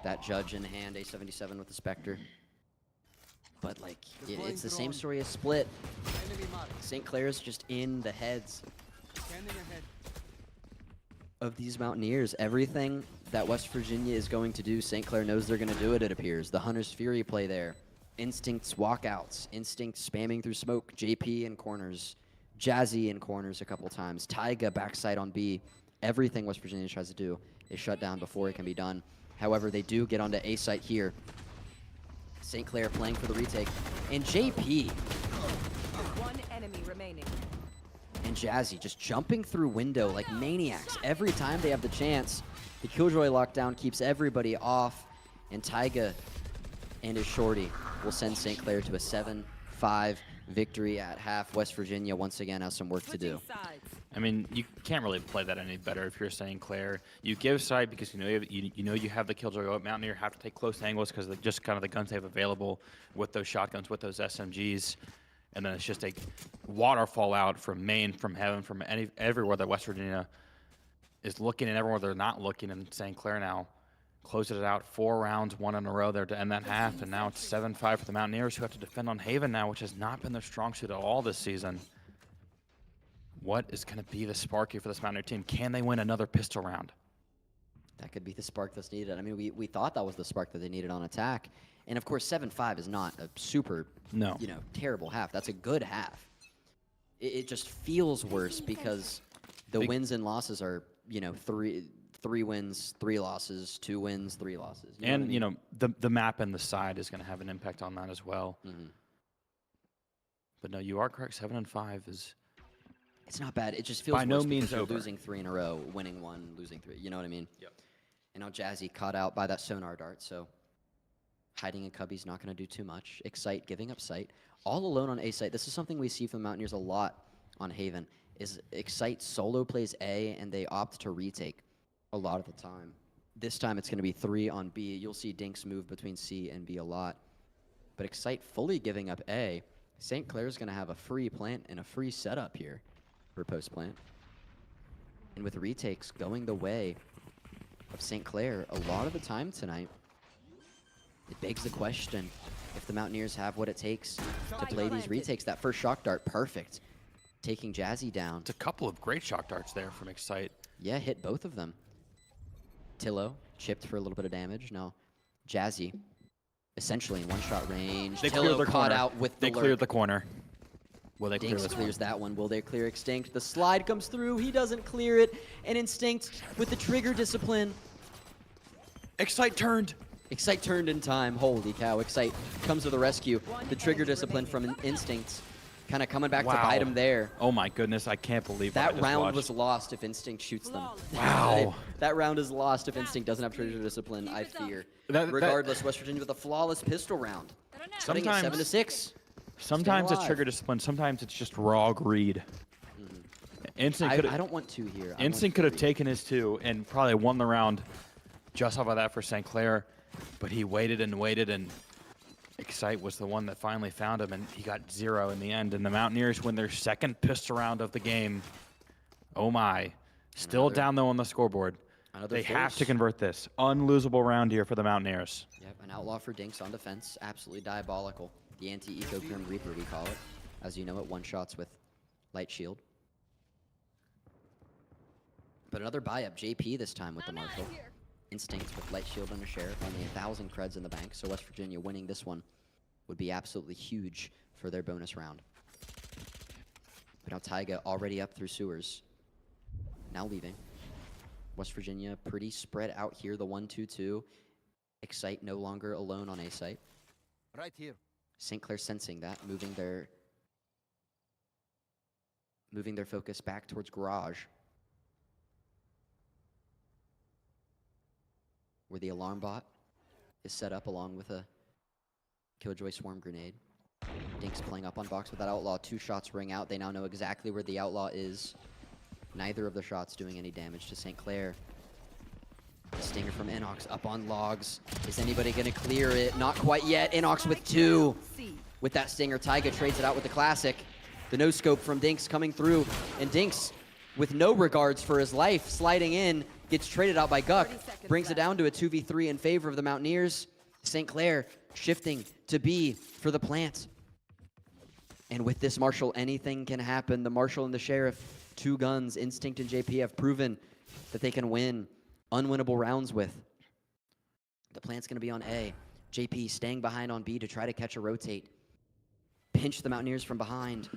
that Judge in hand, A77 with the Spectre. But, like, it's the same story as Split. St. Clair's just in the heads of these Mountaineers. Everything that West Virginia is going to do, St. Clair knows they're going to do it, it appears. The Hunter's Fury play there. Instinct's walkouts. Instinct spamming through smoke. JP in corners. Jazzy in corners a couple times. Taiga backside on B. Everything West Virginia tries to do is shut down before it can be done. However, they do get onto A site here. St. Clair playing for the retake. And JP. 1 enemy remaining. And Jazzy just jumping through window like maniacs every time they have the chance. The Killjoy lockdown keeps everybody off. And Taiga and his shorty will send St. Clair to a 7-5 victory at half. West Virginia once again has some work to do. I mean, you can't really play that any better if you're St. Clair. You give side because you know you have the Killjoy go up. Mountaineer have to take close angles because of just kind of the guns they have available with those shotguns, with those SMGs. And then it's just a waterfall out from main, from heaven, from everywhere that West Virginia is looking, and everywhere they're not looking. And St. Clair now closes it out. 4 rounds, 1 in a row there to end that half. And now it's 7-5 for the Mountaineers, who have to defend on Haven now, which has not been their strong suit at all this season. What is going to be the spark here for this Mountaineer team? Can they win another pistol round? That could be the spark that's needed. I mean, we thought that was the spark that they needed on attack. And of course, 7-5 is not a super, terrible half. That's a good half. It just feels worse because the wins and losses are, three wins, 3 losses, 2 wins, 3 losses. The map and the side is going to have an impact on that as well. But no, you are correct. 7-5 is. It's not bad. It just feels by worse no means because you're over. losing 3 in a row, winning 1, losing 3. You know what I mean? Yep. And now Jazzy caught out by that sonar dart, so hiding in Cubby's not going to do too much. Excite giving up sight. All alone on A site. This is something we see from the Mountaineers a lot on Haven, is Excite solo plays A, and they opt to retake a lot of the time. This time it's going to be 3 on B. You'll see Dinks move between C and B a lot. But Excite fully giving up A. St. Clair's going to have a free plant and a free setup here for post-plant. And with retakes going the way of St. Clair a lot of the time tonight, it begs the question if the Mountaineers have what it takes to play these retakes. That first shock dart, perfect. Taking Jazzy down. It's a couple of great shock darts there from Excite. Yeah, hit both of them. Tillo chipped for a little bit of damage. Now, Jazzy essentially in one-shot range. They Tillo cleared the caught corner. out with the They cleared lurk. the corner. Will they clear Dinks this clears one? that one. Will they clear Extinct? The slide comes through. He doesn't clear it. And Instinct with the trigger discipline. Excite turned. Excite turned in time. Holy cow. Excite comes to the rescue. The trigger discipline from Instinct kind of coming back to bite him there. Oh my goodness, I can't believe what I That just round watched. was lost if Instinct shoots them. Wow. That round is lost if Instinct doesn't have trigger discipline, I fear. Regardless, West Virginia with a flawless pistol round. Cutting it 7-6. Sometimes it's alive. trigger discipline, sometimes it's just raw greed. Instinct could I don't want 2 here. Instinct could have taken his 2 and probably won the round just off of that for St. Clair, but he waited, and Excite was the one that finally found him, and he got 0 in the end. And the Mountaineers win their second pistol round of the game. Oh my. Still down though on the scoreboard. They have to convert this. Unlosable round here for the Mountaineers. Yep, an outlaw for Dinks on defense. Absolutely diabolical. The anti-eco Grim Reaper, we call it. As you know, it one-shots with Light Shield. But another buy-up. JP this time with the Marshal. Instinct with Light Shield and a Sheriff. Only 1,000 creds in the bank, so West Virginia winning this one would be absolutely huge for their bonus round. But now Taiga already up through sewers. Now leaving. West Virginia pretty spread out here, the 1-2-2. Excite no longer alone on A site. Right here. St. Clair sensing that, moving their focus back towards garage, where the alarm bot is set up along with a Killjoy Swarm grenade. Dinks playing up on box with that outlaw. 2 shots ring out. They now know exactly where the outlaw is. Neither of the shots doing any damage to St. Clair. Stinger from Inox up on logs. Is anybody going to clear it? Not quite yet. Inox with 2. With that Stinger, Taiga trades it out with the classic. The no-scope from Dinks coming through. And Dinks, with no regards for his life, sliding in, gets traded out by Guck. Brings it down to a 2v3 in favor of the Mountaineers. St. Clair shifting to B for the plant. And with this Marshal, anything can happen. The Marshal and the Sheriff, 2 guns. Instinct and JP have proven that they can win unwinnable rounds with. The plant's going to be on A. JP staying behind on B to try to catch a rotate. Pinch the Mountaineers from behind.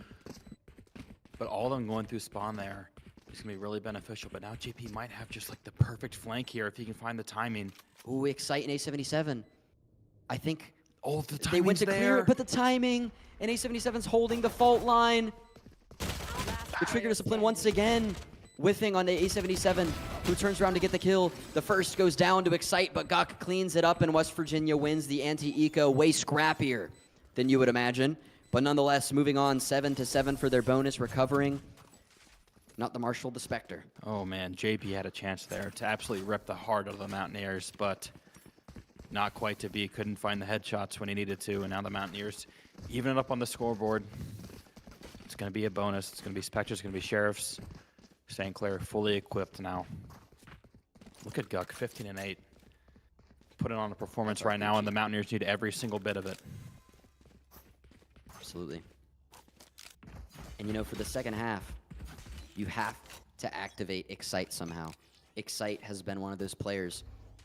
But all of them going through spawn there is going to be really beneficial. But now JP might have just like the perfect flank here if he can find the timing. Ooh, Excite and A77. I think The they went to timing's clear there. it, but the timing, and A77's holding the fault line. The trigger discipline once again, whiffing on the A77, who turns around to get the kill. The first goes down to Excite, but Gok cleans it up, and West Virginia wins the anti-eco way scrappier than you would imagine. But nonetheless, moving on 7-7 for their bonus, recovering. Not the Marshal, the Spectre. Oh man, JP had a chance there to absolutely rip the heart of the Mountaineers, but not quite to be. Couldn't find the headshots when he needed to, and now the Mountaineers even it up on the scoreboard. It's going to be a bonus. It's going to be Spectres, it's going to be Sheriffs. St. Clair fully equipped now. Look at Guck, 15-8. Putting on a performance right now, and the Mountaineers need every single bit of it. Absolutely. And you know, for the second half, you have to activate Excite somehow. Excite has been one of those players,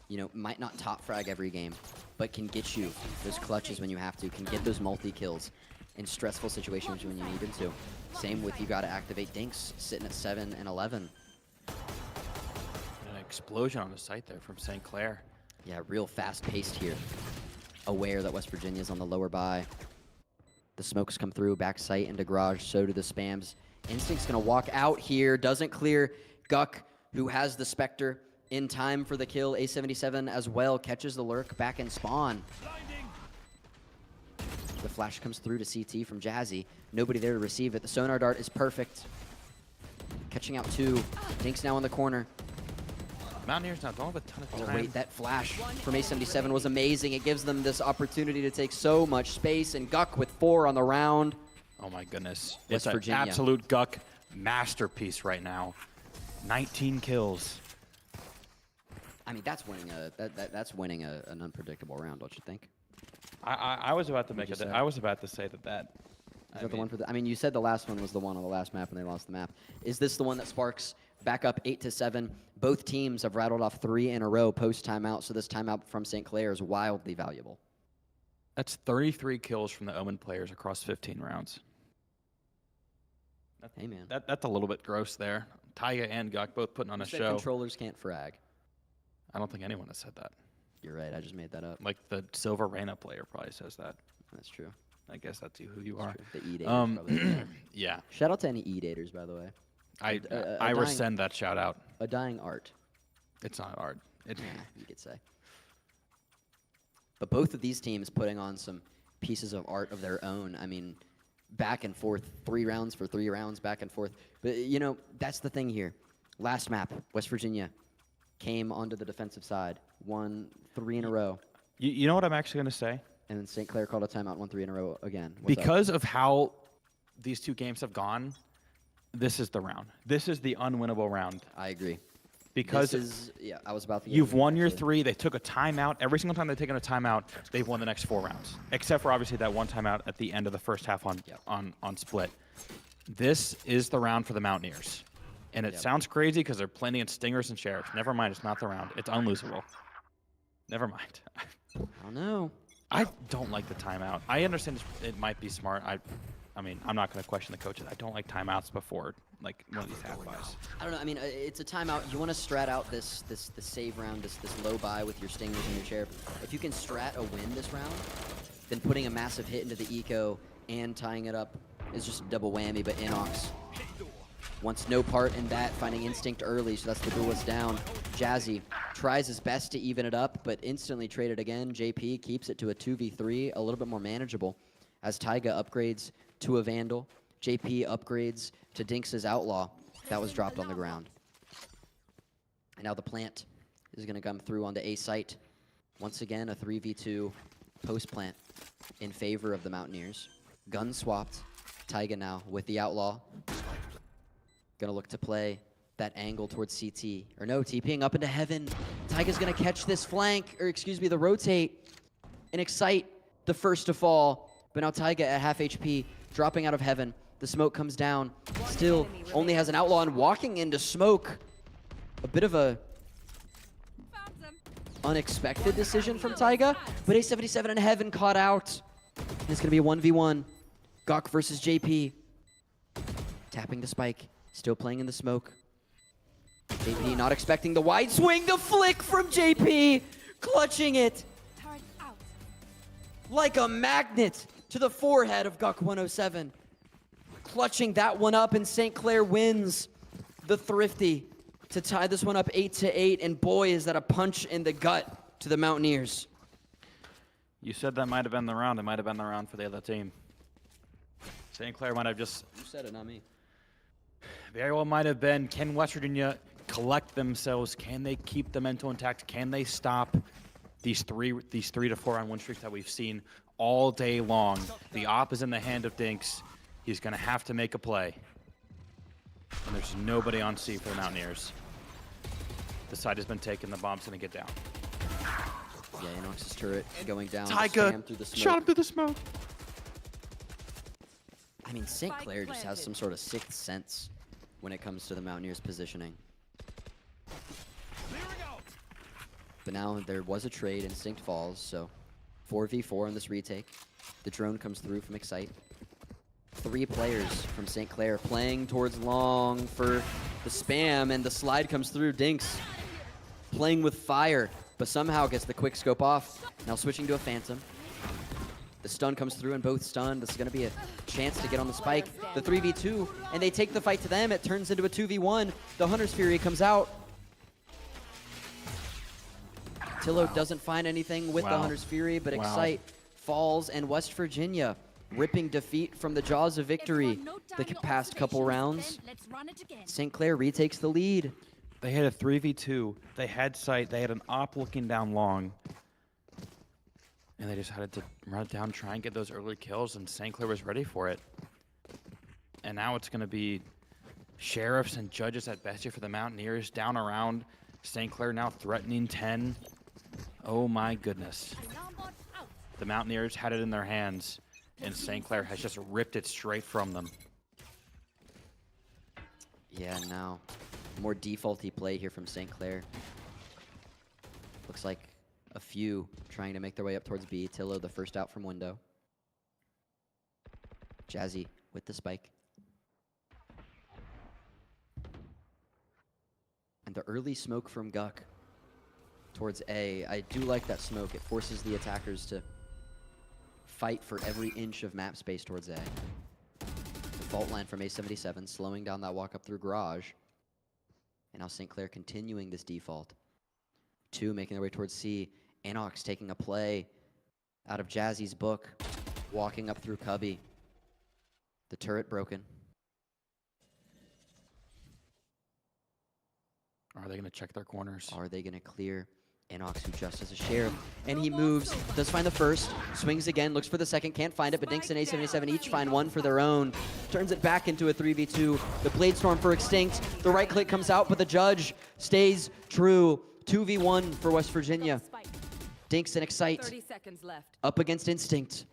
you know, might not top frag every game, but can get you those clutches when you have to, can get those multi-kills in stressful situations when you need them to. Same with you got to activate Dinks, sitting at 7 and 11. An explosion on the site there from St. Clair. Yeah, real fast-paced here. Aware that West Virginia's on the lower buy. The smokes come through, back sight into garage, so do the spams. Instinct's gonna walk out here, doesn't clear. Guck, who has the Spectre in time for the kill. A77 as well, catches the lurk back in spawn. The flash comes through to CT from Jazzy. Nobody there to receive it. The sonar dart is perfect. Catching out 2. Dinks now in the corner. Mountaineers now don't have a ton of Oh time. wait, that flash from A77 was amazing. It gives them this opportunity to take so much space, and Guck with 4 on the round. Oh my goodness. West It's an Virginia. absolute Guck masterpiece right now. 19 kills. I mean, that's winning that's winning an unpredictable round, don't you think? I was about to make you it. say? I was about to say that. Is that the one for the? I mean, you said the last one was the one on the last map, and they lost the map. Is this the one that sparks back up 8-7? Both teams have rattled off 3 in a row post timeout, so this timeout from St. Clair is wildly valuable. That's 33 kills from the Omen players across 15 rounds. Hey man, That's a little bit gross there. Taiga and Guck both putting on you a said show. controllers can't frag. I don't think anyone has said that. You're right. I just made that up. Like the Silver Reina player probably says that. That's true. I guess that's who you are. The E-daters probably do that. Yeah. Shout out to any E-daters, by the way. I dying- rescind that shout out. A dying art. It's not hard. Yeah, you could say. But both of these teams putting on some pieces of art of their own. I mean, back and forth, 3 rounds for 3 rounds, back and forth. But, you know, that's the thing here. Last map, West Virginia came onto the defensive side, won 3 in a row. You know what I'm actually going to say? And then St. Clair called a timeout, won 3 in a row again. What's up? Because of how these 2 games have gone, this is the round. This is the unwinnable round. I agree. Because This is, yeah, I was about to get you've into it, won your actually. 3. They took a timeout. Every single time they've taken a timeout, they've won the next 4 rounds. Except for obviously that one timeout at the end of the first half on Yep. on split. This is the round for the Mountaineers. And it Yep. sounds crazy because they're playing against Stingers and Sheriffs. Never mind, it's not the round. It's unlosable. Never mind. I don't know. I don't like the timeout. I understand it might be smart. I mean, I'm not going to question the coaches. I don't like timeouts before like one of these half buys. I don't know. I mean, it's a timeout. You want to strat out this save round, this low buy with your Stingers and your Sheriff. If you can strat a win this round, then putting a massive hit into the eco and tying it up is just a double whammy. But Inox wants no part in that, finding Instinct early, so that's the duelist down. Jazzy tries his best to even it up, but instantly traded again. JP keeps it to a 2v3, a little bit more manageable, as Taiga upgrades to a Vandal. JP upgrades to Dinks' Outlaw. That was dropped on the ground. And now the plant is going to come through onto A site. Once again, a 3v2 post-plant in favor of the Mountaineers. Gun swapped. Taiga now with the Outlaw. Gonna look to play that angle towards CT. Or no, TPing up into heaven. Taiga's gonna catch this flank, or excuse me, the rotate, and Excite the first to fall. But now Taiga at half HP, dropping out of heaven. The smoke comes down. Still only has an Outlaw and walking into smoke. A bit of a unexpected decision from Taiga, but A77 in heaven caught out. And it's gonna be a 1v1. Gok versus JP. Tapping the spike. Still playing in the smoke. JP not expecting the wide swing. The flick from JP. Clutching it like a magnet to the forehead of Guk 107. Clutching that one up, and St. Clair wins the Thrifty to tie this one up 8-8. And boy, is that a punch in the gut to the Mountaineers. You said that might have been the round. It might have been the round for the other team. St. Clair might have just You said it, not me. very well might have been. Can West Virginia collect themselves? Can they keep the mental intact? Can they stop these 3 to 4 round win streaks that we've seen all day long? The op is in the hand of Dinks. He's going to have to make a play. And there's nobody on C for the Mountaineers. The side has been taken. The bomb's going to get down. Yeah, Inox's turret going down. Taiga Spam through the smoke. shot him through the smoke. I mean, St. Clair just has some sort of sixth sense when it comes to the Mountaineers' positioning. But now there was a trade. Instinct falls, so 4v4 on this retake. The drone comes through from Excite. 3 players from St. Clair playing towards long for the spam, and the slide comes through. Dinks playing with fire, but somehow gets the quick scope off. Now switching to a Phantom. The stun comes through and both stunned. This is going to be a chance to get on the spike. The 3v2, and they take the fight to them. It turns into a 2v1. The Hunter's Fury comes out. Tillo doesn't find anything with the Hunter's Fury, but Excite falls, and West Virginia ripping defeat from the jaws of victory the past couple rounds. St. Clair retakes the lead. They had a 3v2. They had sight. They had an op looking down long. And they just had to run it down, try and get those early kills, and St. Clair was ready for it. And now it's going to be sheriffs and judges at best here for the Mountaineers, down around. St. Clair now threatening 10. Oh my goodness. The Mountaineers had it in their hands, and St. Clair has just ripped it straight from them. Yeah, now more defaulty play here from St. Clair. Looks like a few trying to make their way up towards B. Tillo the first out from window. Jazzy with the spike. And the early smoke from Guck towards A. I do like that smoke. It forces the attackers to fight for every inch of map space towards A. The fault line from A77, slowing down that walk up through garage. And now St. Clair continuing this default. 2 making their way towards C. Anox taking a play out of Jazzy's book, walking up through Cubby. The turret broken. Are they going to check their corners? Are they going to clear Anox, who just has a sheriff? And he moves, does find the first, swings again, looks for the second, can't find it, but Dinks and A77 each find one for their own. Turns it back into a 3v2. The Blade Storm for Extinct. The right click comes out, but the judge stays true. 2v1 for West Virginia. Dinks and Excite 30 seconds left. up against Instinct,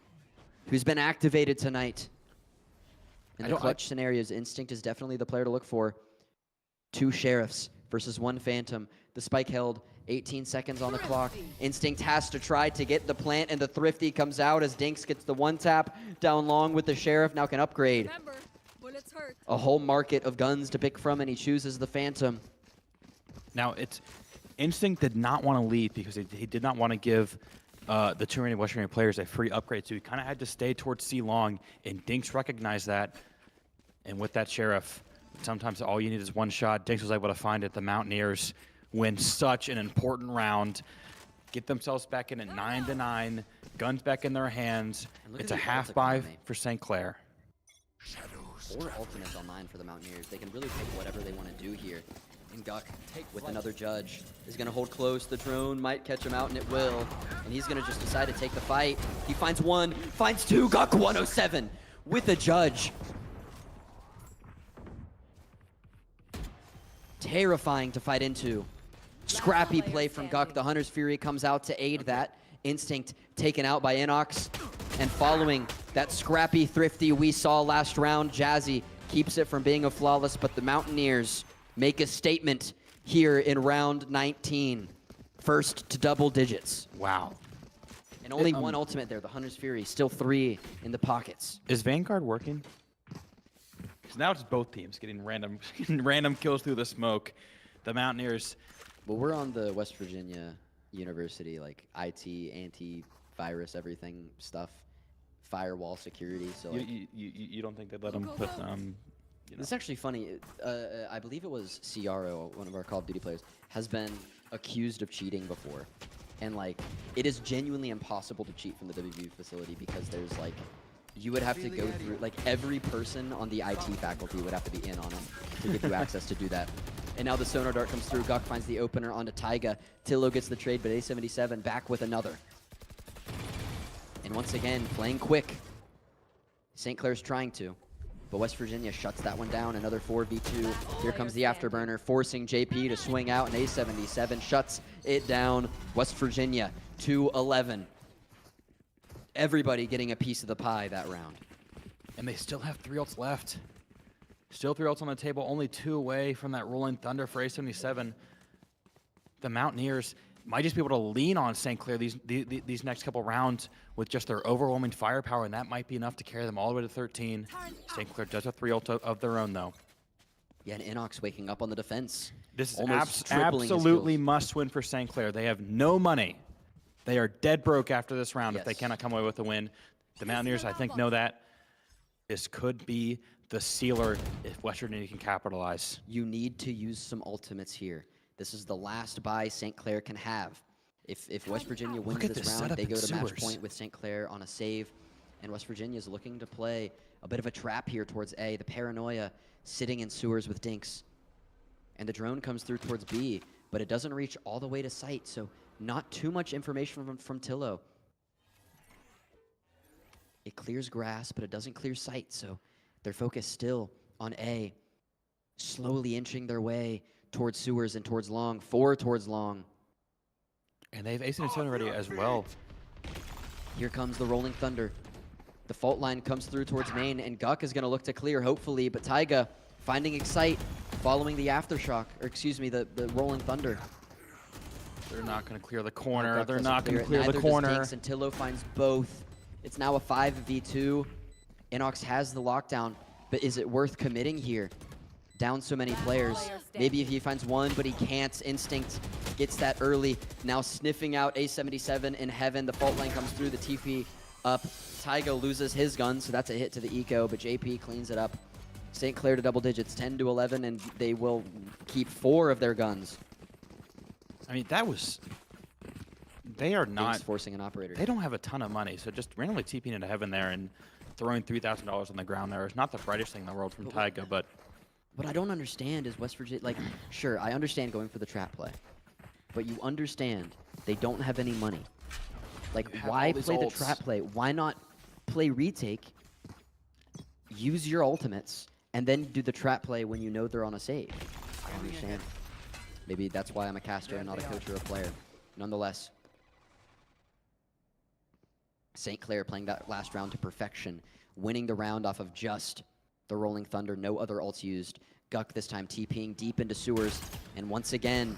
who's been activated tonight. In the clutch scenarios, Instinct is definitely the player to look for. 2 sheriffs versus 1 Phantom. The spike held, 18 seconds on the clock. Instinct has to try to get the plant, and the Thrifty comes out as Dinks gets the 1-tap down long with the sheriff. Now can upgrade. Remember, bullets hurt. A whole market of guns to pick from, and he chooses the Phantom. Now, Instinct did not want to lead because he did not want to give the 2 remaining West Virginia players a free upgrade, so he kind of had to stay towards C long, and Dinks recognized that. And with that sheriff, sometimes all you need is one shot. Dinks was able to find it. The Mountaineers win such an important round, get themselves back in at 9-9, guns back in their hands. It's a half buy for St. Clair. 4 ultimates on 9 for the Mountaineers. They can really pick whatever they want to do here. And Guck, with another judge, is going to hold close. The drone might catch him out, and it will. And he's going to just decide to take the fight. He finds 1, finds 2. Guck 107 with a judge. Terrifying to fight into. Scrappy play from Guck. The Hunter's Fury comes out to aid that. Instinct taken out by Inox. And following that scrappy Thrifty we saw last round, Jazzy keeps it from being a flawless, but the Mountaineers make a statement here in round 19. First to double digits. Wow. And only 1 ultimate there, the Hunter's Fury. Still 3 in the pockets. Is Vanguard working? Because now it's both teams getting random kills through the smoke. The Mountaineers. Well, we're on the West Virginia University, like IT, antivirus, everything stuff, firewall security. So like, you don't think they'd let them put It's actually funny. I believe it was Ciaro, one of our Call of Duty players, has been accused of cheating before. And like, it is genuinely impossible to cheat from the WVU facility because there's like, you would have to go through, like every person on the IT faculty would have to be in on it to give you access to do that. And now the sonar dart comes through. Guck finds the opener onto Taiga. Tillo gets the trade, but A77 back with another. And once again, playing quick. St. Clair's trying to, but West Virginia shuts that one down. Another 4v2. Here comes the afterburner, forcing JP to swing out, and A77 shuts it down. West Virginia 2-11. Everybody getting a piece of the pie that round. And they still have 3 ults left. Still 3 ults on the table, only 2 away from that rolling thunder for A77. The Mountaineers, might just be able to lean on St. Clair these next couple rounds with just their overwhelming firepower, and that might be enough to carry them all the way to 13. St. Clair does have 3 ult of their own, though. Yeah, and Inox waking up on the defense. This is almost tripling his absolutely kills. must win for St. Clair. They have no money. They are dead broke after this round if they Yes. cannot come away with a win. The Mountaineers, I think, know that. This could be the sealer if West Virginia can capitalize. You need to use some ultimates here. This is the last buy St. Clair can have. If West Virginia wins at this this round, setup they in go to match sewers. point with St. Clair on a save. And West Virginia is looking to play a bit of a trap here towards A. The Paranoia sitting in sewers with Dinks. And the drone comes through towards B, but it doesn't reach all the way to site, so not too much information from Tillo. It clears grass, but it doesn't clear sight, so they're focused still on A, slowly inching their way towards sewers and towards long, 4 towards long. And they have Ace and Tone already as well. Here comes the Rolling Thunder. The fault line comes through towards main, and Guk is going to look to clear, hopefully, but Taiga finding Excite, following the Aftershock, or excuse me, the Rolling Thunder. They're not going to clear the corner. Guk They're doesn't not going to it. clear the Neither does corner. Dinks, and Tillo finds both. It's now a 5v2. Inox has the lockdown, but is it worth committing here? Down so many players. Maybe if he finds one, but he can't. Instinct gets that early. Now sniffing out A77 in heaven. The fault line comes through, the TP up. Taiga loses his gun, so that's a hit to the eco, but JP cleans it up. St. Clair to double digits, 10 to 11, and they will keep 4 of their guns. I mean, that was... They are not... Dinks forcing an operator. They don't have a ton of money, so just randomly TPing into heaven there and throwing $3,000 on the ground there is not the brightest thing in the world from Taiga, but... What I don't understand is West Virginia, like, sure, I understand going for the trap play, but you understand they don't have any money. Like, have why all these play the ults. trap play? Why not play retake, use your ultimates, and then do the trap play when you know they're on a save? I understand. Maybe that's why I'm a caster and not a coach or a player. Nonetheless, St. Clair playing that last round to perfection, winning the round off of just the Rolling Thunder, no other ults used. Guk this time TPing deep into sewers, and once again,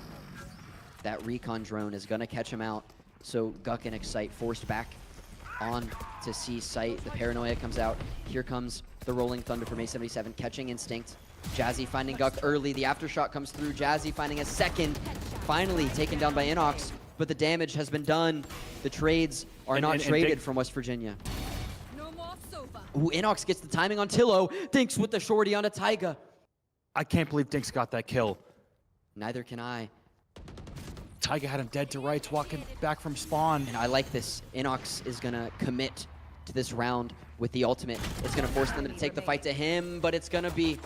that recon drone is gonna catch him out. So Guk and Excite forced back on to see sight. The Paranoia comes out. Here comes the Rolling Thunder from A77, catching Instinct. Jazzy finding Guk early. The Aftershock comes through. Jazzy finding a second. Finally taken down by Inox, but the damage has been done. The trades are not traded from West Virginia. No more sofa. Ooh, Inox gets the timing on Tillo. Dinks with the shorty onto Taiga. I can't believe Dinks got that kill. Neither can I. Taiga had him dead to rights walking back from spawn. And I like this. Inox is going to commit to this round with the ultimate. It's going to force them to take the fight to him, but it's going to be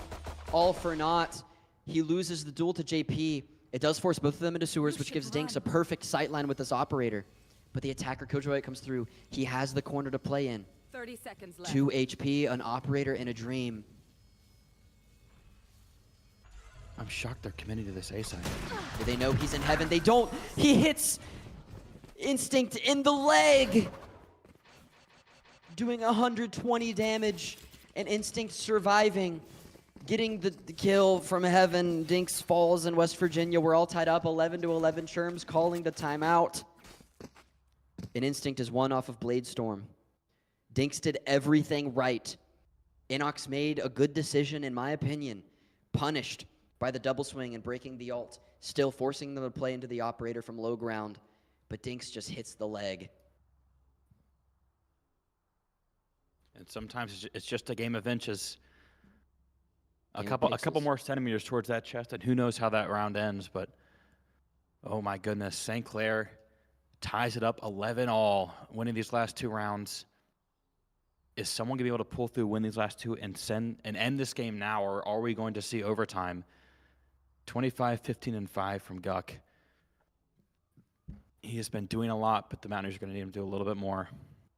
all for naught. He loses the duel to JP. It does force both of them into sewers, which gives Dinks a perfect sightline with this operator. But the attacker, Kojoy, comes through. He has the corner to play in. 30 seconds left. 2 HP, an operator in a dream. I'm shocked they're committing to this A side. Do they know he's in heaven? They don't. He hits Instinct in the leg, doing 120 damage, and Instinct surviving, getting the kill from heaven. Dinks falls in West Virginia. We're all tied up, 11 to 11. Sherm's calling the timeout. And Instinct is one off of Bladestorm. Dinks did everything right. Inox made a good decision, in my opinion. Punished by the double swing and breaking the ult, still forcing them to play into the operator from low ground, but Dinks just hits the leg. And sometimes it's just a game of inches. A Game of couple pixels. more centimeters towards that chest, and who knows how that round ends, but oh my goodness, St. Clair ties it up 11-all, winning these last 2 rounds. Is someone going to be able to pull through, win these last 2, and end this game now, or are we going to see overtime? 25, 15, and 5 from Guk. He has been doing a lot, but the Mountaineers are going to need him to do a little bit more.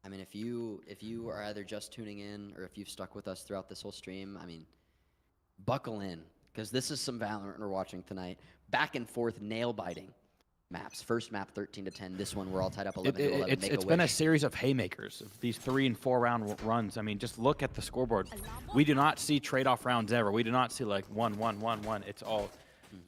I mean, if you are either just tuning in or if you've stuck with us throughout this whole stream, I mean, buckle in, because this is some Valorant we're watching tonight. Back and forth, nail-biting maps. First map 13 to 10. This one we're all tied up 11 to 11. It's been a series of haymakers of these 3 and 4 round runs. I mean, just look at the scoreboard. We do not see trade-off rounds ever. We do not see like 1, 1, 1, 1. It's all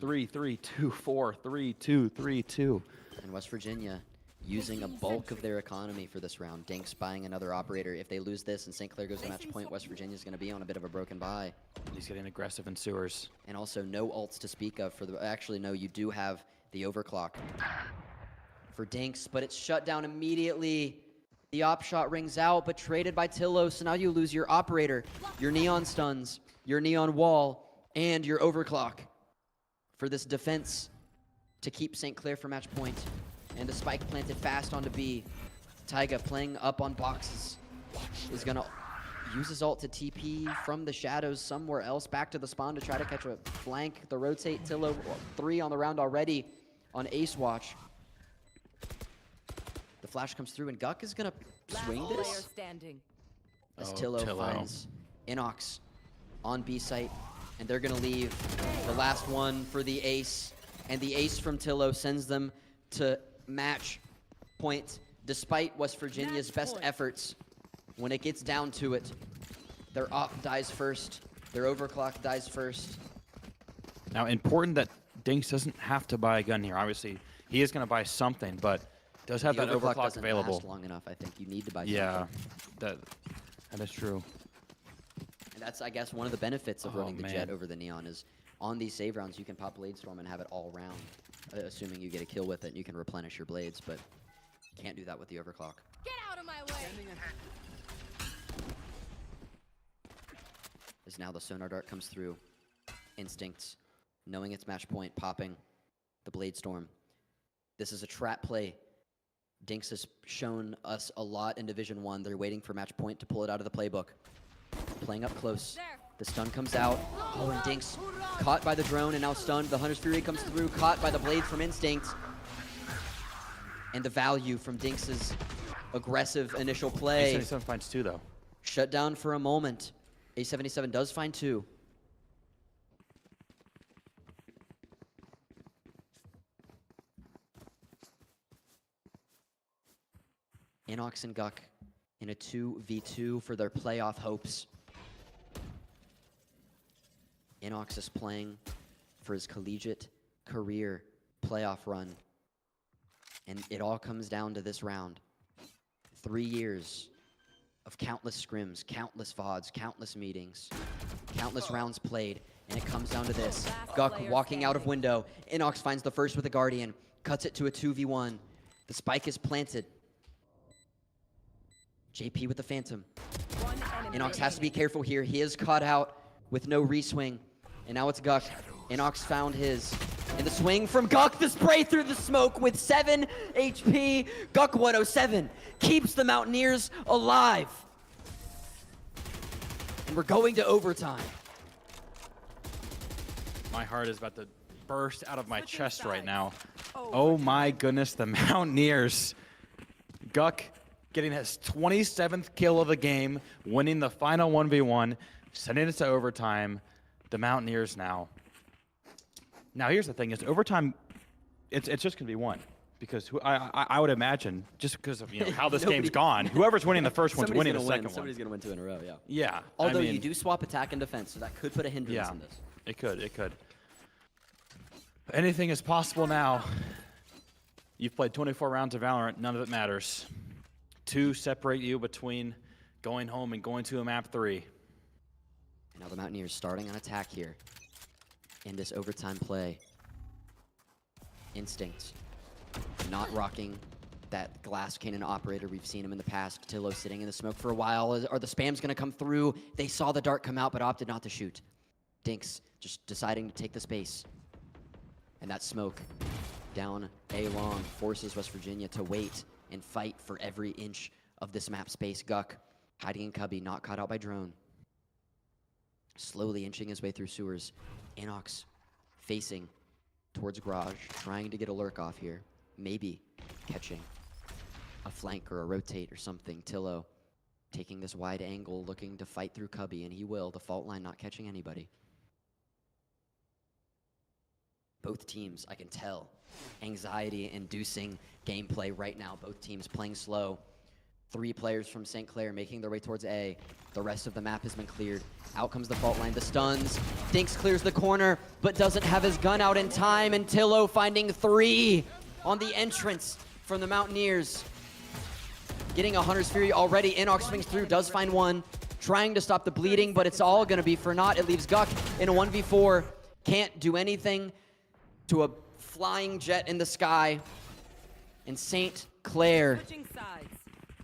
3, 3, 2, 4, 3, 2, 3, 2. And West Virginia using a bulk of their economy for this round. Dinks buying another operator. If they lose this and St. Clair goes to match point, West Virginia's going to be on a bit of a broken buy. He's getting aggressive in sewers. And also no ults to speak of for the... Actually, no, you do have the overclock for Dinks, but it's shut down immediately. The op shot rings out, but traded by Tillo, so now you lose your operator, your neon stuns, your neon wall, and your overclock for this defense to keep St. Clair for match point. And the spike planted fast onto B. Taiga playing up on boxes is gonna use his ult to TP from the shadows somewhere else back to the spawn to try to catch a flank. The rotate, Tillo 3 on the round already on Ace Watch. The flash comes through and Guk is gonna swing Player this standing. as Tillo finds Inox on B site, and they're gonna leave the last one for the Ace, and the Ace from Tillo sends them to match point despite West Virginia's best efforts. When it gets down to it, their op dies first, their overclock dies first. Now, important that Dinks doesn't have to buy a gun here. Obviously, he is going to buy something, but does have The that overclock doesn't available. last long enough. I think you need to buy Yeah, something. that is true. And that's, I guess, one of the benefits of Oh, running the man. Jet over the Neon is on these save rounds, you can pop Blade Storm and have it all round. Assuming you get a kill with it, you can replenish your blades, but you can't do that with the overclock. Get out of my way. As now the Sonar Dart comes through. Instincts, knowing it's match point, popping the Blade Storm. This is a trap play. Dinks has shown us a lot in Division 1. They're waiting for match point to pull it out of the playbook. Playing up close. There. The stun comes out. Oh, and Dinks caught by the drone and now stunned. The Hunter's Fury comes through, caught by the blade from Instinct. And the value from Dinks' aggressive initial play. A77 finds 2, though. Shut down for a moment. A77 does find 2. Inox and Guk in a 2v2 for their playoff hopes. Inox is playing for his collegiate career playoff run. And it all comes down to this round. 3 years of countless scrims, countless VODs, countless meetings, countless rounds played, and it comes down to this. Guk walking out of window. Inox finds the first with a Guardian, cuts it to a 2v1. The spike is planted. JP with the Phantom. Inox has to be careful here. He is caught out with no reswing. And now it's Guk. Inox found his. And the swing from Guk, the spray through the smoke with 7 HP. Guk 107 keeps the Mountaineers alive. And we're going to overtime. My heart is about to burst out of my chest right now. Oh my goodness, the Mountaineers. Guk getting his 27th kill of the game, winning the final 1v1, sending it to overtime. The Mountaineers now. Now here's the thing: is overtime, it's just gonna be one, because I would imagine, just because of how this game's gone, whoever's winning the first one's winning the second one. Somebody's gonna win 2 in a row, yeah. Yeah. Although I mean, you do swap attack and defense, so that could put a hindrance in this. It could. Anything is possible now. You've played 24 rounds of Valorant. None of it matters. 2 separate you between going home and going to a map 3. And now the Mountaineers starting on attack here in this overtime play. Instinct. Not rocking that glass cannon operator. We've seen him in the past. Tillo sitting in the smoke for a while. Are the spams going to come through? They saw the dart come out, but opted not to shoot. Dinks just deciding to take the space. And that smoke down A long forces West Virginia to wait and fight for every inch of this map space. Guk hiding in cubby, not caught out by drone. Slowly inching his way through sewers. Inox facing towards garage, trying to get a lurk off here. Maybe catching a flank or a rotate or something. Tillo taking this wide angle, looking to fight through cubby, and he will. The fault line not catching anybody. Both teams, I can tell, anxiety-inducing gameplay right now. Both teams playing slow. 3 players from St. Clair making their way towards A. The rest of the map has been cleared. Out comes the fault line, the stuns. Dinks clears the corner, but doesn't have his gun out in time, and Tillo finding 3. on the entrance from the Mountaineers. Getting a Hunter's Fury already. Inox swings through, does find one. Trying to stop the bleeding, but it's all going to be for naught. It leaves Guk in a 1v4. Can't do anything to a flying jet in the sky. And St. Clair,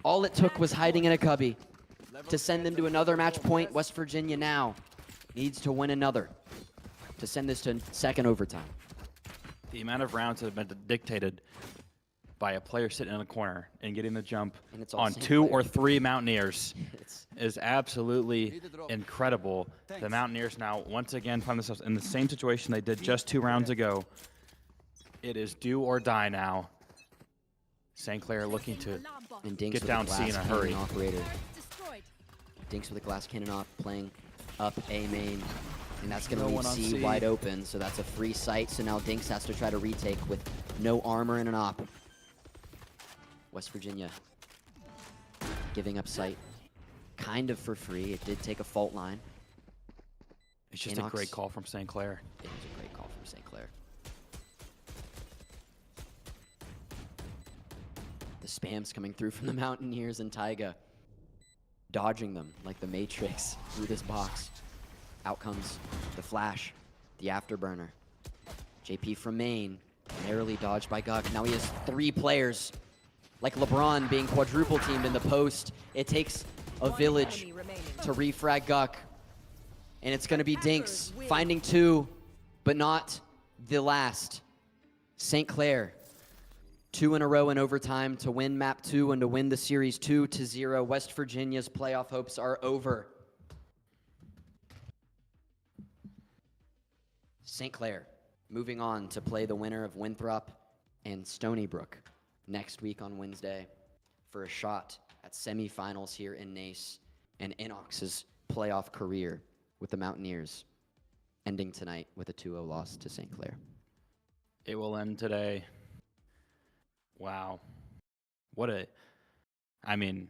all it took was hiding in a cubby to send them to another match point. West Virginia now needs to win another to send this to second overtime. The amount of rounds that have been dictated by a player sitting in a corner and getting the jump on 2 or 3 Mountaineers is absolutely incredible. The Mountaineers now once again find themselves in the same situation they did just 2 rounds ago. It is do or die now. St. Clair looking to get down C in a hurry. Operator. Dinks with a glass cannon off, playing up A main. And that's going to leave C wide open, so that's a free sight. So now Dinks has to try to retake with no armor and an op. West Virginia giving up sight kind of for free. It did take a fault line. It's just a great call from St. Clair. It was a great call from St. Clair. The spam's coming through from the Mountaineers and Taiga. Dodging them like the Matrix through this box. Out comes the flash, the afterburner. JP from main, narrowly dodged by Guk. Now he has 3 players. Like LeBron being quadruple teamed in the post. It takes a village to refrag Guk. And it's gonna be Dinks finding 2, but not the last. St. Clair, 2 in a row in overtime to win map 2 and to win the series 2-0. West Virginia's playoff hopes are over. St. Clair moving on to play the winner of Winthrop and Stony Brook next week on Wednesday for a shot at semifinals here in NACE and Inox's playoff career with the Mountaineers, ending tonight with a 2-0 loss to St. Clair. It will end today. Wow. I mean,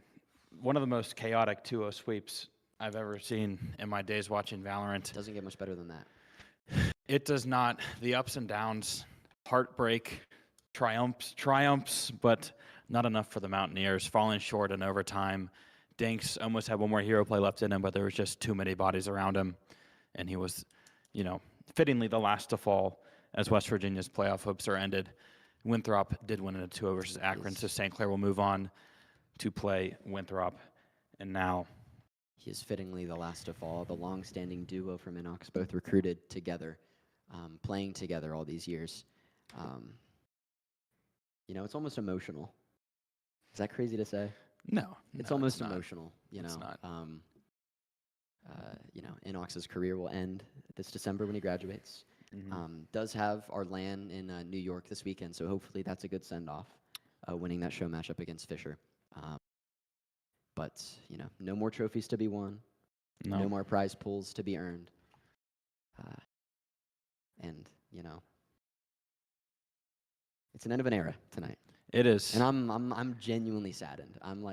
one of the most chaotic 2-0 sweeps I've ever seen in my days watching Valorant. Doesn't get much better than that. It does not. The ups and downs, heartbreak, triumphs, but not enough for the Mountaineers, falling short in overtime. Dinks almost had one more hero play left in him, but there was just too many bodies around him, and he was, fittingly the last to fall as West Virginia's playoff hopes are ended. Winthrop did win in a 2-0 versus Akron, so St. Clair will move on to play Winthrop, and now he is fittingly the last to fall. The long-standing duo from Inox, both recruited together, playing together all these years. It's almost emotional. Is that crazy to say? No. It's almost emotional. It's not. Inox's career will end this December when he graduates. Mm-hmm. Does have our LAN in New York this weekend, so hopefully that's a good send-off, winning that show matchup against Fisher. But, no more trophies to be won. No more prize pools to be earned. And, it's an end of an era tonight. It is. And I'm genuinely saddened. I'm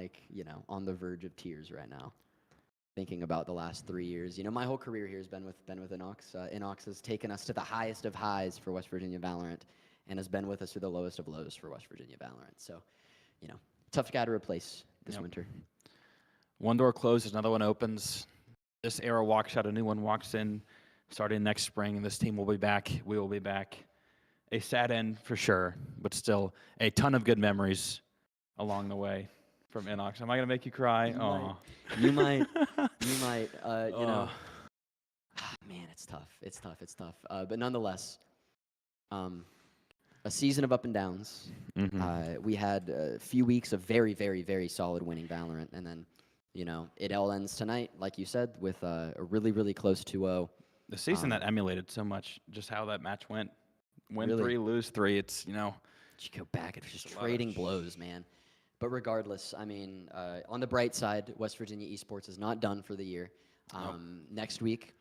on the verge of tears right now, thinking about the last 3 years. My whole career here has been with Inox. Inox has taken us to the highest of highs for West Virginia Valorant, and has been with us through the lowest of lows for West Virginia Valorant. So, tough guy to replace this winter. One door closes, another one opens. This era walks out, a new one walks in. Starting next spring, this team will be back. We will be back. A sad end for sure, but still a ton of good memories along the way from Inox. Am I gonna make you cry? You might. Man, it's tough. It's tough. But nonetheless, a season of up and downs. Mm-hmm. We had a few weeks of very, very, very solid winning Valorant, and then, it all ends tonight, like you said, with a really, really close 2-0. The season that emulated so much, just how that match went. Win Really? 3, lose 3. It's, You go back, it's just trading blows, man. But regardless, on the bright side, West Virginia esports is not done for the year. Next week,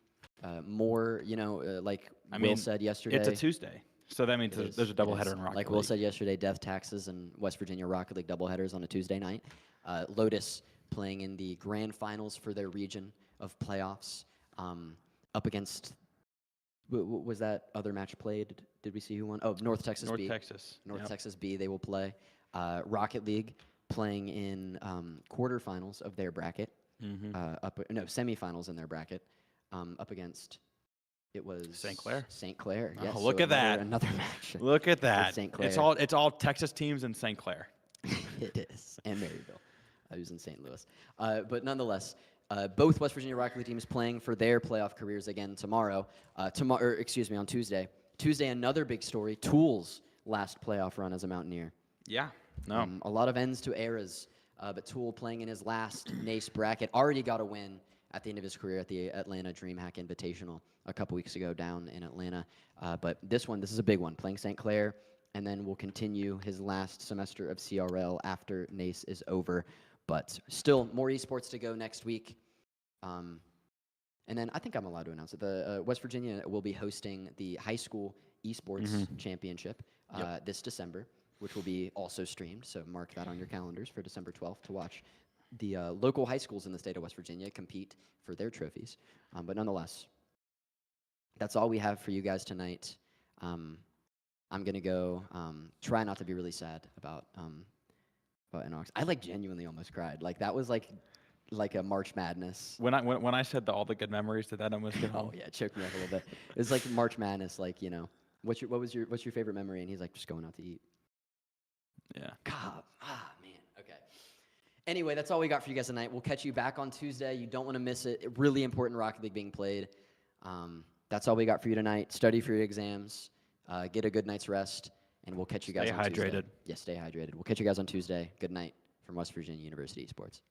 more, Will said yesterday. It's a Tuesday, so that means there's a doubleheader in Rocket Like League. Will said yesterday, Death Taxes and West Virginia Rocket League doubleheaders on a Tuesday night. Lotus playing in the grand finals for their region of playoffs, up against Was that other match played? Did we see who won? Oh, North Texas North B. Texas. North Yep. Texas B. They will play Rocket League playing in quarterfinals of their bracket. Semifinals in their bracket up against. It was St. Clair. St. Clair. Oh, Yes. look at that. Another match. Look at that. St. Clair. It's all Texas teams in St. Clair. It is, and Maryville. I was in St. Louis. But nonetheless, both West Virginia Rocket League teams playing for their playoff careers again tomorrow. On Tuesday. Tuesday, another big story. Tool's last playoff run as a Mountaineer. Yeah. No. A lot of ends to eras, but Tool playing in his last NACE bracket already got a win at the end of his career at the Atlanta DreamHack Invitational a couple weeks ago down in Atlanta. But this is a big one, playing St. Clair, and then will continue his last semester of CRL after NACE is over. But still, more esports to go next week. And then I think I'm allowed to announce it. The West Virginia will be hosting the high school esports championship this December, which will be also streamed. So mark that on your calendars for December 12th to watch the local high schools in the state of West Virginia compete for their trophies. But nonetheless, that's all we have for you guys tonight. I'm going to go try not to be really sad about NOx. I genuinely almost cried. That was like a March Madness. When I said all the good memories, did that almost get home? Oh yeah, it choked me up a little bit. It was like March Madness, what's your favorite memory? And he's like, just going out to eat. Yeah. God, man. Okay. Anyway, that's all we got for you guys tonight. We'll catch you back on Tuesday. You don't want to miss it. Really important Rocket League being played. That's all we got for you tonight. Study for your exams. Get a good night's rest, and we'll catch you guys on Tuesday. Stay hydrated. Yes, stay hydrated. We'll catch you guys on Tuesday. Good night from West Virginia University Esports.